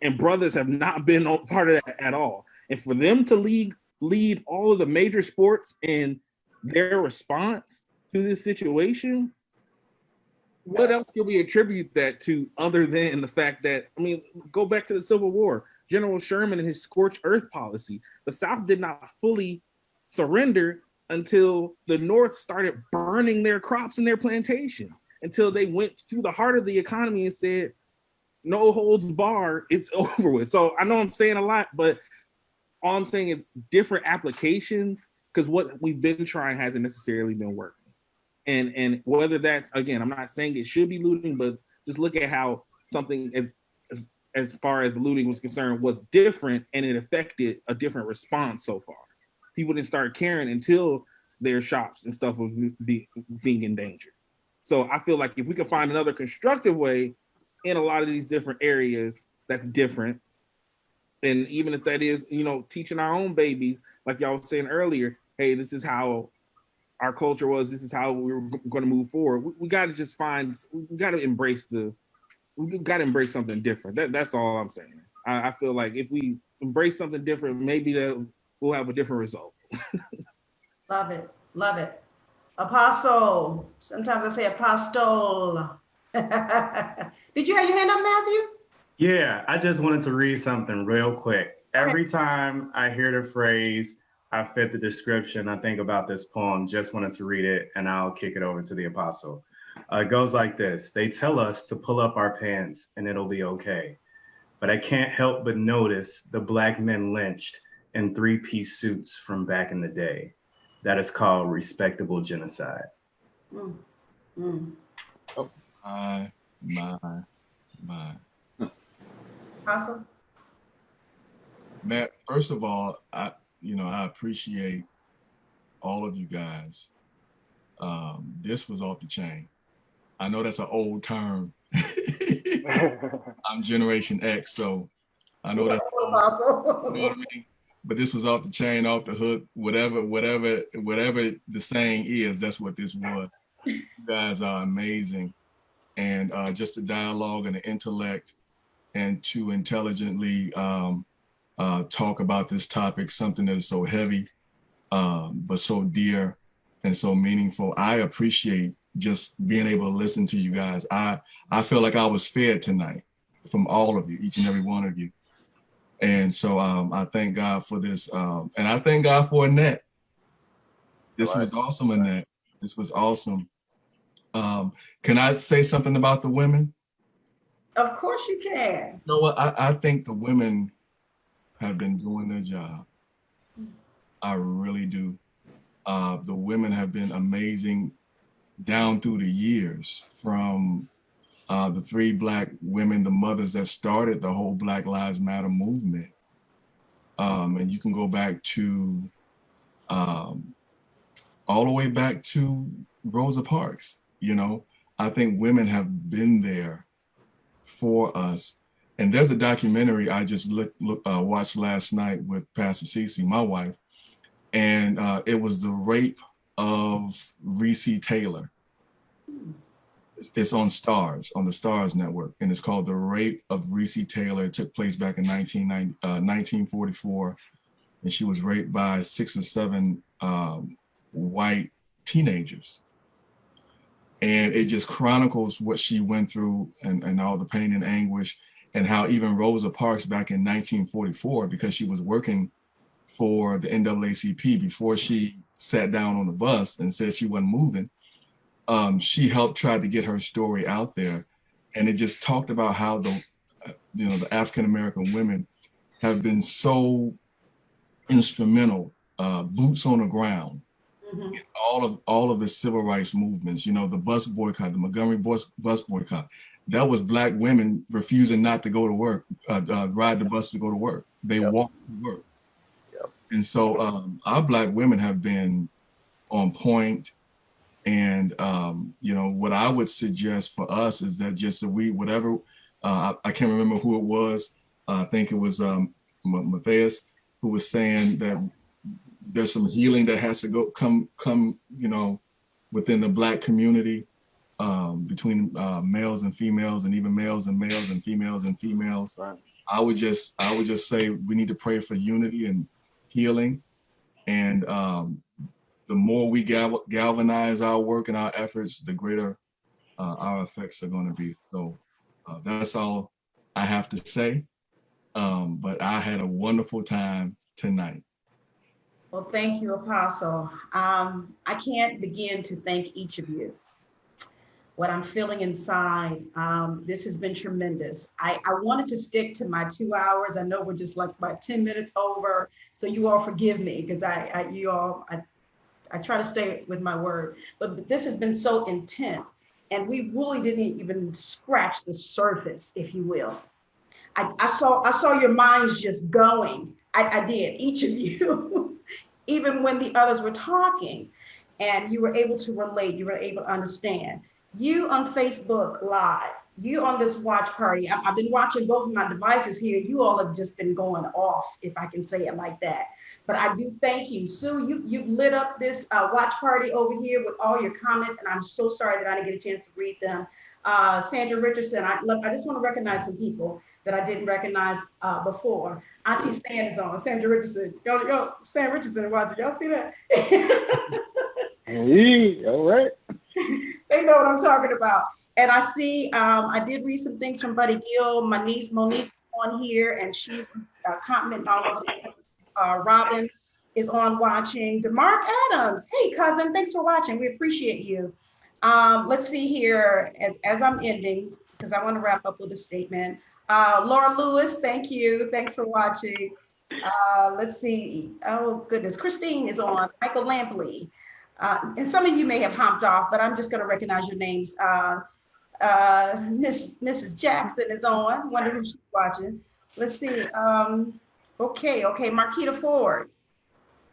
And brothers have not been part of that at all. And for them to lead all of the major sports in their response to this situation, what else can we attribute that to other than the fact that, I mean, go back to the Civil War, General Sherman and his scorched earth policy. The South did not fully surrender until the North started burning their crops and their plantations, until they went to the heart of the economy and said, no holds barred, it's over with. So I know I'm saying a lot, but all I'm saying is different applications, because what we've been trying hasn't necessarily been working. And whether that's, again, I'm not saying it should be looting, but just look at how something as far as looting was concerned was different, and it affected a different response so far. People didn't start caring until their shops and stuff was being endangered. So I feel like if we can find another constructive way in a lot of these different areas that's different, and even if that is, teaching our own babies, like y'all was saying earlier, hey, this is how our culture was, this is how we were going to move forward. We got to just we got to embrace something different. That's all I'm saying. I feel like if we embrace something different, maybe we'll have a different result.
Love it. Love it. Apostle. Sometimes I say apostle. Did you have your hand up, Matthew?
Yeah, I just wanted to read something real quick. Every time I hear the phrase, I fit the description, I think about this poem. Just wanted to read it, and I'll kick it over to the apostle. It goes like this. They tell us to pull up our pants and it'll be okay. But I can't help but notice the black men lynched in three-piece suits from back in the day. That is called respectable genocide.
Mm. Mm.
Oh, my.
Apostle?
Matt, first of all, I appreciate all of you guys. This was off the chain. I know that's an old term. I'm Generation X, so I know that's old, you know what I mean? But this was off the chain, off the hook, whatever the saying is, that's what this was. You guys are amazing. And just the dialogue and the intellect, and to intelligently talk about this topic, something that is so heavy, but so dear and so meaningful. I appreciate just being able to listen to you guys. I feel like I was fed tonight from all of you, each and every one of you. And so I thank God for this. And I thank God for Annette. This was awesome, Annette. This was awesome. Can I say something about the women?
Of course you can.
You know what? I think the women have been doing their job. I really do. The women have been amazing. down through the years, from the 3 Black women, the mothers that started the whole Black Lives Matter movement. And you can go back to all the way back to Rosa Parks. You know, I think women have been there for us. And there's a documentary I just watched last night with Pastor Cece, my wife, and it was the rape of Reese Taylor. It's on Stars, on the Stars Network, and it's called The Rape of Reese Taylor. It took place back in 1944, and she was raped by 6 or 7 white teenagers. And it just chronicles what she went through and all the pain and anguish, and how even Rosa Parks back in 1944, because she was working for the NAACP before she sat down on the bus and said she wasn't moving, she helped try to get her story out there. And it just talked about how the African-American women have been so instrumental, boots on the ground, in all of the civil rights movements. You know, the bus boycott, the Montgomery bus boycott, that was Black women refusing not to go to work, ride the bus to go to work. They walked to work. And so our Black women have been on point. And, you know, what I would suggest for us is that just whatever, I can't remember who it was. I think it was Mathais, who was saying that there's some healing that has to come, you know, within the Black community, between males and females, and even males and males and females and females. Right. I would just say we need to pray for unity and healing. And the more we galvanize our work and our efforts, the greater our effects are going to be. So that's all I have to say. But I had a wonderful time tonight.
Well, thank you, Apostle. I can't begin to thank each of you. What I'm feeling inside, this has been tremendous. I wanted to stick to my 2 hours. I know we're just like about 10 minutes over, so you all forgive me, because I try to stay with my word. But this has been so intense, and we really didn't even scratch the surface, if you will. I saw your minds just going. I did, each of you, even when the others were talking, and you were able to relate, you were able to understand. You on Facebook Live, you on this watch party. I've been watching both of my devices here. You all have just been going off, if I can say it like that. But I do thank you. Sue, you've lit up this watch party over here with all your comments, and I'm so sorry that I didn't get a chance to read them. Sandra Richardson, I just want to recognize some people that I didn't recognize before. Auntie Stan is on, Sandra Richardson. Yo, Sandra Richardson watching. Y'all see that?
Hey, all right.
They know what I'm talking about. And I see, I did read some things from Buddy Gill. My niece Monique on here, and she was commenting all over the Robin is on watching. DeMark Adams, hey cousin, thanks for watching. We appreciate you. Let's see here, as I'm ending, because I want to wrap up with a statement. Laura Lewis, thank you. Thanks for watching. Let's see. Oh goodness, Christine is on. Michael Lampley. And some of you may have hopped off, but I'm just going to recognize your names. Mrs. Jackson is on. Wonder who she's watching. Let's see. Okay. Marquita Ford.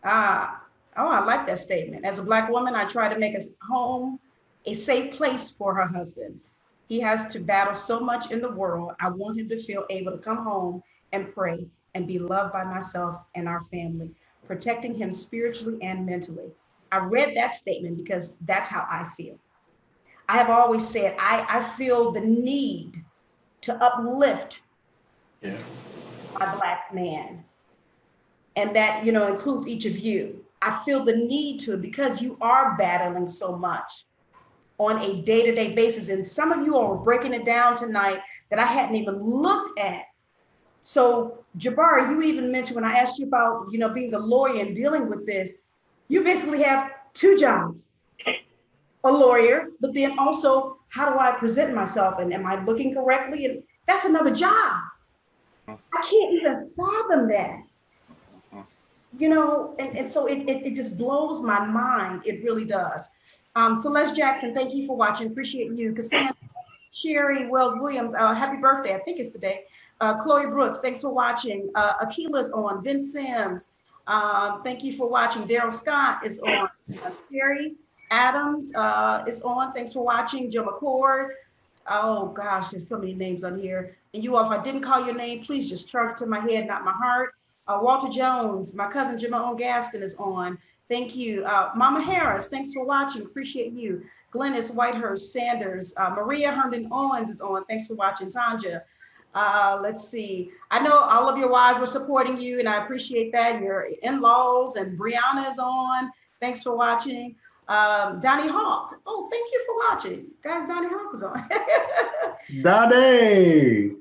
I like that statement. As a Black woman, I try to make a home a safe place for her husband. He has to battle so much in the world. I want him to feel able to come home and pray and be loved by myself and our family, protecting him spiritually and mentally. I read that statement because that's how I feel. I have always said, I feel the need to uplift my Black man. And that, includes each of you. I feel the need to, because you are battling so much on a day-to-day basis. And some of you are breaking it down tonight that I hadn't even looked at. So Jabari, you even mentioned when I asked you about, being a lawyer and dealing with this, you basically have 2 jobs, a lawyer, but then also how do I present myself, and am I looking correctly? And that's another job. I can't even fathom that, and so it just blows my mind. It really does. Celeste Jackson, thank you for watching. Appreciate you. Cassandra, Sherry Wells Williams, happy birthday. I think it's today. Chloe Brooks, thanks for watching. Akila's on. Vince Sims, thank you for watching. Daryl Scott is on. Sherry Adams is on. Thanks for watching. Joe McCord. Oh gosh, there's so many names on here. And you all, if I didn't call your name, please just charge it to my head, not my heart. Walter Jones, my cousin Jamone Gaston is on. Thank you. Mama Harris, thanks for watching. Appreciate you. Glennis Whitehurst Sanders. Maria Herndon Owens is on. Thanks for watching. Tanja. Let's see. I know all of your wives were supporting you, and I appreciate that. Your in-laws and Brianna is on. Thanks for watching. Donnie Hawk. Oh, thank you for watching. Guys, Donnie Hawk is on.
Donnie.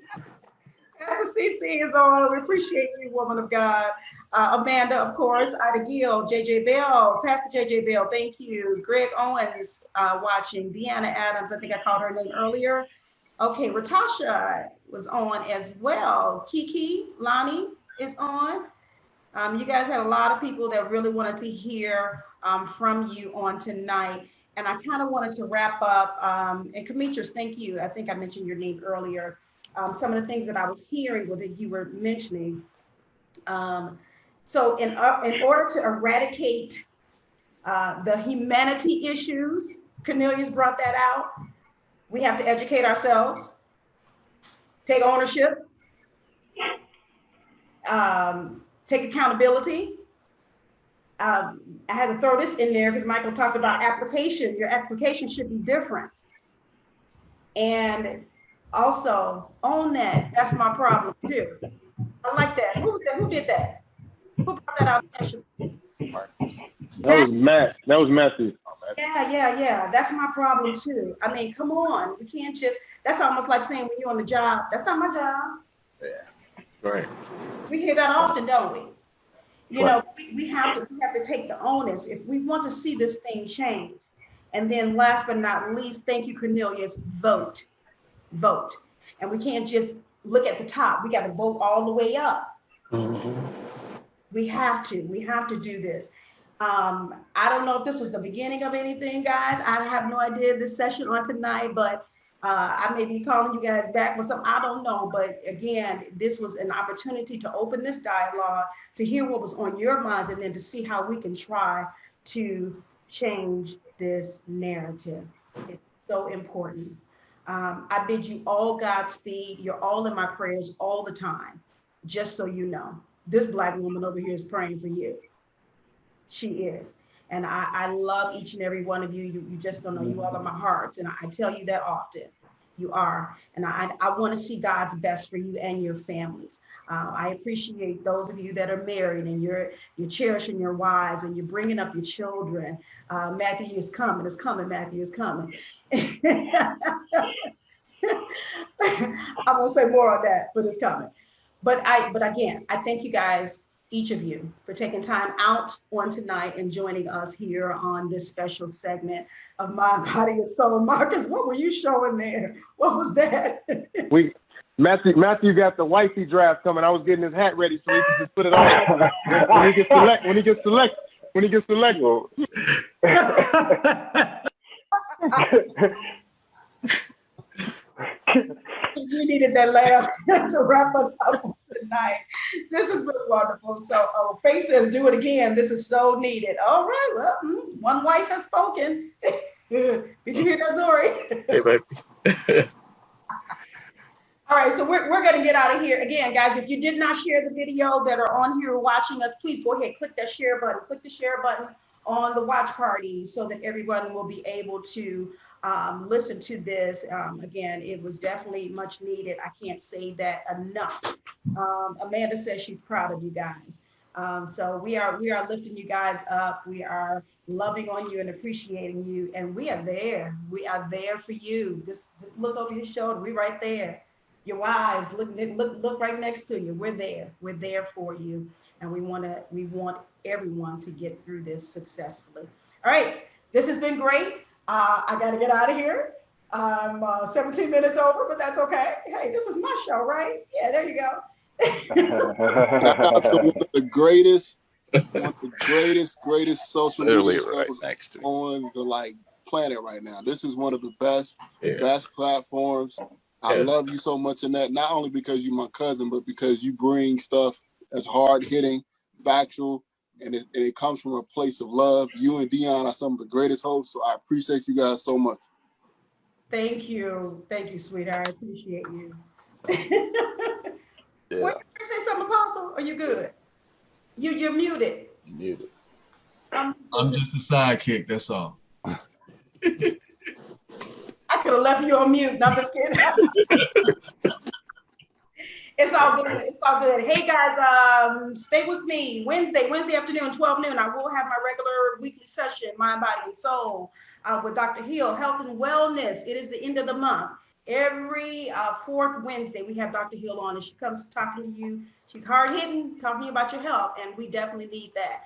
Pastor CC is on. We appreciate you, woman of God. Amanda, of course. Ida Gill, JJ Bell, Pastor JJ Bell, thank you. Greg Owens watching. Deanna Adams, I think I called her name earlier. Okay, Ratasha was on as well. Kiki, Lonnie is on. You guys had a lot of people that really wanted to hear from you on tonight. And I kind of wanted to wrap up. And Demetrius, thank you. I think I mentioned your name earlier. Some of the things that I was hearing that you were mentioning. So in order to eradicate the humanity issues, Cornelius brought that out. We have to educate ourselves, take ownership, take accountability. I had to throw this in there because Michael talked about application. Your application should be different. And also own that. That's my problem too. I like that. Who was that? Who did that? Who brought that out?
That was Matt. That was Mathais.
Yeah. That's my problem too. I mean, come on. We can't just, that's almost like saying when you're on the job, that's not my job.
Yeah. Right.
We hear that often, don't we? You know, we have to take the onus if we want to see this thing change. And then last but not least, thank you, Cornelius, vote. And we can't just look at the top. We got to vote all the way up. Mm-hmm. We have to do this. I don't know if this was the beginning of anything, guys. I have no idea this session on tonight, but I may be calling you guys back with something. I don't know. But again, this was an opportunity to open this dialogue, to hear what was on your minds, and then to see how we can try to change this narrative. It's so important. I bid you all Godspeed. You're all in my prayers all the time. Just so you know, this Black woman over here is praying for you. She is. And I love each and every one of you. You just don't know, you all are my hearts. And I tell you that often. You are. And I want to see God's best for you and your families. I appreciate those of you that are married and you're cherishing your wives and you're bringing up your children. Matthew is coming. It's coming. Matthew is coming. I won't say more on that, but it's coming. But again, I thank you guys, each of you, for taking time out on tonight and joining us here on this special segment of Mind, Body, and Soul. Marcus, what were you showing there? What was that?
Matthew got the wifey draft coming. I was getting his hat ready so he can just put it on when he gets selected.
We needed that laugh to wrap us up tonight. This has been wonderful. So Faye says, do it again. This is so needed. All right, well, one wife has spoken. Did you hear that, Zori?
Hey, baby.
All right, so we're going to get out of here. Again, guys, if you did not share the video that are on here watching us, please go ahead, click that share button. Click the share button on the watch party so that everyone will be able to listen to this. Again, it was definitely much needed. I can't say that enough. Amanda says she's proud of you guys. So we are lifting you guys up. We are loving on you and appreciating you. And we are there. We are there for you. Just look over your shoulder. We're right there. Your wives, look right next to you. We're there. We're there for you. And we want everyone to get through this successfully. All right. This has been great. I got to get out of here. I'm 17 minutes over, but that's okay. Hey, this is my show, right? Yeah, there you go.
Shout out to one of the greatest social media shows
right next to
on the planet right now. This is one of the best
Yeah.
best platforms. I
Yes.
love you so much in that, not only because you're my cousin, but because you bring stuff that's hard hitting, factual, and it comes from a place of love. You and Deon are some of the greatest hosts, so I appreciate you guys so much.
Thank you, sweetheart. I appreciate you.
Yeah.
Wait, can you say something, Apostle? Are you good? You're muted.
Muted.
I'm just a sidekick, that's all.
I could have left you on mute. No, I'm just kidding. It's all good. It's all good. Hey guys, stay with me. Wednesday afternoon, 12 noon. I will have my regular weekly session, Mind, Body, and Soul, with Dr. Hill, Health and Wellness. It is the end of the month. Every fourth Wednesday, we have Dr. Hill on, and she comes talking to you. She's hard hitting, talking about your health, and we definitely need that.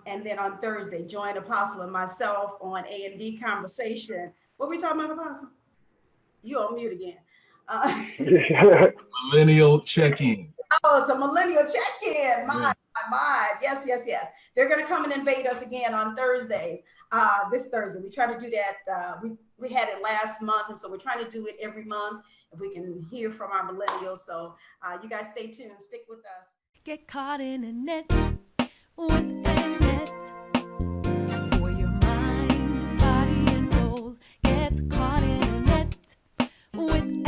And then on Thursday, join Apostle and myself on A&D Conversation. What are we talking about, Apostle? You on mute again.
Millennial check-in.
Oh, it's a millennial check-in. My. Yes. They're going to come and invade us again on Thursdays. This Thursday, we try to do that. We had it last month, and so we're trying to do it every month if we can hear from our millennials. So you guys stay tuned. Stick with us.
Get caught in a net with Annette. For your mind, body, and soul. Get caught in a net with